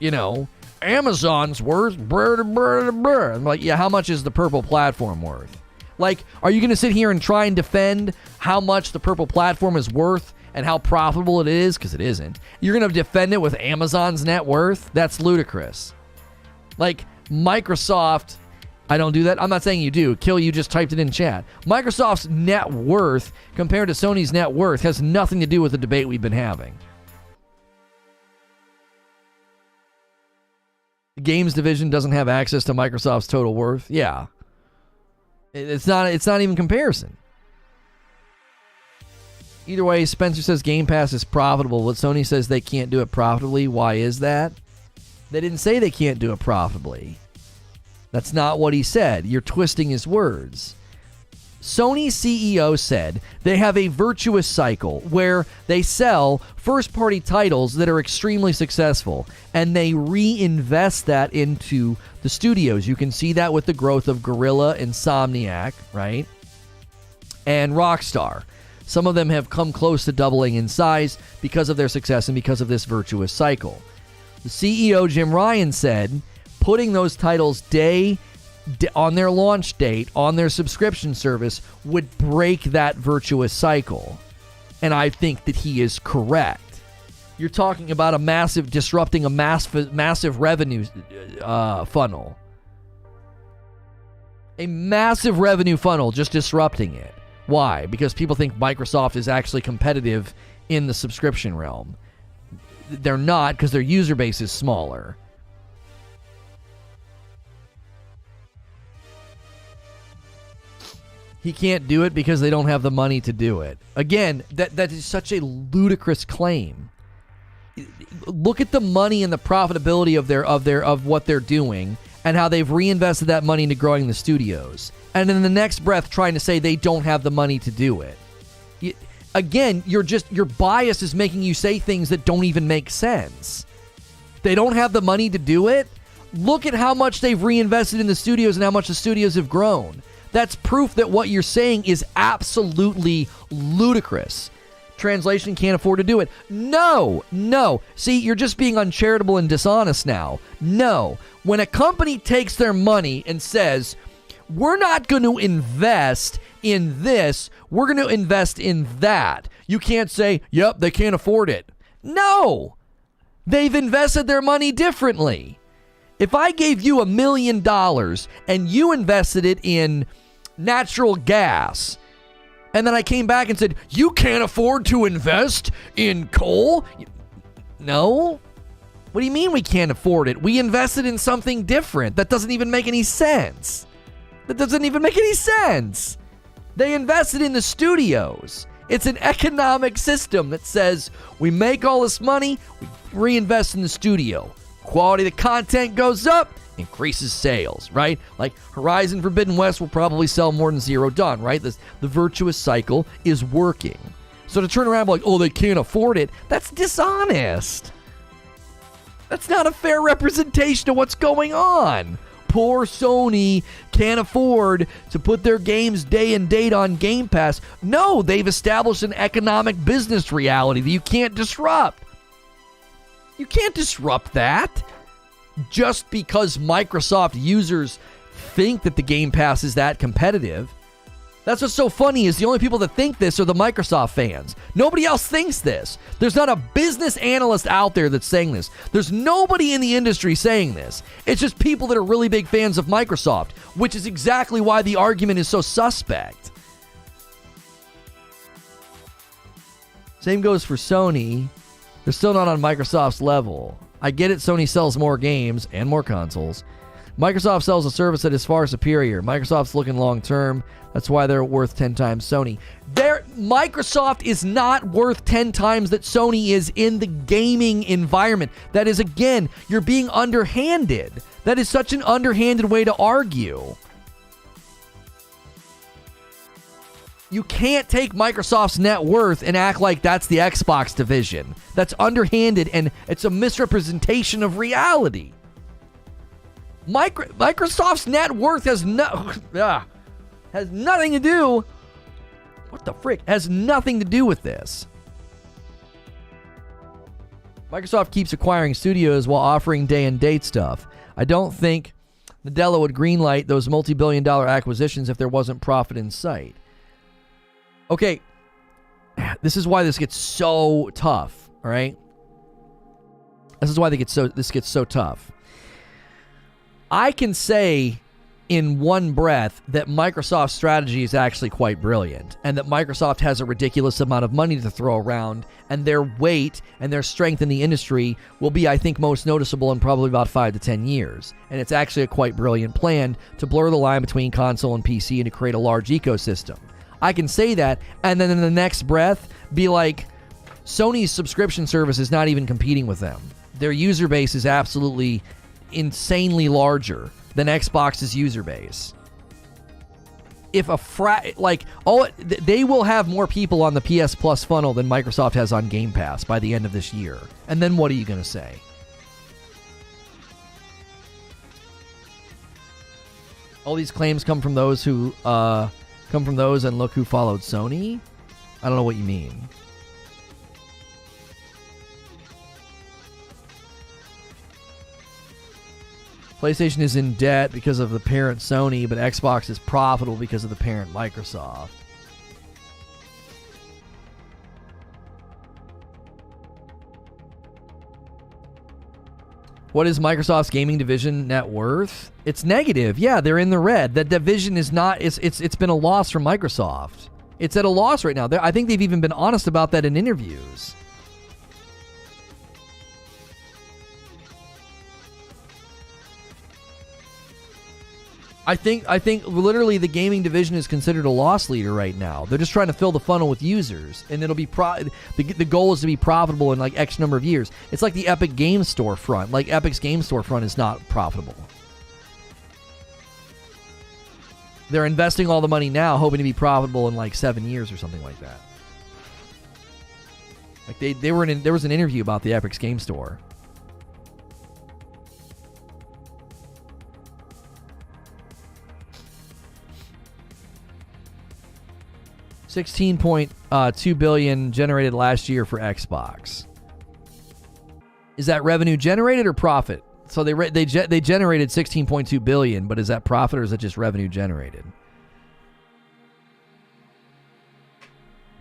you know, Amazon's worth I'm like, yeah, how much is the Purple Platform worth? Like, are you going to sit here and try and defend how much the Purple Platform is worth and how profitable it is? Because it isn't. You're going to defend it with Amazon's net worth? That's ludicrous. Like, Microsoft, I don't do that. I'm not saying you do. Kill, you just typed it in chat. Microsoft's net worth compared to Sony's net worth has nothing to do with the debate we've been having. The games division doesn't have access to Microsoft's total worth. Yeah. It's not even comparison. Either way, Spencer says Game Pass is profitable, but Sony says they can't do it profitably. Why is that? They didn't say they can't do it profitably. That's not what he said. You're twisting his words. Sony's CEO said they have a virtuous cycle where they sell first-party titles that are extremely successful, and they reinvest that into the studios. You can see that with the growth of Guerrilla, Insomniac, right? And Rockstar. Some of them have come close to doubling in size because of their success and because of this virtuous cycle. The CEO, Jim Ryan, said putting those titles on their launch date, on their subscription service, would break that virtuous cycle. And I think that he is correct. You're talking about disrupting a massive revenue funnel. A massive revenue funnel, just disrupting it. Why? Because people think Microsoft is actually competitive in the subscription realm. They're not, because their user base is smaller. He can't do it because they don't have the money to do it. Again, that is such a ludicrous claim. look at the money and the profitability of what they're doing and how they've reinvested that money into growing the studios. And in the next breath trying to say they don't have the money to do it. Again, your bias is making you say things that don't even make sense. They don't have the money to do it. Look at how much they've reinvested in the studios and how much the studios have grown. That's proof that what you're saying is absolutely ludicrous. Translation, can't afford to do it. No. See, you're just being uncharitable and dishonest now. No. When a company takes their money and says, we're not going to invest in this, we're going to invest in that. You can't say, yep, they can't afford it. No. They've invested their money differently. If I gave you $1 million and you invested it in natural gas, and then I came back and said, you can't afford to invest in coal? No. What do you mean we can't afford it? We invested in something different. That doesn't even make any sense. They invested in the studios. It's an economic system that says we make all this money, we reinvest in the studio. Quality of the content goes up, increases sales, right? Like Horizon Forbidden West will probably sell more than Zero Dawn, right? The virtuous cycle is working. So to turn around and be like, oh, they can't afford it, that's dishonest. That's not a fair representation of what's going on. Poor Sony can't afford to put their games day and date on Game Pass. No, they've established an economic business reality that you can't disrupt. You can't disrupt that just because Microsoft users think that the Game Pass is that competitive. That's what's so funny is the only people that think this are the Microsoft fans. Nobody else thinks this. There's not a business analyst out there that's saying this. There's nobody in the industry saying this. It's just people that are really big fans of Microsoft, which is exactly why the argument is so suspect. Same goes for Sony. They're still not on Microsoft's level. I get it, Sony sells more games and more consoles. Microsoft sells a service that is far superior. Microsoft's looking long term. That's why they're worth 10 times Sony. Microsoft is not worth 10 times that Sony is in the gaming environment. That is, again, you're being underhanded. That is such an underhanded way to argue. You can't take Microsoft's net worth and act like that's the Xbox division. That's underhanded, and it's a misrepresentation of reality. Microsoft's net worth has nothing to do. What the frick? Has nothing to do with this. Microsoft keeps acquiring studios while offering day and date stuff. I don't think Nadella would greenlight those multi-billion-dollar acquisitions if there wasn't profit in sight. Okay, this is why this gets so tough. All right, this is why this gets so tough. I can say in one breath that Microsoft's strategy is actually quite brilliant and that Microsoft has a ridiculous amount of money to throw around, and their weight and their strength in the industry will be, I think, most noticeable in probably about 5 to 10 years. And it's actually a quite brilliant plan to blur the line between console and PC and to create a large ecosystem. I can say that, and then in the next breath be like, Sony's subscription service is not even competing with them. Their user base is absolutely insanely larger than Xbox's user base. If they will have more people on the PS Plus funnel than Microsoft has on Game Pass by the end of this year. And then what are you going to say? All these claims come from those who and look who followed Sony? I don't know what you mean. PlayStation is in debt because of the parent Sony, but Xbox is profitable because of the parent Microsoft. What is Microsoft's gaming division net worth? It's negative. Yeah, they're in the red. That division is not. It's been a loss for Microsoft. It's at a loss right now. I think they've even been honest about that in interviews. I think literally the gaming division is considered a loss leader right now. They're just trying to fill the funnel with users, and it'll be the goal is to be profitable in like X number of years. It's like the Epic Game Storefront. Like Epic's Game Storefront is not profitable. They're investing all the money now, hoping to be profitable in like 7 years or something like that. Like there was an interview about the Epic's Game Store. $16.2 billion generated last year for Xbox. Is that revenue generated or profit? So they generated $16.2 billion, but is that profit or is it just revenue generated?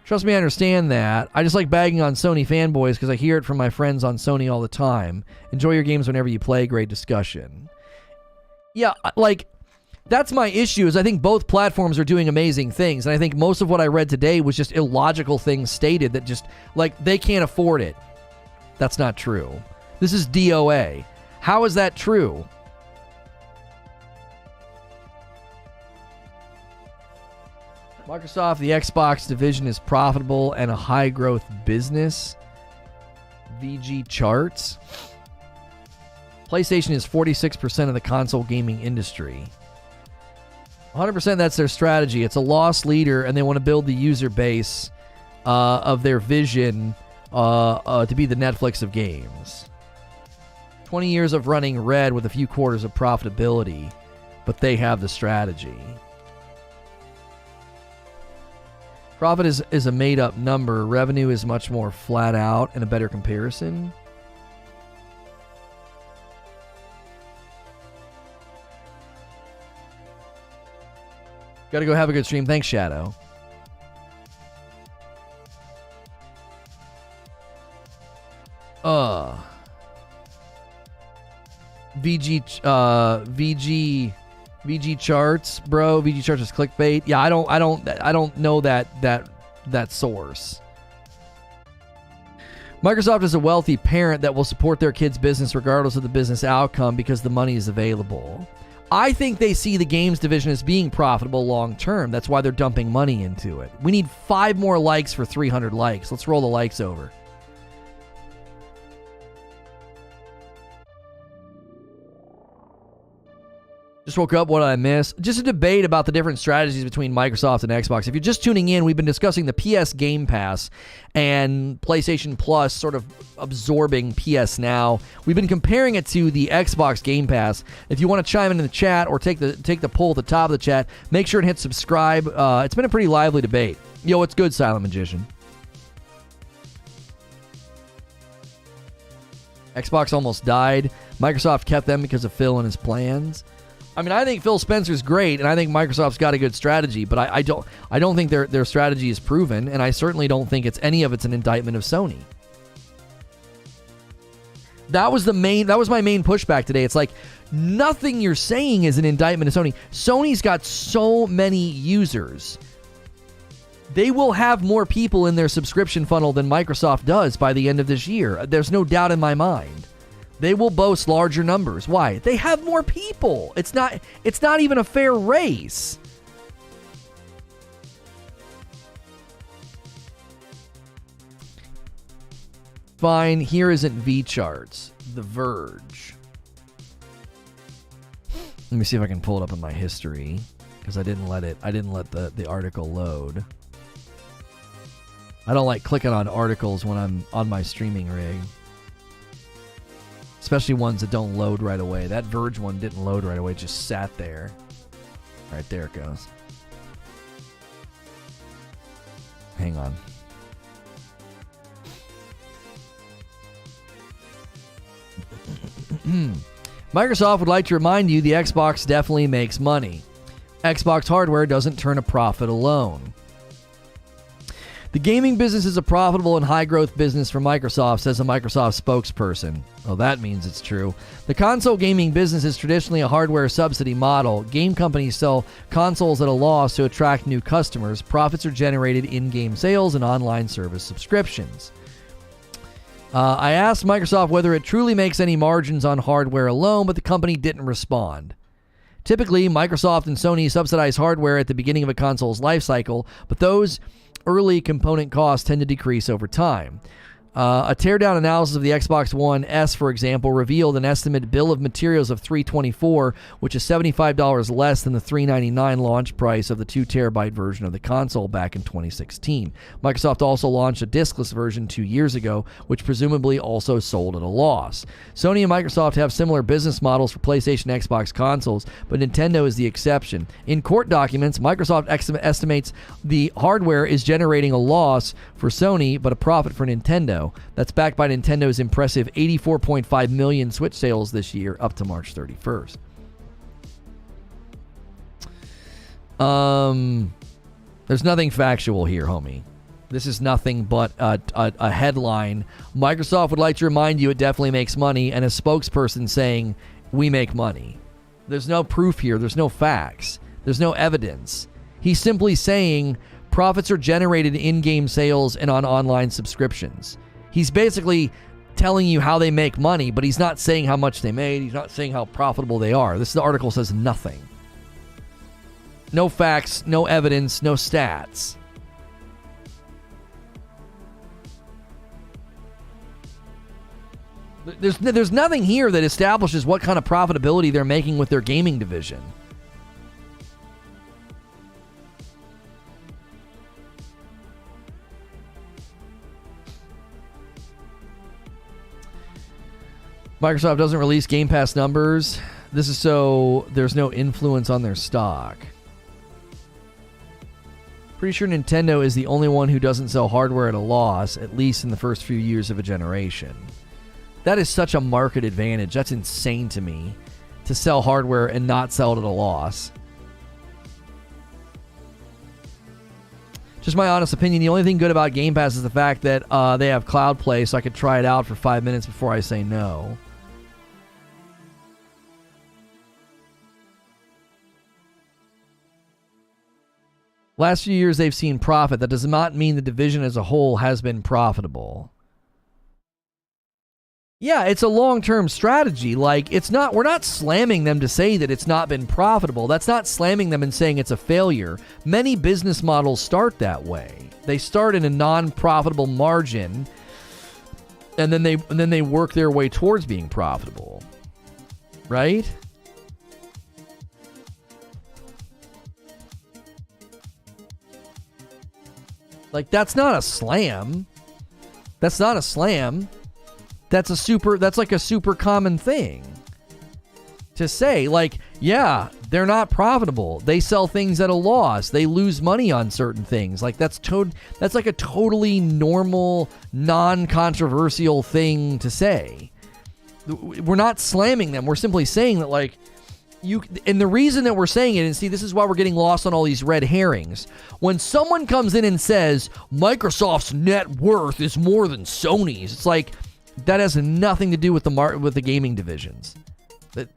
Trust me, I understand that. I just like bagging on Sony fanboys because I hear it from my friends on Sony all the time. Enjoy your games whenever you play. Great discussion. Yeah, like, that's my issue, is I think both platforms are doing amazing things. And I think most of what I read today was just illogical things stated that just, like, they can't afford it. That's not true. This is DOA. How is that true? Microsoft, the Xbox division is profitable and a high-growth business. VG charts. PlayStation is 46% of the console gaming industry. 100% that's their strategy. It's a loss leader, and they want to build the user base of their vision to be the Netflix of games. 20 years of running red with a few quarters of profitability, but they have the strategy. Profit is a made-up number. Revenue is much more flat out and a better comparison. Gotta go have a good stream. Thanks, Shadow. VG charts, bro. VG charts is clickbait. Yeah, I don't know that source. Microsoft is a wealthy parent that will support their kid's business regardless of the business outcome because the money is available. I think they see the games division as being profitable long term. That's why they're dumping money into it. We need 5 more likes for 300 likes. Let's roll the likes over. Just woke up. What did I miss? Just a debate about the different strategies between Microsoft and Xbox. If you're just tuning in, we've been discussing the PS Game Pass and PlayStation Plus sort of absorbing PS Now. We've been comparing it to the Xbox Game Pass. If you want to chime in the chat or take the poll at the top of the chat, make sure and hit subscribe. It's been a pretty lively debate. Yo, what's good, Silent Magician? Xbox almost died. Microsoft kept them because of Phil and his plans. I mean, I think Phil Spencer's great, and I think Microsoft's got a good strategy, but I don't think their strategy is proven, and I certainly don't think any of it's an indictment of Sony. That was my main pushback today. It's like, nothing you're saying is an indictment of Sony. Sony's got so many users. They will have more people in their subscription funnel than Microsoft does by the end of this year. There's no doubt in my mind. They will boast larger numbers. Why? They have more people. It's not even a fair race. Fine, here isn't V-Charts. The Verge. Let me see if I can pull it up in my history, because I didn't let the article load. I don't like clicking on articles when I'm on my streaming rig. Especially ones that don't load right away. That Verge one didn't load right away. It just sat there. All right, there it goes. Hang on. Microsoft would like to remind you the Xbox definitely makes money. Xbox hardware doesn't turn a profit alone. The gaming business is a profitable and high-growth business for Microsoft, says a Microsoft spokesperson. Well, that means it's true. The console gaming business is traditionally a hardware subsidy model. Game companies sell consoles at a loss to attract new customers. Profits are generated in-game sales and online service subscriptions. I asked Microsoft whether it truly makes any margins on hardware alone, but the company didn't respond. Typically, Microsoft and Sony subsidize hardware at the beginning of a console's life cycle, but those early component costs tend to decrease over time. A teardown analysis of the Xbox One S, for example, revealed an estimated bill of materials of $324, which is $75 less than the $399 launch price of the 2TB version of the console back in 2016. Microsoft also launched a diskless version 2 years ago, which presumably also sold at a loss. Sony and Microsoft have similar business models for PlayStation and Xbox consoles, but Nintendo is the exception. In court documents, Microsoft estimates the hardware is generating a loss for Sony, but a profit for Nintendo. That's backed by Nintendo's impressive 84.5 million Switch sales this year, up to March 31st. There's nothing factual here, homie. This is nothing but a headline. Microsoft would like to remind you it definitely makes money, and a spokesperson saying, we make money. There's no proof here. There's no facts. There's no evidence. He's simply saying profits are generated in-game sales and on online subscriptions. He's basically telling you how they make money, but he's not saying how much they made. He's not saying how profitable they are. The article says nothing. No facts, no evidence, no stats. There's nothing here that establishes what kind of profitability they're making with their gaming division. Microsoft doesn't release Game Pass numbers. This is so there's no influence on their stock. Pretty sure Nintendo is the only one who doesn't sell hardware at a loss, at least in the first few years of a generation. That is such a market advantage. That's insane to me, to sell hardware and not sell it at a loss. Just my honest opinion, the only thing good about Game Pass is the fact that they have Cloud Play, so I could try it out for 5 minutes before I say no. Last few years, they've seen profit. That does not mean the division as a whole has been profitable. Yeah, it's a long-term strategy. Like, we're not slamming them to say that it's not been profitable. That's not slamming them and saying it's a failure. Many business models start that way. They start in a non-profitable margin, and then they work their way towards being profitable. Right? Like, that's not a slam. That's not a slam. That's like a super common thing to say. Like, yeah, they're not profitable. They sell things at a loss. They lose money on certain things. Like, that's like a totally normal, non-controversial thing to say. We're not slamming them. We're simply saying that, like, and the reason that we're saying it, and see, this is why we're getting lost on all these red herrings. When someone comes in and says Microsoft's net worth is more than Sony's, it's like, that has nothing to do with the gaming divisions. That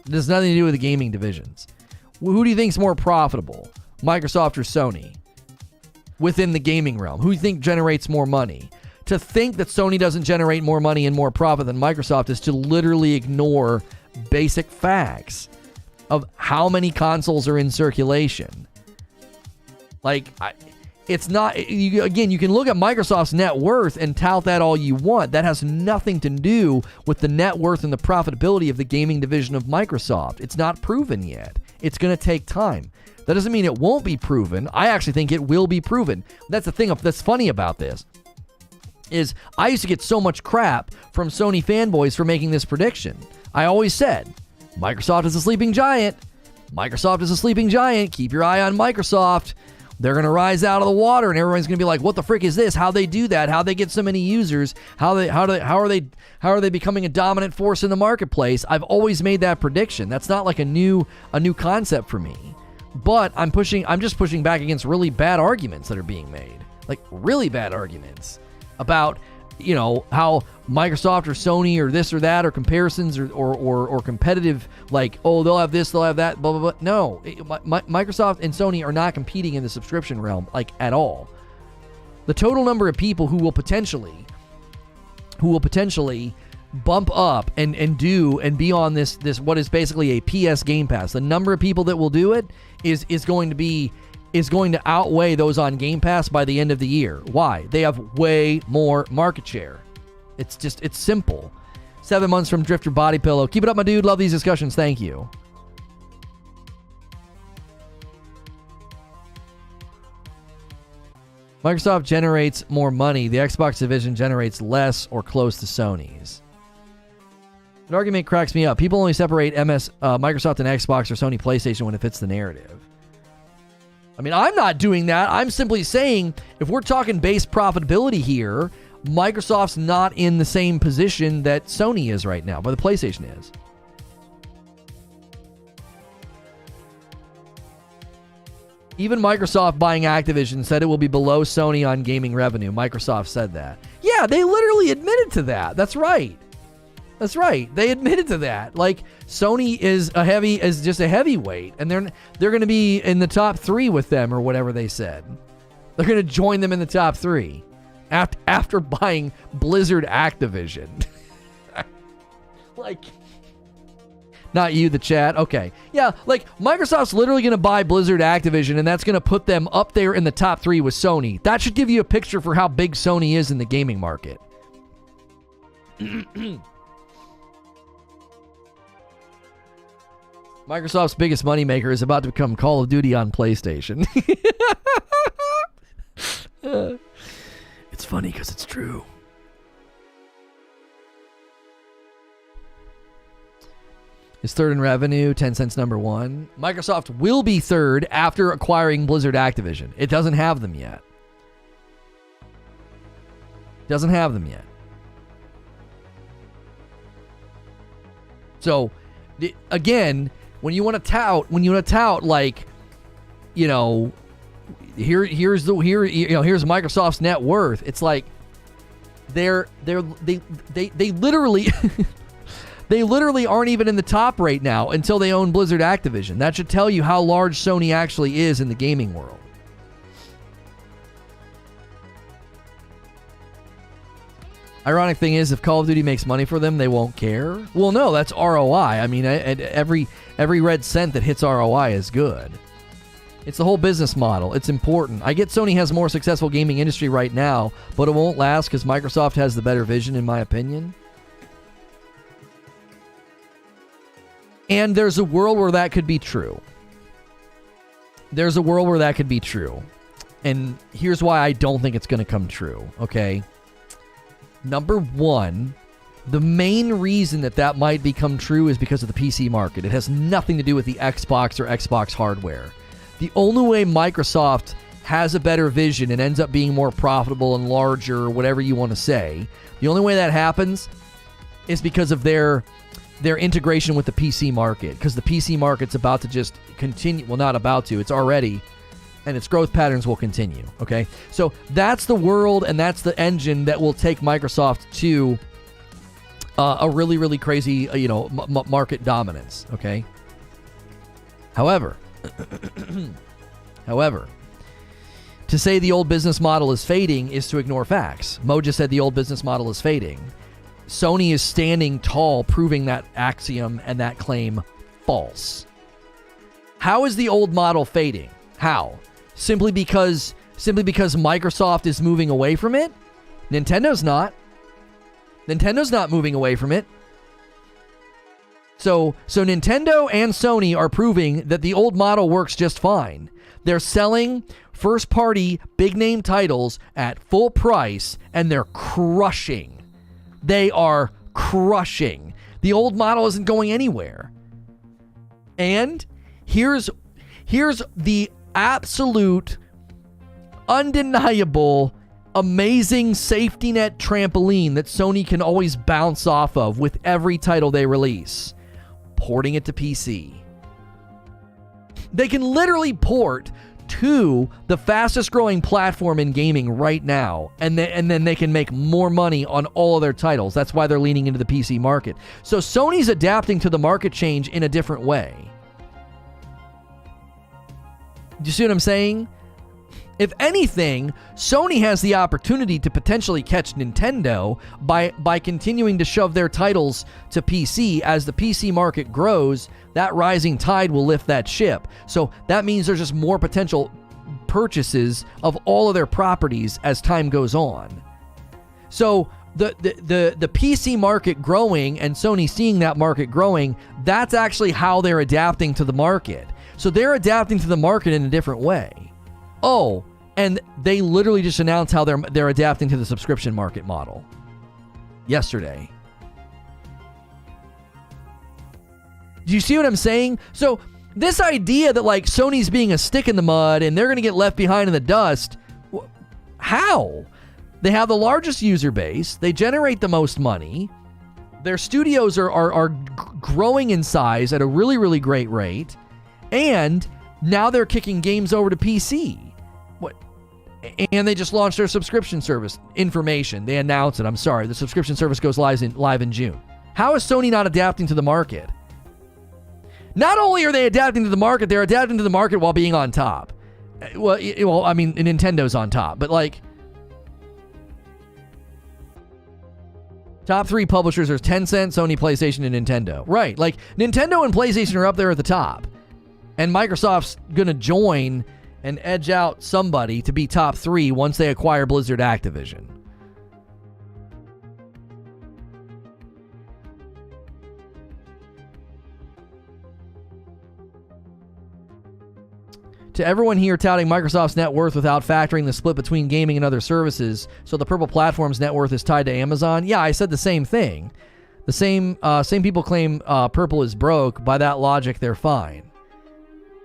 has nothing to do with the gaming divisions. Who do you think's more profitable, Microsoft or Sony? Within the gaming realm, who do you think generates more money? To think that Sony doesn't generate more money and more profit than Microsoft is to literally ignore basic facts of how many consoles are in circulation. Like, it's not, again, you can look at Microsoft's net worth and tout that all you want. That has nothing to do with the net worth and the profitability of the gaming division of Microsoft. It's not proven yet. It's going to take time. That doesn't mean it won't be proven. I actually think it will be proven. That's the thing that's funny about this. Is I used to get so much crap from Sony fanboys for making this prediction. I always said, Microsoft is a sleeping giant. Microsoft is a sleeping giant. Keep your eye on Microsoft. They're going to rise out of the water, and everyone's going to be like, what the frick is this? How they do that? How they get so many users? How are they becoming a dominant force in the marketplace? I've always made that prediction. That's not like a new concept for me. But I'm just pushing back against really bad arguments that are being made. Like, really bad arguments about, you know, how Microsoft or Sony or this or that, or comparisons or competitive, like, oh, they'll have this, they'll have that, blah, blah, blah. No, Microsoft and Sony are not competing in the subscription realm, like, at all. The total number of people who will potentially bump up and be on this what is basically a PS Game Pass, the number of people that will do it is going to outweigh those on Game Pass by the end of the year. Why? They have way more market share. It's simple. 7 months from Drifter Body Pillow. Keep it up, my dude. Love these discussions. Thank you. Microsoft generates more money. The Xbox division generates less or close to Sony's. An argument cracks me up. People only separate Microsoft and Xbox or Sony PlayStation when it fits the narrative. I mean, I'm not doing that. I'm simply saying if we're talking base profitability here, Microsoft's not in the same position that Sony is right now, but the PlayStation is. Even Microsoft buying Activision said it will be below Sony on gaming revenue. Microsoft said that. Yeah, they literally admitted to that. That's right. That's right. They admitted to that. Like, Sony is just a heavyweight, and they're going to be in the top 3 with them or whatever they said. They're going to join them in the top 3 after buying Blizzard Activision. Like, not you, the chat. Okay. Yeah, like, Microsoft's literally going to buy Blizzard Activision, and that's going to put them up there in the top 3 with Sony. That should give you a picture for how big Sony is in the gaming market. Microsoft's biggest moneymaker is about to become Call of Duty on PlayStation. It's funny because it's true. Is third in revenue, Tencent's number 1. Microsoft will be third after acquiring Blizzard Activision. It doesn't have them yet. Doesn't have them yet. So, again, when you want to tout, like, you know, here's Microsoft's net worth. It's like they literally they literally aren't even in the top right now until they own Blizzard Activision. That should tell you how large Sony actually is in the gaming world. Ironic thing is, if Call of Duty makes money for them, they won't care. Well, no, that's ROI. I mean, every red cent that hits ROI is good. It's the whole business model. It's important. I get Sony has a more successful gaming industry right now, but it won't last because Microsoft has the better vision, in my opinion. And there's a world where that could be true. There's a world where that could be true. And here's why I don't think it's going to come true, okay? Number 1, the main reason that might become true is because of the PC market. It has nothing to do with the Xbox or Xbox hardware. The only way Microsoft has a better vision and ends up being more profitable and larger, or whatever you want to say, the only way that happens is because of their integration with the PC market, because the PC market's about to just continue. Well, not about to. It's already, and its growth patterns will continue, okay? So that's the world, and that's the engine that will take Microsoft to a really, really crazy, market dominance, okay? However, to say the old business model is fading is to ignore facts. Mo just said the old business model is fading. Sony is standing tall, proving that axiom and that claim false. How is the old model fading? How? Simply because Microsoft is moving away from it? Nintendo's not. Nintendo's not moving away from it. So Nintendo and Sony are proving that the old model works just fine. They're selling first-party, big-name titles at full price, and they're crushing. They are crushing. The old model isn't going anywhere. And here's the absolute, undeniable, amazing safety net trampoline that Sony can always bounce off of with every title they release. Porting it to PC. They can literally port to the fastest growing platform in gaming right now, and then they can make more money on all of their titles. That's why they're leaning into the PC market. So Sony's adapting to the market change in a different way. Do you see what I'm saying? If anything, Sony has the opportunity to potentially catch Nintendo by continuing to shove their titles to PC. As the PC market grows, that rising tide will lift that ship. So that means there's just more potential purchases of all of their properties as time goes on. So the PC market growing and Sony seeing that market growing, that's actually how they're adapting to the market. So they're adapting to the market in a different way. Oh, and they literally just announced how they're adapting to the subscription market model yesterday. Do you see what I'm saying? So this idea that like Sony's being a stick in the mud and they're going to get left behind in the dust, how? They have the largest user base. They generate the most money. Their studios are growing in size at a really, really great rate. And now they're kicking games over to PC. And they just launched their subscription service. Information. They announced it. I'm sorry. The subscription service goes live in June. How is Sony not adapting to the market? Not only are they adapting to the market, they're adapting to the market while being on top. Well, I mean, Nintendo's on top. But like, top 3 publishers are Tencent, Sony, PlayStation, and Nintendo. Right. Like, Nintendo and PlayStation are up there at the top. And Microsoft's going to join and edge out somebody to be top 3 once they acquire Blizzard Activision. To everyone here touting Microsoft's net worth without factoring the split between gaming and other services, so the Purple platform's net worth is tied to Amazon. Yeah, I said the same thing. The same people claim Purple is broke. By that logic, they're fine.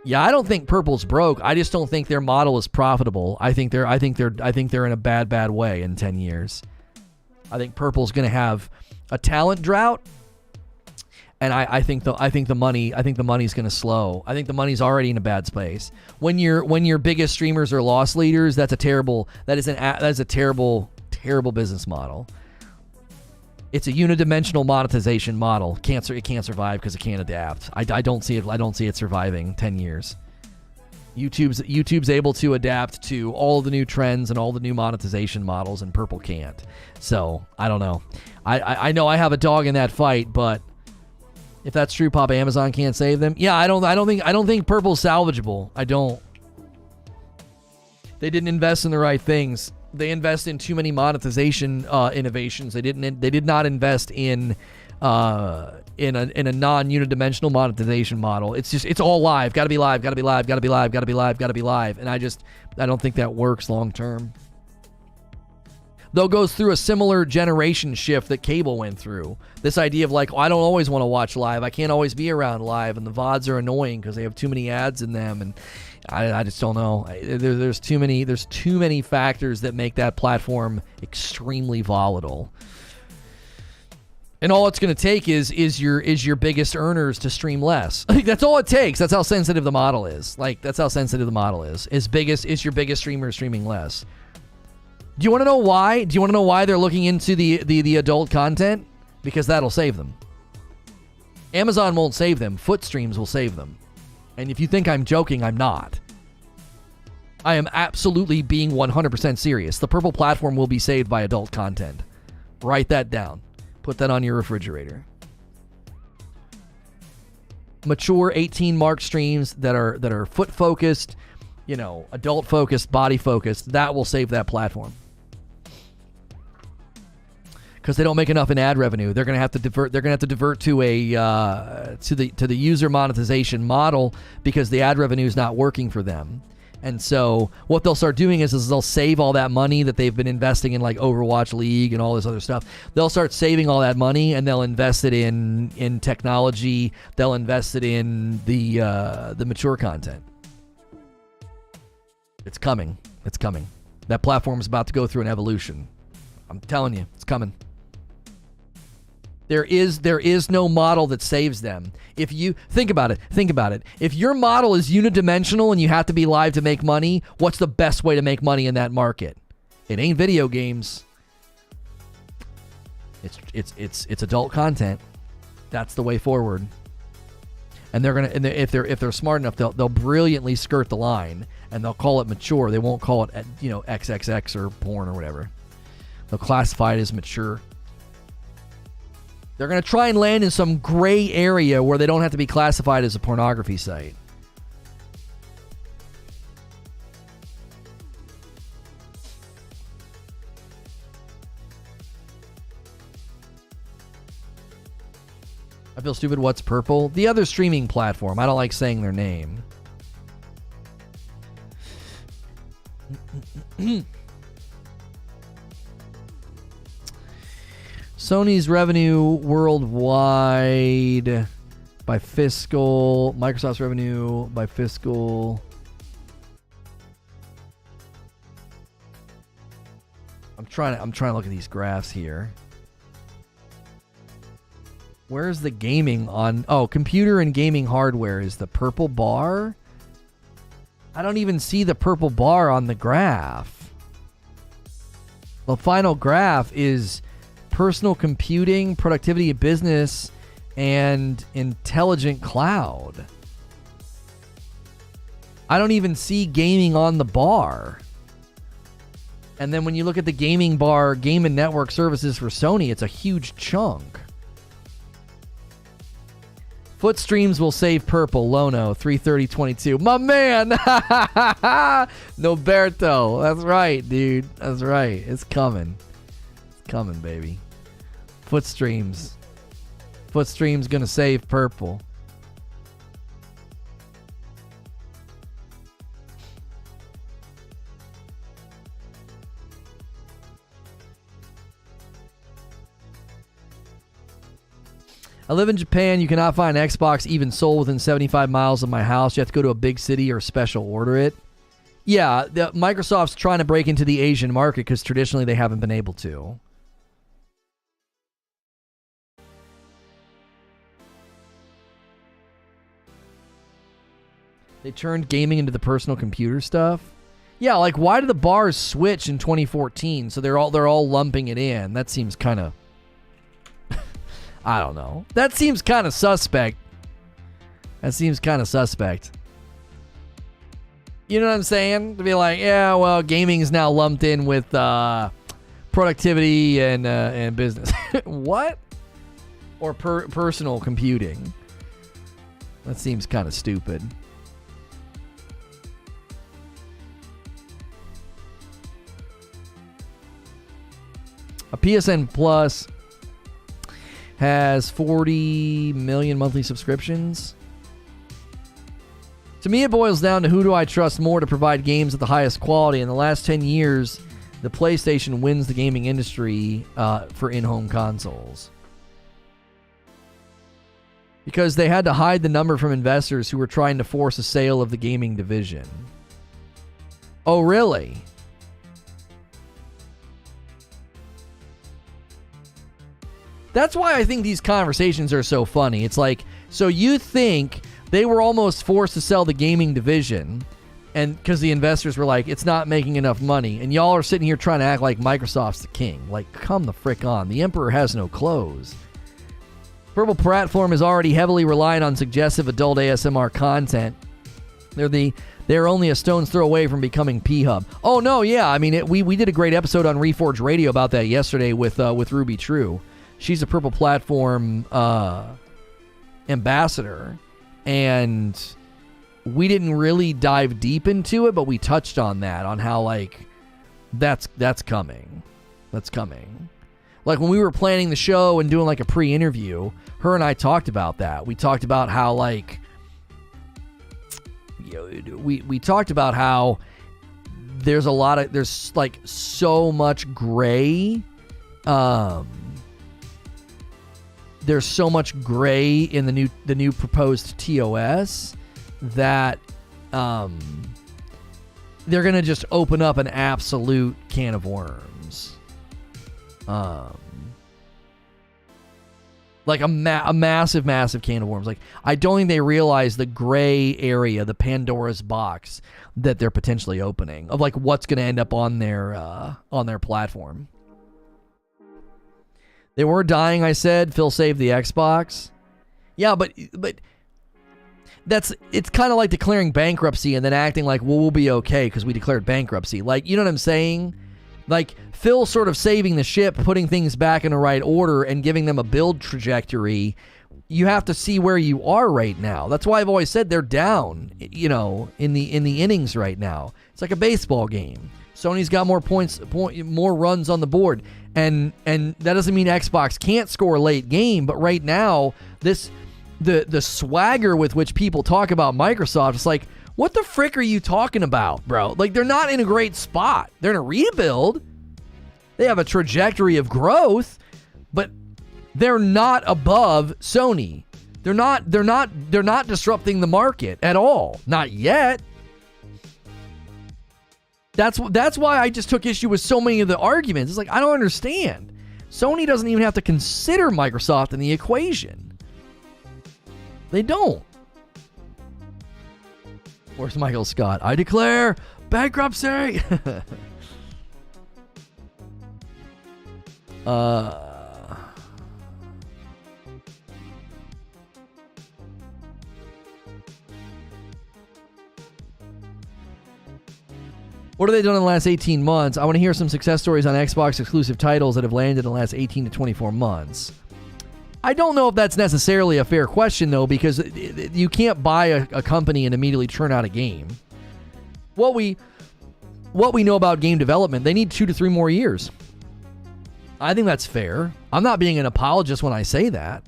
Yeah, I don't think Purple's broke. I just don't think their model is profitable. I think they're in a bad way in 10 years. I think Purple's going to have a talent drought, and I think the money's going to slow. I think the money's already in a bad space. When your biggest streamers are loss leaders, that is a terrible business model. It's a unidimensional monetization model. It can't survive because it can't adapt. I don't see it surviving 10 years. YouTube's able to adapt to all the new trends and all the new monetization models, and Purple can't. So I don't know. I know I have a dog in that fight, but if that's true, Papa Amazon can't save them. Yeah, I don't think Purple's salvageable. I don't. They didn't invest in the right things. They invest in too many monetization innovations. They did not invest in a non-unidimensional monetization model. It's all live. Got to be live. Got to be live. Got to be live. Got to be live. Got to be live. And I don't think that works long term. Though goes through a similar generation shift that cable went through. This idea of like, I don't always want to watch live. I can't always be around live, and the VODs are annoying because they have too many ads in them, and I just don't know. There's too many factors that make that platform extremely volatile. And all it's going to take is your biggest earners to stream less. Like, that's all it takes. That's how sensitive the model is. Is your biggest streamer streaming less. Do you want to know why? Do you want to know why they're looking into the adult content? Because that'll save them. Amazon won't save them. Footstreams will save them. And if you think I'm joking, I'm not. I am absolutely being 100% serious. The Purple platform will be saved by adult content. Write that down. Put that on your refrigerator. Mature 18 mark streams that are foot focused, adult focused, body focused, that will save that platform. Because they don't make enough in ad revenue, they're going to have to divert. They're going to have to divert to the user monetization model because the ad revenue is not working for them. And so what they'll start doing is they'll save all that money that they've been investing in, like Overwatch League and all this other stuff. They'll start saving all that money and they'll invest it in technology. They'll invest it in the mature content. It's coming. It's coming. That platform is about to go through an evolution. I'm telling you, it's coming. There is no model that saves them. If you think about it. If your model is unidimensional and you have to be live to make money, what's the best way to make money in that market? It ain't video games. It's adult content. That's the way forward. and they're gonna, and if they're smart enough, they'll brilliantly skirt the line, and they'll call it mature. They won't call it, you know, XXX or porn or whatever. They'll classify it as mature. They're gonna try and land in some gray area where they don't have to be classified as a pornography site. I feel stupid. What's purple? The other streaming platform. I don't like saying their name. Sony's revenue worldwide by fiscal. Microsoft's revenue by fiscal. I'm trying to look at these graphs here. Where's the gaming on? Oh, computer and gaming hardware is the purple bar. I don't even see the purple bar on the graph. The final graph is personal computing, productivity of business, and intelligent cloud. I don't even see gaming on the bar. And then when you look at the gaming bar, game and network services for Sony, it's a huge chunk. Foot streams will save purple. Lono, 33022. My man! Noberto. That's right, dude. That's right. It's coming. It's coming, baby. Foot streams. Foot streams gonna save purple. I live in Japan. You cannot find an Xbox even sold within 75 miles of my house. You have to go to a big city or special order it. Yeah, Microsoft's trying to break into the Asian market because traditionally they haven't been able to. They turned gaming into the personal computer stuff. Yeah, like why did the bars switch in 2014? So they're all lumping it in. That seems kind of, I don't know. That seems kind of suspect. You know what I'm saying? To be like, yeah, well, gaming is now lumped in with productivity and business. What? Or personal computing. That seems kind of stupid. A PSN Plus has 40 million monthly subscriptions. To me, it boils down to who do I trust more to provide games at the highest quality. In the last 10 years, the PlayStation wins the gaming industry for in-home consoles. Because they had to hide the number from investors who were trying to force a sale of the gaming division. Oh, really? That's why I think these conversations are so funny. It's like, so you think they were almost forced to sell the gaming division, and because the investors were like, it's not making enough money, and y'all are sitting here trying to act like Microsoft's the king. Like, come the frick on. The emperor has no clothes. Purple platform is already heavily reliant on suggestive adult ASMR content. They're only a stone's throw away from becoming P-Hub. Oh, no, yeah. I mean, we did a great episode on Reforge Radio about that yesterday with Ruby True. She's a Purple Platform ambassador, and we didn't really dive deep into it, but we touched on that, on how, like, that's coming. That's coming. Like, when we were planning the show and doing, like, a pre-interview, her and I talked about that. We talked about how, like, we talked about how there's like so much gray. There's so much gray in the new proposed TOS that they're gonna just open up an absolute can of worms. Like a massive can of worms. Like, I don't think they realize the gray area, the Pandora's box that they're potentially opening of like what's going to end up on their platform. They were dying, I said. Phil saved the Xbox. Yeah, but it's kind of like declaring bankruptcy and then acting like, well, we'll be okay because we declared bankruptcy. Like, you know what I'm saying? Like, Phil sort of saving the ship, putting things back in the right order and giving them a build trajectory. You have to see where you are right now. That's why I've always said they're down, you know, in the innings right now. It's like a baseball game. Sony's got more more runs on the board. And that doesn't mean Xbox can't score late game, but right now, the swagger with which people talk about Microsoft, it's like, what the frick are you talking about, bro? Like, they're not in a great spot. They're in a rebuild. They have a trajectory of growth, but they're not above Sony. They're not disrupting the market at all. Not yet. That's why I just took issue with so many of the arguments. It's like, I don't understand. Sony doesn't even have to consider Microsoft in the equation. They don't. Where's Michael Scott? I declare bankruptcy. What have they done in the last 18 months? I want to hear some success stories on Xbox exclusive titles that have landed in the last 18 to 24 months. I don't know if that's necessarily a fair question, though, because you can't buy a company and immediately churn out a game. What we know about game development, they need 2 to 3 more years. I think that's fair. I'm not being an apologist when I say that.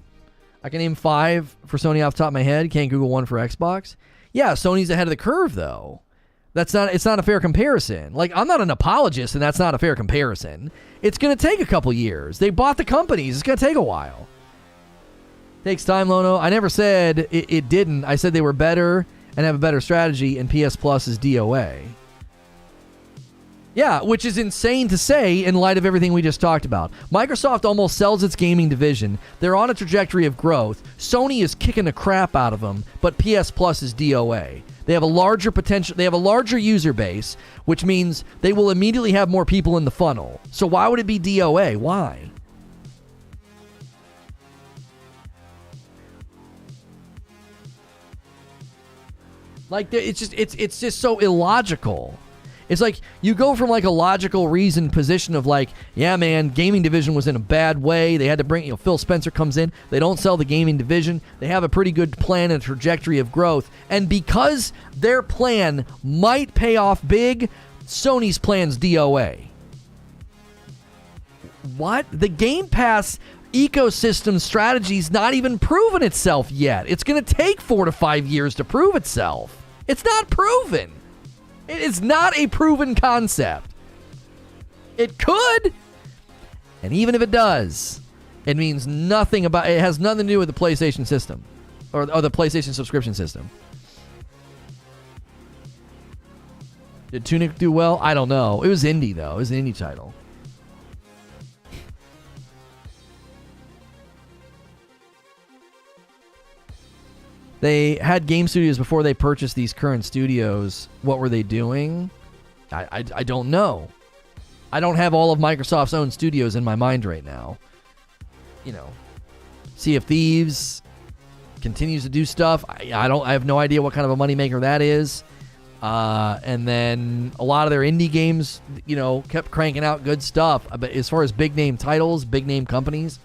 I can name 5 for Sony off the top of my head. Can't Google one for Xbox. Yeah, Sony's ahead of the curve, though. It's not a fair comparison. Like, I'm not an apologist, and that's not a fair comparison. It's going to take a couple years. They bought the companies. It's going to take a while. Takes time, Lono. I never said it didn't. I said they were better and have a better strategy, and PS Plus is DOA. Yeah, which is insane to say in light of everything we just talked about. Microsoft almost sells its gaming division. They're on a trajectory of growth. Sony is kicking the crap out of them, but PS Plus is DOA. They have a larger potential. They have a larger user base, which means they will immediately have more people in the funnel. So why would it be DOA? Why? Like, it's just so illogical. It's like you go from like a logical reasoned position of like, yeah, man, gaming division was in a bad way. They had to bring, Phil Spencer comes in. They don't sell the gaming division. They have a pretty good plan and trajectory of growth. And because their plan might pay off big, Sony's plan's DOA. What? The Game Pass ecosystem strategy's not even proven itself yet. It's going to take 4 to 5 years to prove itself. It's not proven. It is not a proven concept. It could. And even if it does, it means nothing about it. Has nothing to do with the PlayStation system or the PlayStation subscription system. Did Tunic do well? I don't know. It was indie, though. It was an indie title. They had game studios before they purchased these current studios. What were they doing? I don't know. I don't have all of Microsoft's own studios in my mind right now. You know, Sea of Thieves continues to do stuff. I have no idea what kind of a moneymaker that is. And then a lot of their indie games, you know, kept cranking out good stuff. But as far as big name titles, big name companies,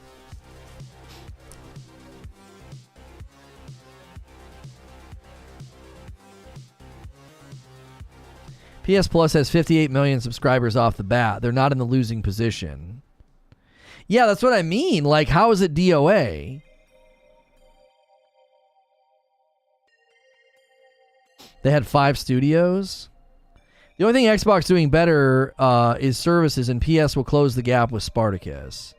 PS Plus has 58 million subscribers off the bat. They're not in the losing position. Yeah, that's what I mean. Like, how is it DOA? They had 5 studios. The only thing Xbox doing better is services, and PS will close the gap with Spartacus.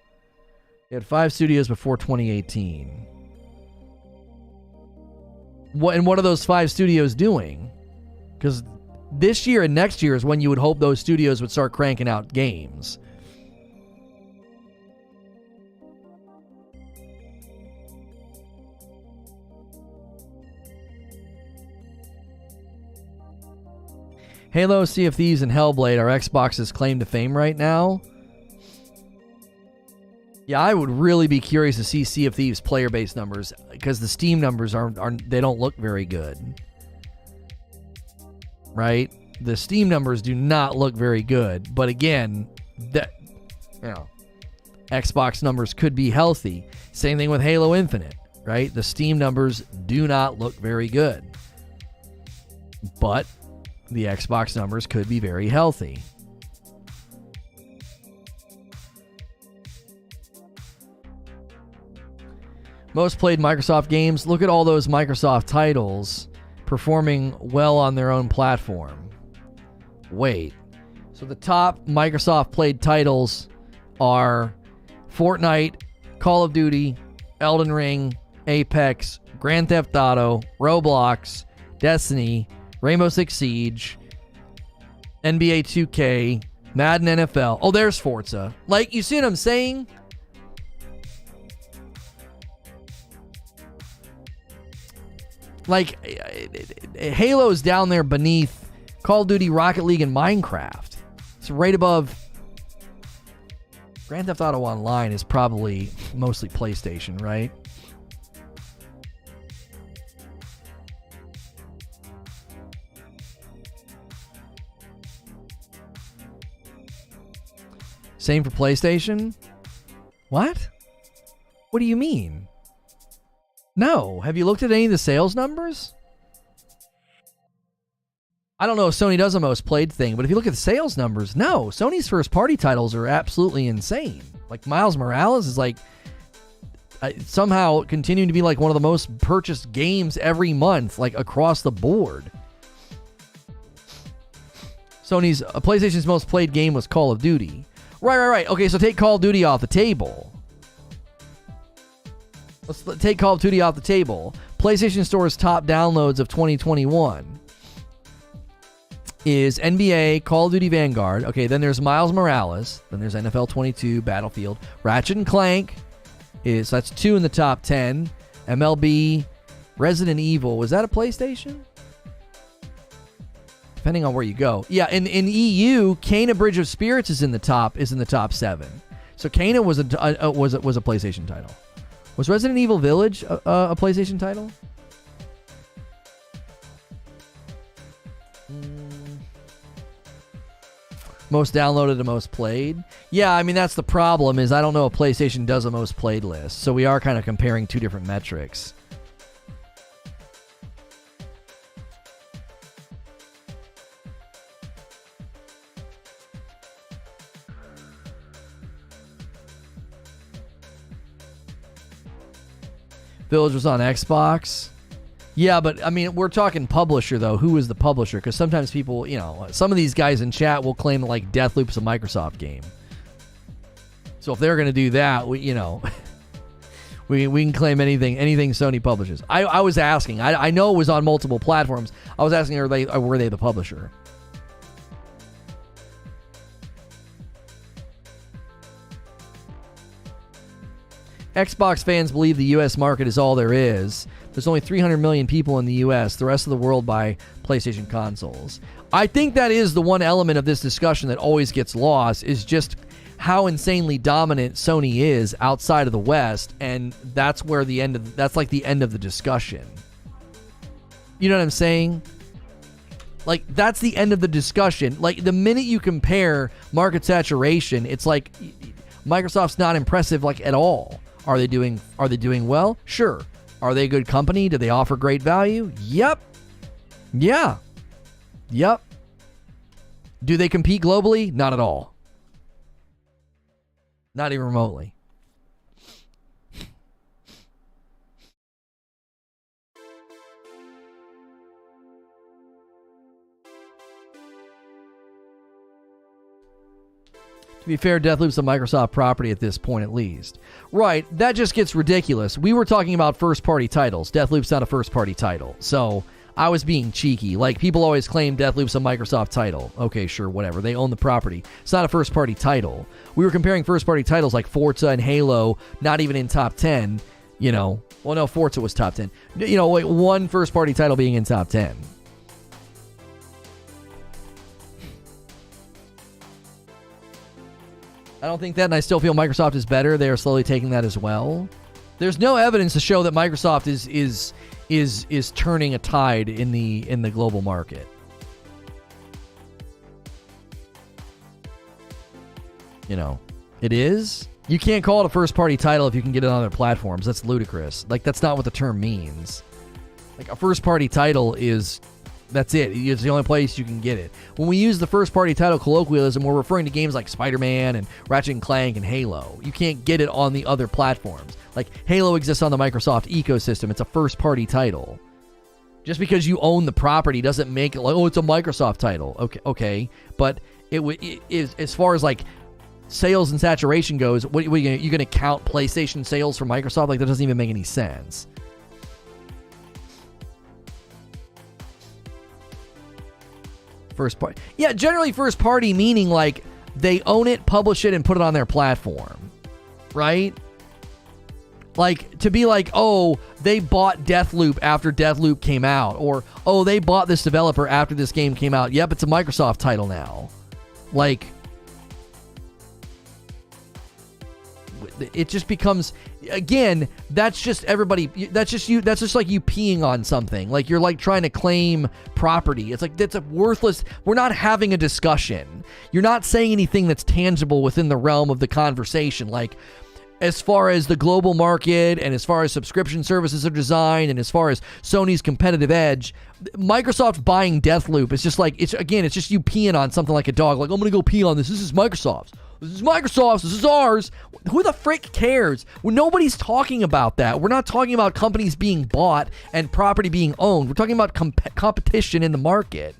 They had 5 studios before 2018. What are those 5 studios doing? Because this year and next year is when you would hope those studios would start cranking out games. Halo, Sea of Thieves, and Hellblade are Xbox's claim to fame right now. Yeah, I would really be curious to see Sea of Thieves player base numbers, because the Steam numbers they don't look very good. Right? The Steam numbers do not look very good. But again, Xbox numbers could be healthy. Same thing with Halo Infinite, right? The Steam numbers do not look very good. But the Xbox numbers could be very healthy. Most played Microsoft games. Look at all those Microsoft titles performing well on their own platform. Wait. So the top Microsoft played titles are Fortnite, Call of Duty, Elden Ring, Apex, Grand Theft Auto, Roblox, Destiny, Rainbow Six Siege, NBA 2K, Madden NFL. Oh, there's Forza. Like, you see what I'm saying? Like, Halo's down there beneath Call of Duty, Rocket League, and Minecraft. It's right above. Grand Theft Auto Online is probably mostly PlayStation, right? Same for PlayStation? What? What do you mean? No. Have you looked at any of the sales numbers? I don't know if Sony does a most played thing, but if you look at the sales numbers, no. Sony's first party titles are absolutely insane. Like Miles Morales is like somehow continuing to be like one of the most purchased games every month, like across the board. PlayStation's most played game was Call of Duty. Right. Okay, so take Call of Duty off the table. Let's take Call of Duty off the table. PlayStation Store's top downloads of 2021 is NBA, Call of Duty Vanguard. Okay, then there's Miles Morales. Then there's NFL 22, Battlefield. Ratchet and Clank that's 2 in the top 10. MLB, Resident Evil. Was that a PlayStation? Depending on where you go. Yeah, in EU, Kena Bridge of Spirits is in the top 7. So Kena was a PlayStation title. Was Resident Evil Village a PlayStation title? Most downloaded to most played? Yeah, I mean, that's the problem, is I don't know if PlayStation does a most played list. So we are kind of comparing two different metrics. Village was on Xbox. Yeah, but I mean, we're talking publisher, though. Who is the publisher? Because sometimes people, some of these guys in chat will claim that, like, Deathloop's a Microsoft game. So if they're going to do that, we can claim anything Sony publishes. I was asking. I know it was on multiple platforms. I was asking, were they the publisher? Xbox fans believe the U.S. market is all there is. There's only 300 million people in the U.S. The rest of the world buy PlayStation consoles. I think that is the one element of this discussion that always gets lost, is just how insanely dominant Sony is outside of the West, and that's where that's like the end of the discussion. You know what I'm saying? Like, that's the end of the discussion. Like, the minute you compare market saturation, it's like Microsoft's not impressive, like, at all. Are they doing well? Sure. Are they a good company? Do they offer great value? Yep. Yeah. Yep. Do they compete globally? Not at all. Not even remotely. To be fair, Deathloop's a Microsoft property at this point, at least. Right, that just gets ridiculous. We were talking about first-party titles. Deathloop's not a first-party title. So, I was being cheeky. Like, people always claim Deathloop's a Microsoft title. Okay, sure, whatever. They own the property. It's not a first-party title. We were comparing first-party titles like Forza and Halo, not even in top 10, Well, no, Forza was top 10. Like one first-party title being in top 10. I don't think that, and I still feel Microsoft is better. They are slowly taking that as well. There's no evidence to show that Microsoft is turning a tide in the global market. You know, it is. You can't call it a first-party title if you can get it on other platforms. That's ludicrous. Like, that's not what the term means. Like, a first-party title is, that's it. It's the only place you can get it. When we use the first-party title colloquialism, we're referring to games like Spider-Man and Ratchet & Clank and Halo. You can't get it on the other platforms. Like, Halo exists on the Microsoft ecosystem. It's a first-party title. Just because you own the property doesn't make it like, oh, it's a Microsoft title. Okay. But it is, as far as, like, sales and saturation goes, what are you going to count PlayStation sales for Microsoft? Like, that doesn't even make any sense. First party. Yeah, generally first party meaning like they own it, publish it, and put it on their platform. Right? Like, to be like, oh, they bought Deathloop after Deathloop came out. Or, oh, they bought this developer after this game came out. Yep, it's a Microsoft title now. Like, it just becomes, again, that's just everybody, that's just you, that's just like you peeing on something. Like, you're like trying to claim property. It's like, that's a worthless, we're not having a discussion. You're not saying anything that's tangible within the realm of the conversation. Like, as far as the global market and as far as subscription services are designed and as far as Sony's competitive edge, Microsoft buying Deathloop is just like, it's just you peeing on something like a dog. Like, I'm going to go pee on this. This is Microsoft's. This is Microsoft's. This is ours. Who the frick cares? Well, nobody's talking about that. We're not talking about companies being bought and property being owned. We're talking about competition in the market.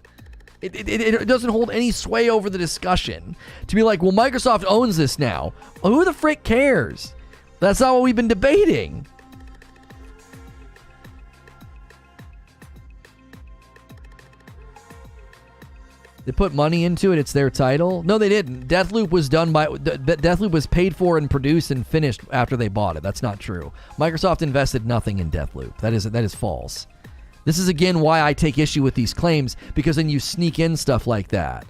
It doesn't hold any sway over the discussion. To be like, well, Microsoft owns this now. Well, who the frick cares? That's not what we've been debating. They put money into it. It's their title. No, they didn't. Deathloop was done by Deathloop was paid for and produced and finished after they bought it. That's not true. Microsoft invested nothing in Deathloop. That is false. This is again why I take issue with these claims, because then you sneak in stuff like that.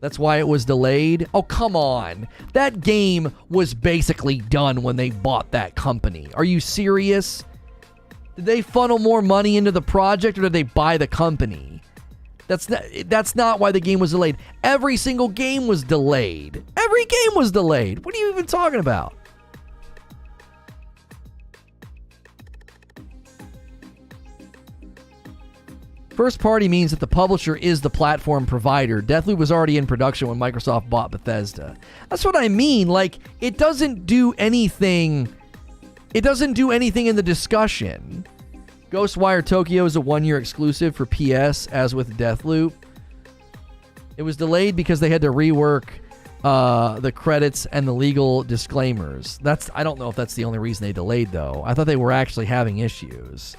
That's why it was delayed. Oh, come on. That game was basically done when they bought that company. Are you serious? Did they funnel more money into the project, or did they buy the company? That's not why the game was delayed. Every single game was delayed. Every game was delayed. What are you even talking about? First party means that the publisher is the platform provider. Deathloop was already in production when Microsoft bought Bethesda. That's what I mean. Like, it doesn't do anything. It doesn't do anything in the discussion. Ghostwire Tokyo is a 1-year exclusive for PS, as with Deathloop. It was delayed because they had to rework the credits and the legal disclaimers. I don't know if that's the only reason they delayed, though. I thought they were actually having issues.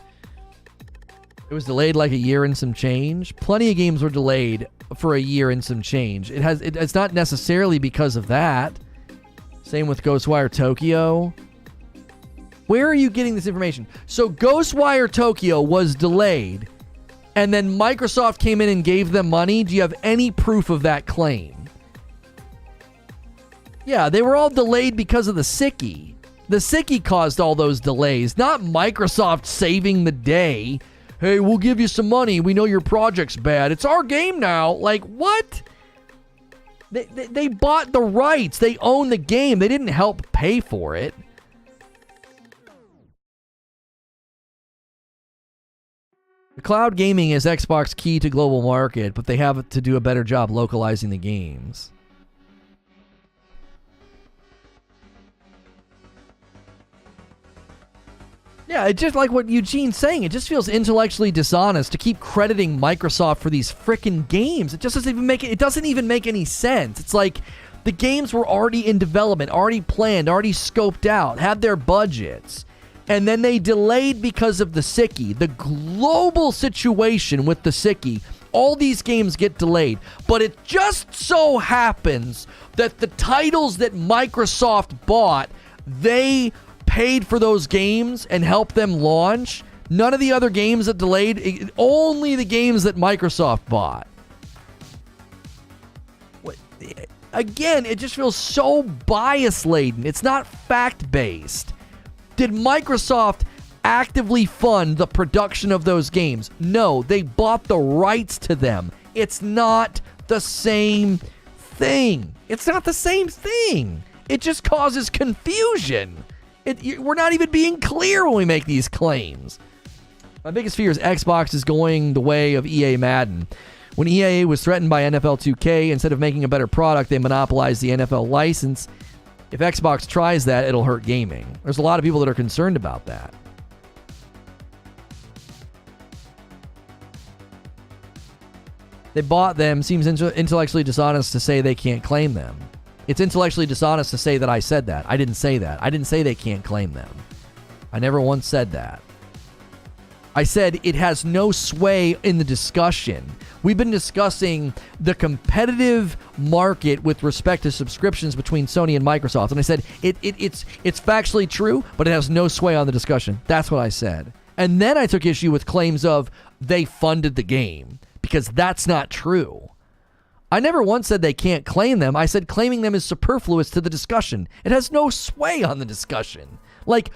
It was delayed like a year and some change. Plenty of games were delayed for a year and some change. It's not necessarily because of that. Same with Ghostwire Tokyo. Where are you getting this information? So Ghostwire Tokyo was delayed, and then Microsoft came in and gave them money. Do you have any proof of that claim? Yeah, they were all delayed because of the sickie. The sickie caused all those delays, not Microsoft saving the day. Hey, we'll give you some money. We know your project's bad. It's our game now. Like, what? They bought the rights. They own the game. They didn't help pay for it. The cloud gaming is Xbox key to global market, but they have to do a better job localizing the games. Yeah, it's just like what Eugene's saying. It just feels intellectually dishonest to keep crediting Microsoft for these frickin' games. It just doesn't even make it doesn't even make any sense. It's like the games were already in development, already planned, already scoped out, had their budgets. And then they delayed because of the sickie. The global situation with the sickie. All these games get delayed. But it just so happens that the titles that Microsoft bought, they paid for those games and helped them launch. None of the other games that delayed, only the games that Microsoft bought. Again, it just feels so bias-laden. It's not fact-based. Did Microsoft actively fund the production of those games? No, they bought the rights to them. It's not the same thing. It's not the same thing. It just causes confusion. We're not even being clear when we make these claims. My biggest fear is Xbox is going the way of EA Madden. When EA was threatened by NFL 2K, instead of making a better product, they monopolized the NFL license. If Xbox tries that, it'll hurt gaming. There's a lot of people that are concerned about that. They bought them. Seems intellectually dishonest to say they can't claim them. It's intellectually dishonest to say that I said that. I didn't say that. I didn't say they can't claim them. I never once said that. I said it has no sway in the discussion. We've been discussing the competitive market with respect to subscriptions between Sony and Microsoft. And I said it's factually true, but it has no sway on the discussion. That's what I said. And then I took issue with claims of they funded the game, because that's not true. I never once said they can't claim them. I said claiming them is superfluous to the discussion. It has no sway on the discussion. Like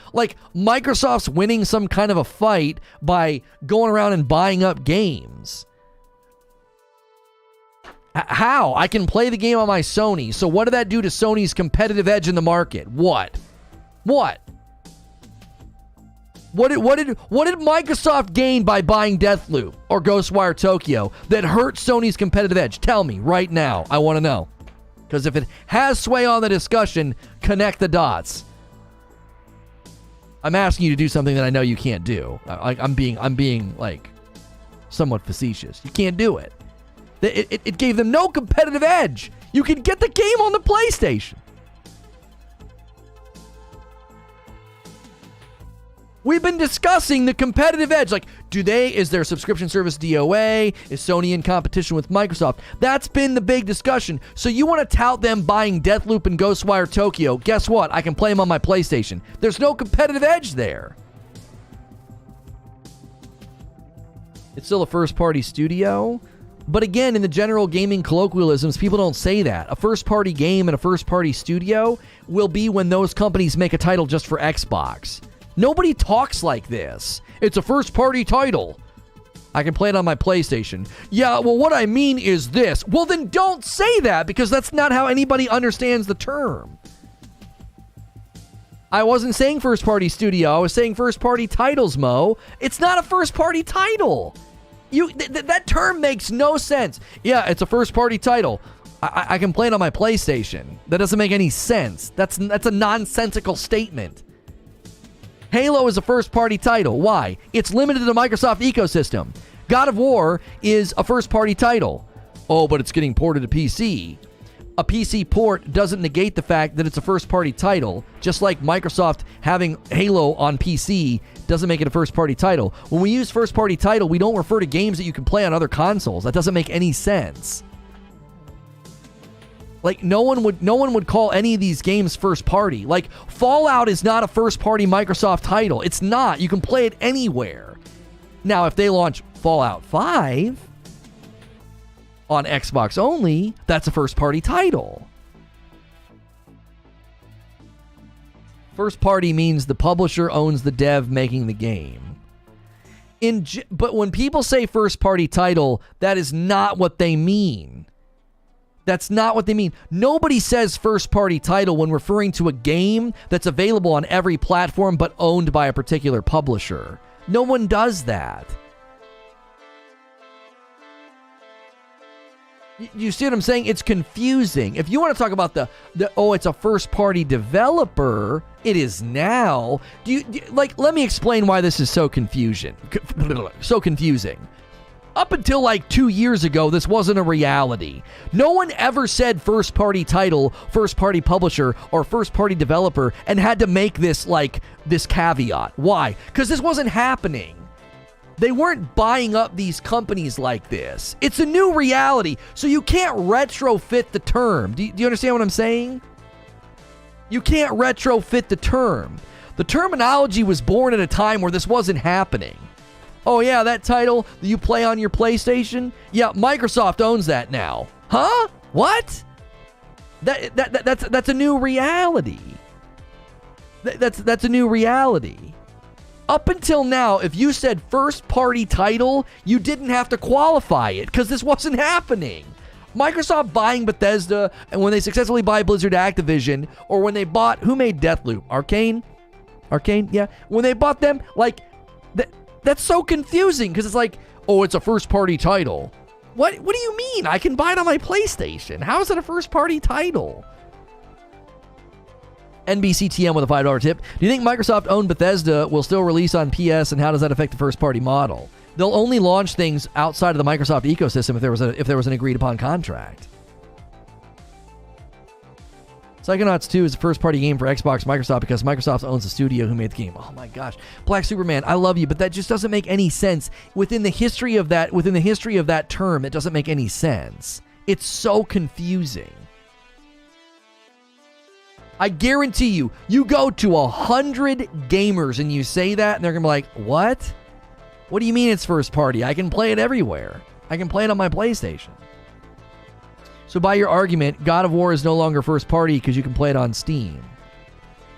Microsoft's winning some kind of a fight by going around and buying up games. How? I can play the game on my Sony. So what did that do to Sony's competitive edge in the market? What? What did Microsoft gain by buying Deathloop or Ghostwire Tokyo that hurt Sony's competitive edge? Tell me right now. I want to know. Because if it has sway on the discussion, connect the dots. I'm asking you to do something that I know you can't do. I'm being like somewhat facetious. You can't do it. It gave them no competitive edge. You can get the game on the PlayStation. We've been discussing the competitive edge. Like, is their subscription service DOA? Is Sony in competition with Microsoft? That's been the big discussion. So you want to tout them buying Deathloop and Ghostwire Tokyo. Guess what? I can play them on my PlayStation. There's no competitive edge there. It's still a first-party studio. But again, in the general gaming colloquialisms, people don't say that. A first-party game and a first-party studio will be when those companies make a title just for Xbox. Nobody talks like this. It's a first-party title. I can play it on my PlayStation. Yeah, well, what I mean is this. Well, then don't say that, because that's not how anybody understands the term. I wasn't saying first-party studio. I was saying first-party titles, Mo. It's not a first-party title. That term makes no sense. Yeah, it's a first-party title. I can play it on my PlayStation. That doesn't make any sense. That's a nonsensical statement. Halo is a first-party title. Why? It's limited to the Microsoft ecosystem. God of War is a first-party title. Oh, but it's getting ported to PC. A PC port doesn't negate the fact that it's a first-party title, just like Microsoft having Halo on PC doesn't make it a first-party title. When we use first-party title, we don't refer to games that you can play on other consoles. That doesn't make any sense. Like, no one would call any of these games first party. Like, Fallout is not a first party Microsoft title. It's not. You can play it anywhere. Now, if they launch Fallout 5 on Xbox only, that's a first party title. First party means the publisher owns the dev making the game. But when people say first party title, that is not what they mean. That's not what they mean. Nobody says first-party title when referring to a game that's available on every platform but owned by a particular publisher. No one does that. You see what I'm saying? It's confusing. If you want to talk about it's a first-party developer, it is now. Let me explain why this is so confusing. Up until like 2 years ago, this wasn't a reality. No one ever said first-party title, first-party publisher, or first-party developer and had to make this caveat. Why? Because this wasn't happening. They weren't buying up these companies like this. It's a new reality, so you can't retrofit the term. Do you understand what I'm saying? You can't retrofit the term. The terminology was born at a time where this wasn't happening. Oh yeah, that title that you play on your PlayStation? Yeah, Microsoft owns that now. Huh? What? That's a new reality. That's a new reality. Up until now, if you said first-party title, you didn't have to qualify it because this wasn't happening. Microsoft buying Bethesda, and when they successfully buy Blizzard Activision, or when they bought, who made Deathloop? Arcane, yeah. When they bought them, like, that's so confusing because it's like, oh, it's a first-party title. What do you mean? I can buy it on my PlayStation. How is it a first-party title? NBCTM with a $5 tip. Do you think Microsoft-owned Bethesda will still release on PS, and how does that affect the first-party model? They'll only launch things outside of the Microsoft ecosystem if there was an agreed-upon contract. Psychonauts 2 is a first-party game for Xbox Microsoft because Microsoft owns the studio who made the game. Oh my gosh. Black Superman, I love you, but that just doesn't make any sense. Within the history of that term, it doesn't make any sense. It's so confusing. I guarantee you go to 100 gamers and you say that, and they're going to be like, what? What do you mean it's first party? I can play it everywhere. I can play it on my PlayStation. So by your argument, God of War is no longer first party because you can play it on Steam.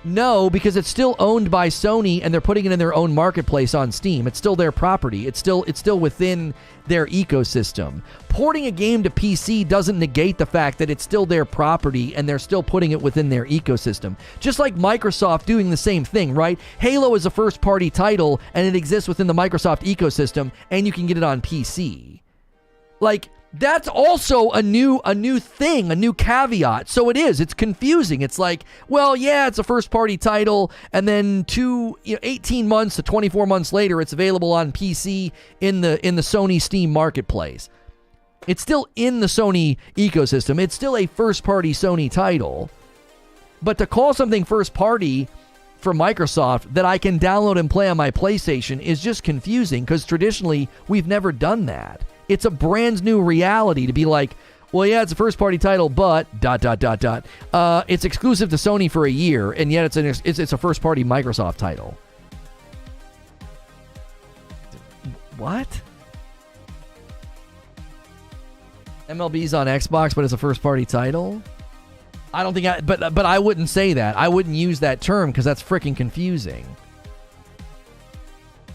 No, because it's still owned by Sony and they're putting it in their own marketplace on Steam. It's still their property. It's still within their ecosystem. Porting a game to PC doesn't negate the fact that it's still their property and they're still putting it within their ecosystem. Just like Microsoft doing the same thing, right? Halo is a first-party title and it exists within the Microsoft ecosystem and you can get it on PC. Like, that's also a new thing, a new caveat. So it's confusing. It's like, well, yeah, it's a first-party title, and then 18 months to 24 months later, it's available on PC in the Sony Steam marketplace. It's still in the Sony ecosystem. It's still a first-party Sony title. But to call something first-party for Microsoft that I can download and play on my PlayStation is just confusing because traditionally we've never done that. It's a brand new reality to be like, well, yeah, it's a first-party title, but ... it's exclusive to Sony for a year, and yet it's a first-party Microsoft title. What? MLB's on Xbox, but it's a first-party title? I don't think but I wouldn't say that. I wouldn't use that term because that's freaking confusing.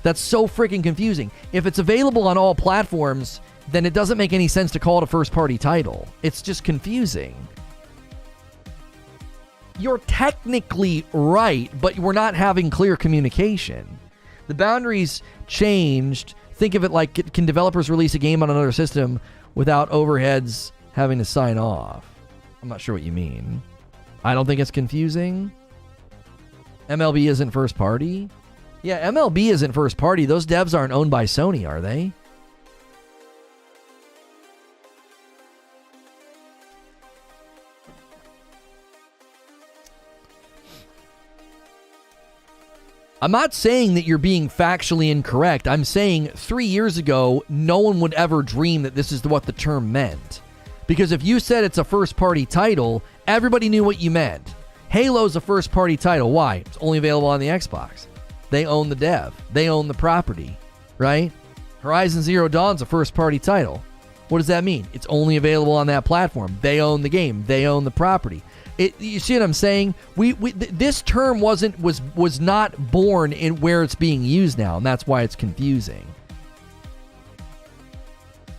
That's so freaking confusing. If it's available on all platforms, then it doesn't make any sense to call it a first-party title. It's just confusing. You're technically right, but we're not having clear communication. The boundaries changed. Think of it like, can developers release a game on another system without overheads having to sign off? I'm not sure what you mean. I don't think it's confusing. MLB isn't first party? Yeah, MLB isn't first party. Those devs aren't owned by Sony, are they? I'm not saying that you're being factually incorrect. I'm saying 3 years ago, no one would ever dream that this is what the term meant. Because if you said it's a first-party title, everybody knew what you meant. Halo's a first-party title. Why? It's only available on the Xbox. They own the dev. They own the property, right? Horizon Zero Dawn's a first-party title. What does that mean? It's only available on that platform. They own the game. They own the property. You see what I'm saying? This term was not born in where it's being used now, and that's why it's confusing.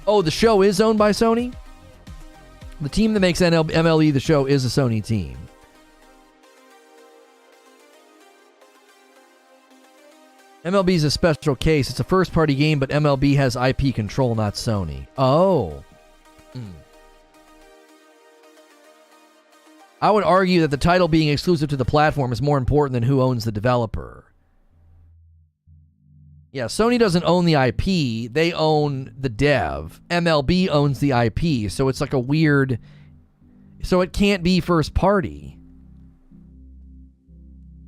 Oh, the show is owned by Sony? The team that makes MLB the show is a Sony team. MLB is a special case. It's a first-party game, but MLB has IP control, not Sony. Oh. I would argue that the title being exclusive to the platform is more important than who owns the developer. Yeah, Sony doesn't own the IP. They own the dev. MLB owns the IP, so it's like a weird... So it can't be first party.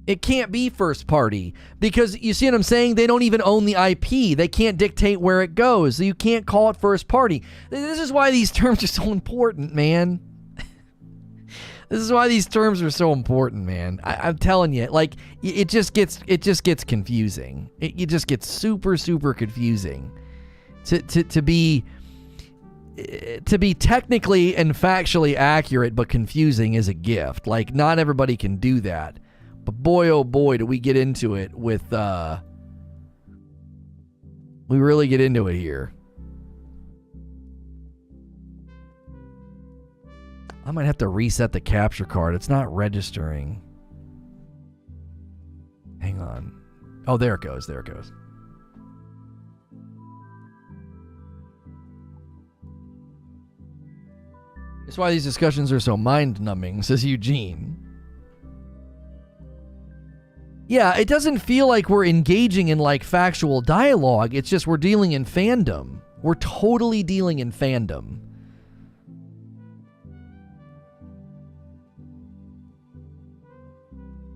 It can't be first party because you see what I'm saying? They don't even own the IP. They can't dictate where it goes. So you can't call it first party. This is why these terms are so important, man. This is why these terms are so important, man. I'm telling you, like, it just gets confusing. It just gets super, super confusing. To be to be technically and factually accurate but confusing is a gift. Like, not everybody can do that. But boy, oh boy, do we get into it with, we really get into it here. I might have to reset the capture card. It's not registering. Hang on. Oh, there it goes. There it goes. That's why these discussions are so mind-numbing, says Eugene. Yeah, it doesn't feel like we're engaging in, like, factual dialogue. It's just we're dealing in fandom. We're totally dealing in fandom.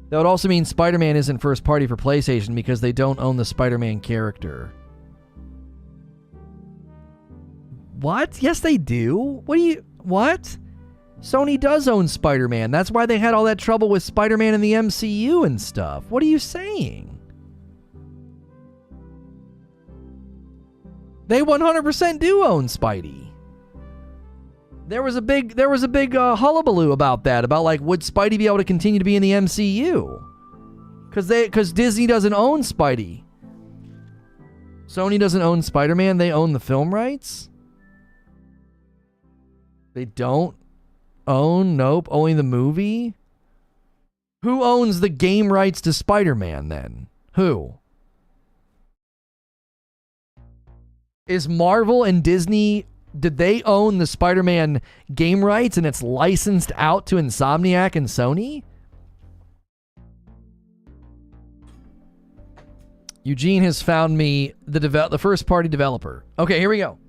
That would also mean Spider-Man isn't first party for PlayStation because they don't own the Spider-Man character. What? Yes, they do. What? Sony does own Spider-Man. That's why they had all that trouble with Spider-Man in the MCU and stuff. What are you saying? They 100% do own Spidey. There was a big hullabaloo about that. About, like, would Spidey be able to continue to be in the MCU? Because Disney doesn't own Spidey. Sony doesn't own Spider-Man. They own the film rights. They don't own, nope, only the movie? Who owns the game rights to Spider-Man then? Who? Is Marvel and Disney, did they own the Spider-Man game rights and it's licensed out to Insomniac and Sony? Eugene has found me the first party developer. Okay, here we go.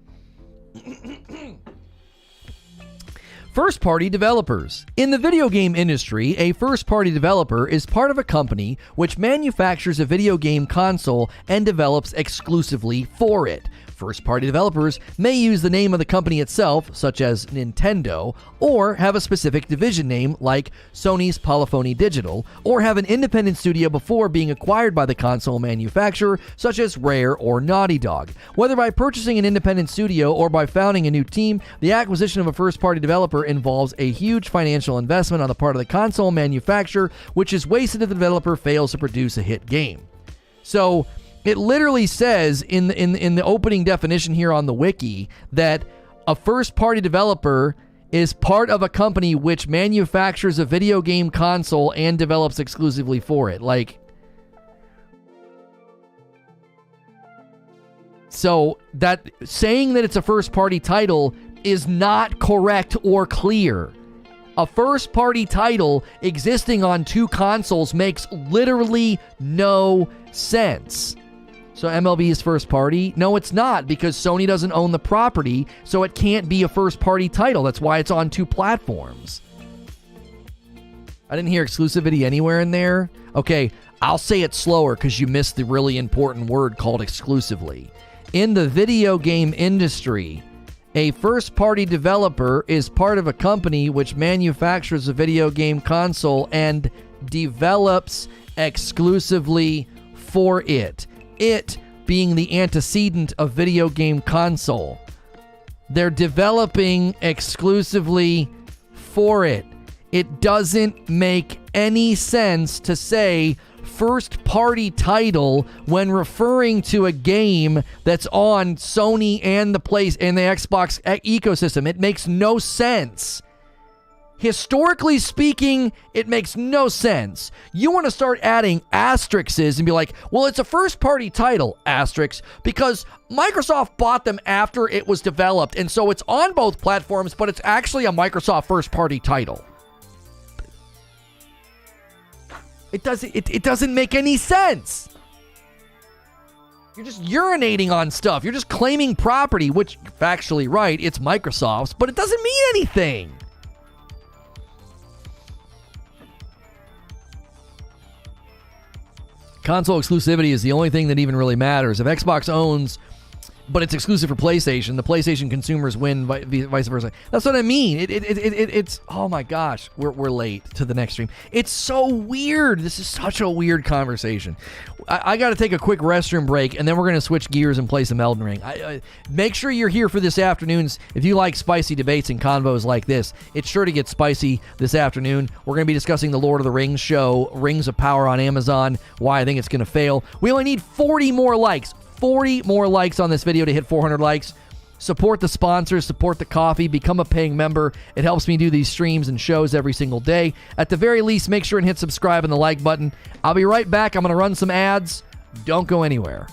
First-party developers. In the video game industry, a first-party developer is part of a company which manufactures a video game console and develops exclusively for it. First-party developers may use the name of the company itself, such as Nintendo, or have a specific division name like Sony's Polyphony Digital, or have an independent studio before being acquired by the console manufacturer, such as Rare or Naughty Dog. Whether by purchasing an independent studio or by founding a new team, the acquisition of a first-party developer involves a huge financial investment on the part of the console manufacturer, which is wasted if the developer fails to produce a hit game. So it literally says in the opening definition here on the wiki that a first-party developer is part of a company which manufactures a video game console and develops exclusively for it. Like, so that saying that it's a first-party title is not correct or clear. A first-party title existing on two consoles makes literally no sense. So MLB is first party? No, it's not, because Sony doesn't own the property, so it can't be a first-party title. That's why it's on two platforms. I didn't hear exclusivity anywhere in there. Okay, I'll say it slower because you missed the really important word called exclusively. In the video game industry, a first-party developer is part of a company which manufactures a video game console and develops exclusively for it. It being the antecedent of video game console. They're developing exclusively for it. It doesn't make any sense to say first-party title when referring to a game that's on Sony and the Xbox ecosystem. It makes no sense. Historically speaking, it makes no sense. You want to start adding asterisks and be like, well, it's a first-party title, asterisk, because Microsoft bought them after it was developed, and so it's on both platforms, but it's actually a Microsoft first-party title. It doesn't make any sense. You're just urinating on stuff. You're just claiming property, which, factually right, it's Microsoft's, but it doesn't mean anything. Console exclusivity is the only thing that even really matters. If Xbox owns but it's exclusive for PlayStation. The PlayStation consumers win, vice versa. That's what I mean. It's oh my gosh, we're late to the next stream. It's so weird. This is such a weird conversation. I got to take a quick restroom break, and then we're going to switch gears and play some Elden Ring. Make sure you're here for this afternoon's. If you like spicy debates and convos like this, it's sure to get spicy this afternoon. We're going to be discussing the Lord of the Rings show, Rings of Power on Amazon, why I think it's going to fail. We only need 40 more likes. 40 more likes on this video to hit 400 likes. Support the sponsors, support the coffee, become a paying member. It helps me do these streams and shows every single day. At the very least, make sure and hit subscribe and the like button. I'll be right back. I'm going to run some ads. Don't go anywhere.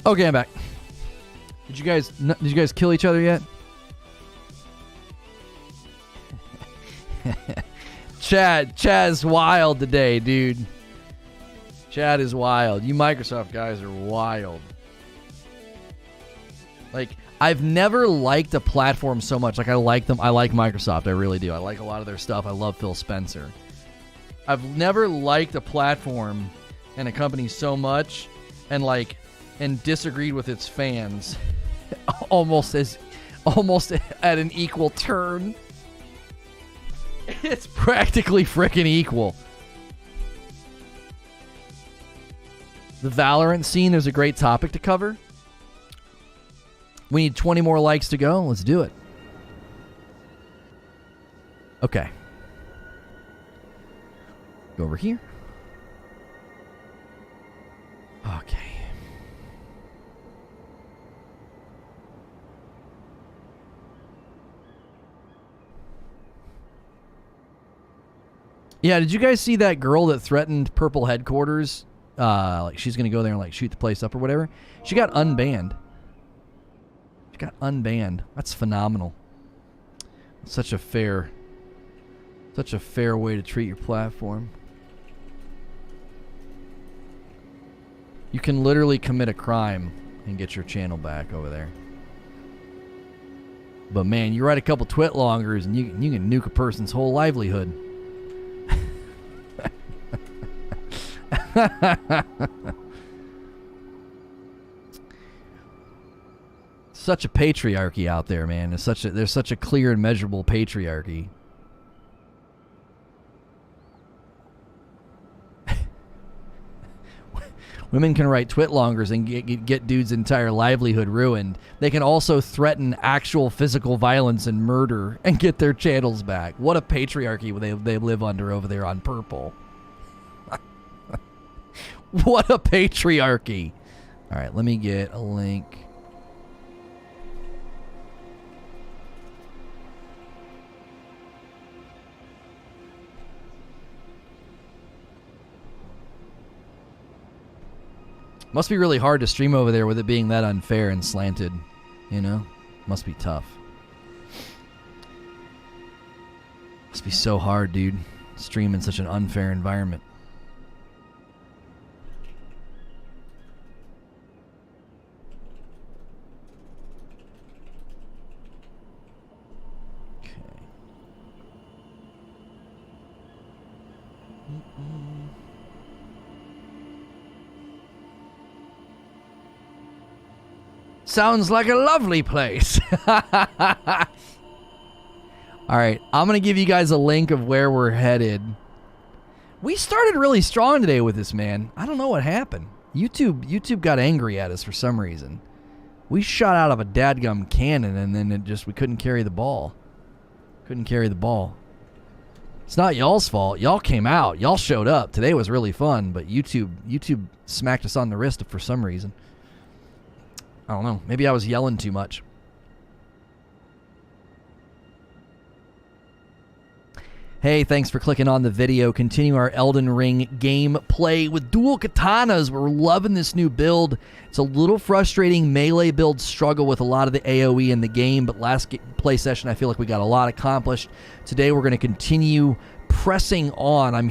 Okay, I'm back. Did you guys kill each other yet? Chad's wild today, dude. Chad is wild. You Microsoft guys are wild. Like, I've never liked a platform so much. Like, I like them. I like Microsoft. I really do. I like a lot of their stuff. I love Phil Spencer. I've never liked a platform and a company so much and disagreed with its fans almost at an equal turn. It's practically freaking equal. The Valorant scene, there's a great topic to cover. We need 20 more likes to go. Let's do it. Okay. Go over here. Okay. Yeah, did you guys see that girl that threatened Purple headquarters? Like she's gonna go there and like shoot the place up or whatever. She got unbanned. That's phenomenal. Such a fair way to treat your platform. You can literally commit a crime and get your channel back over there. But man, you write a couple twit longers and you can nuke a person's whole livelihood. Such a patriarchy out there, man. There's such a clear and measurable patriarchy. Women can write twitlongers and get dudes' entire livelihood ruined. They can also threaten actual physical violence and murder and get their channels back. What a patriarchy they live under over there on Purple. What a patriarchy. All right, let me get a link. Must be really hard to stream over there with it being that unfair and slanted, you know? Must be tough. Must be so hard, dude. Stream in such an unfair environment. Okay. Sounds like a lovely place. All right, I'm going to give you guys a link of where we're headed. We started really strong today with this, man. I don't know what happened. YouTube got angry at us for some reason. We shot out of a dadgum cannon, and then we couldn't carry the ball. Couldn't carry the ball. It's not y'all's fault. Y'all came out. Y'all showed up. Today was really fun, but YouTube smacked us on the wrist for some reason. I don't know. Maybe I was yelling too much. Hey, thanks for clicking on the video. Continue our Elden Ring gameplay with dual katanas. We're loving this new build. It's a little frustrating. Melee builds struggle with a lot of the AoE in the game, but last play session I feel like we got a lot accomplished. Today we're going to continue pressing on. I'm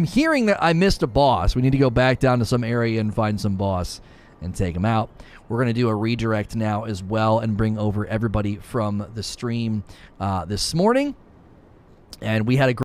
hearing that I missed a boss. We need to go back down to some area and find some boss and take him out. We're going to do a redirect now as well and bring over everybody from the stream this morning. And we had a great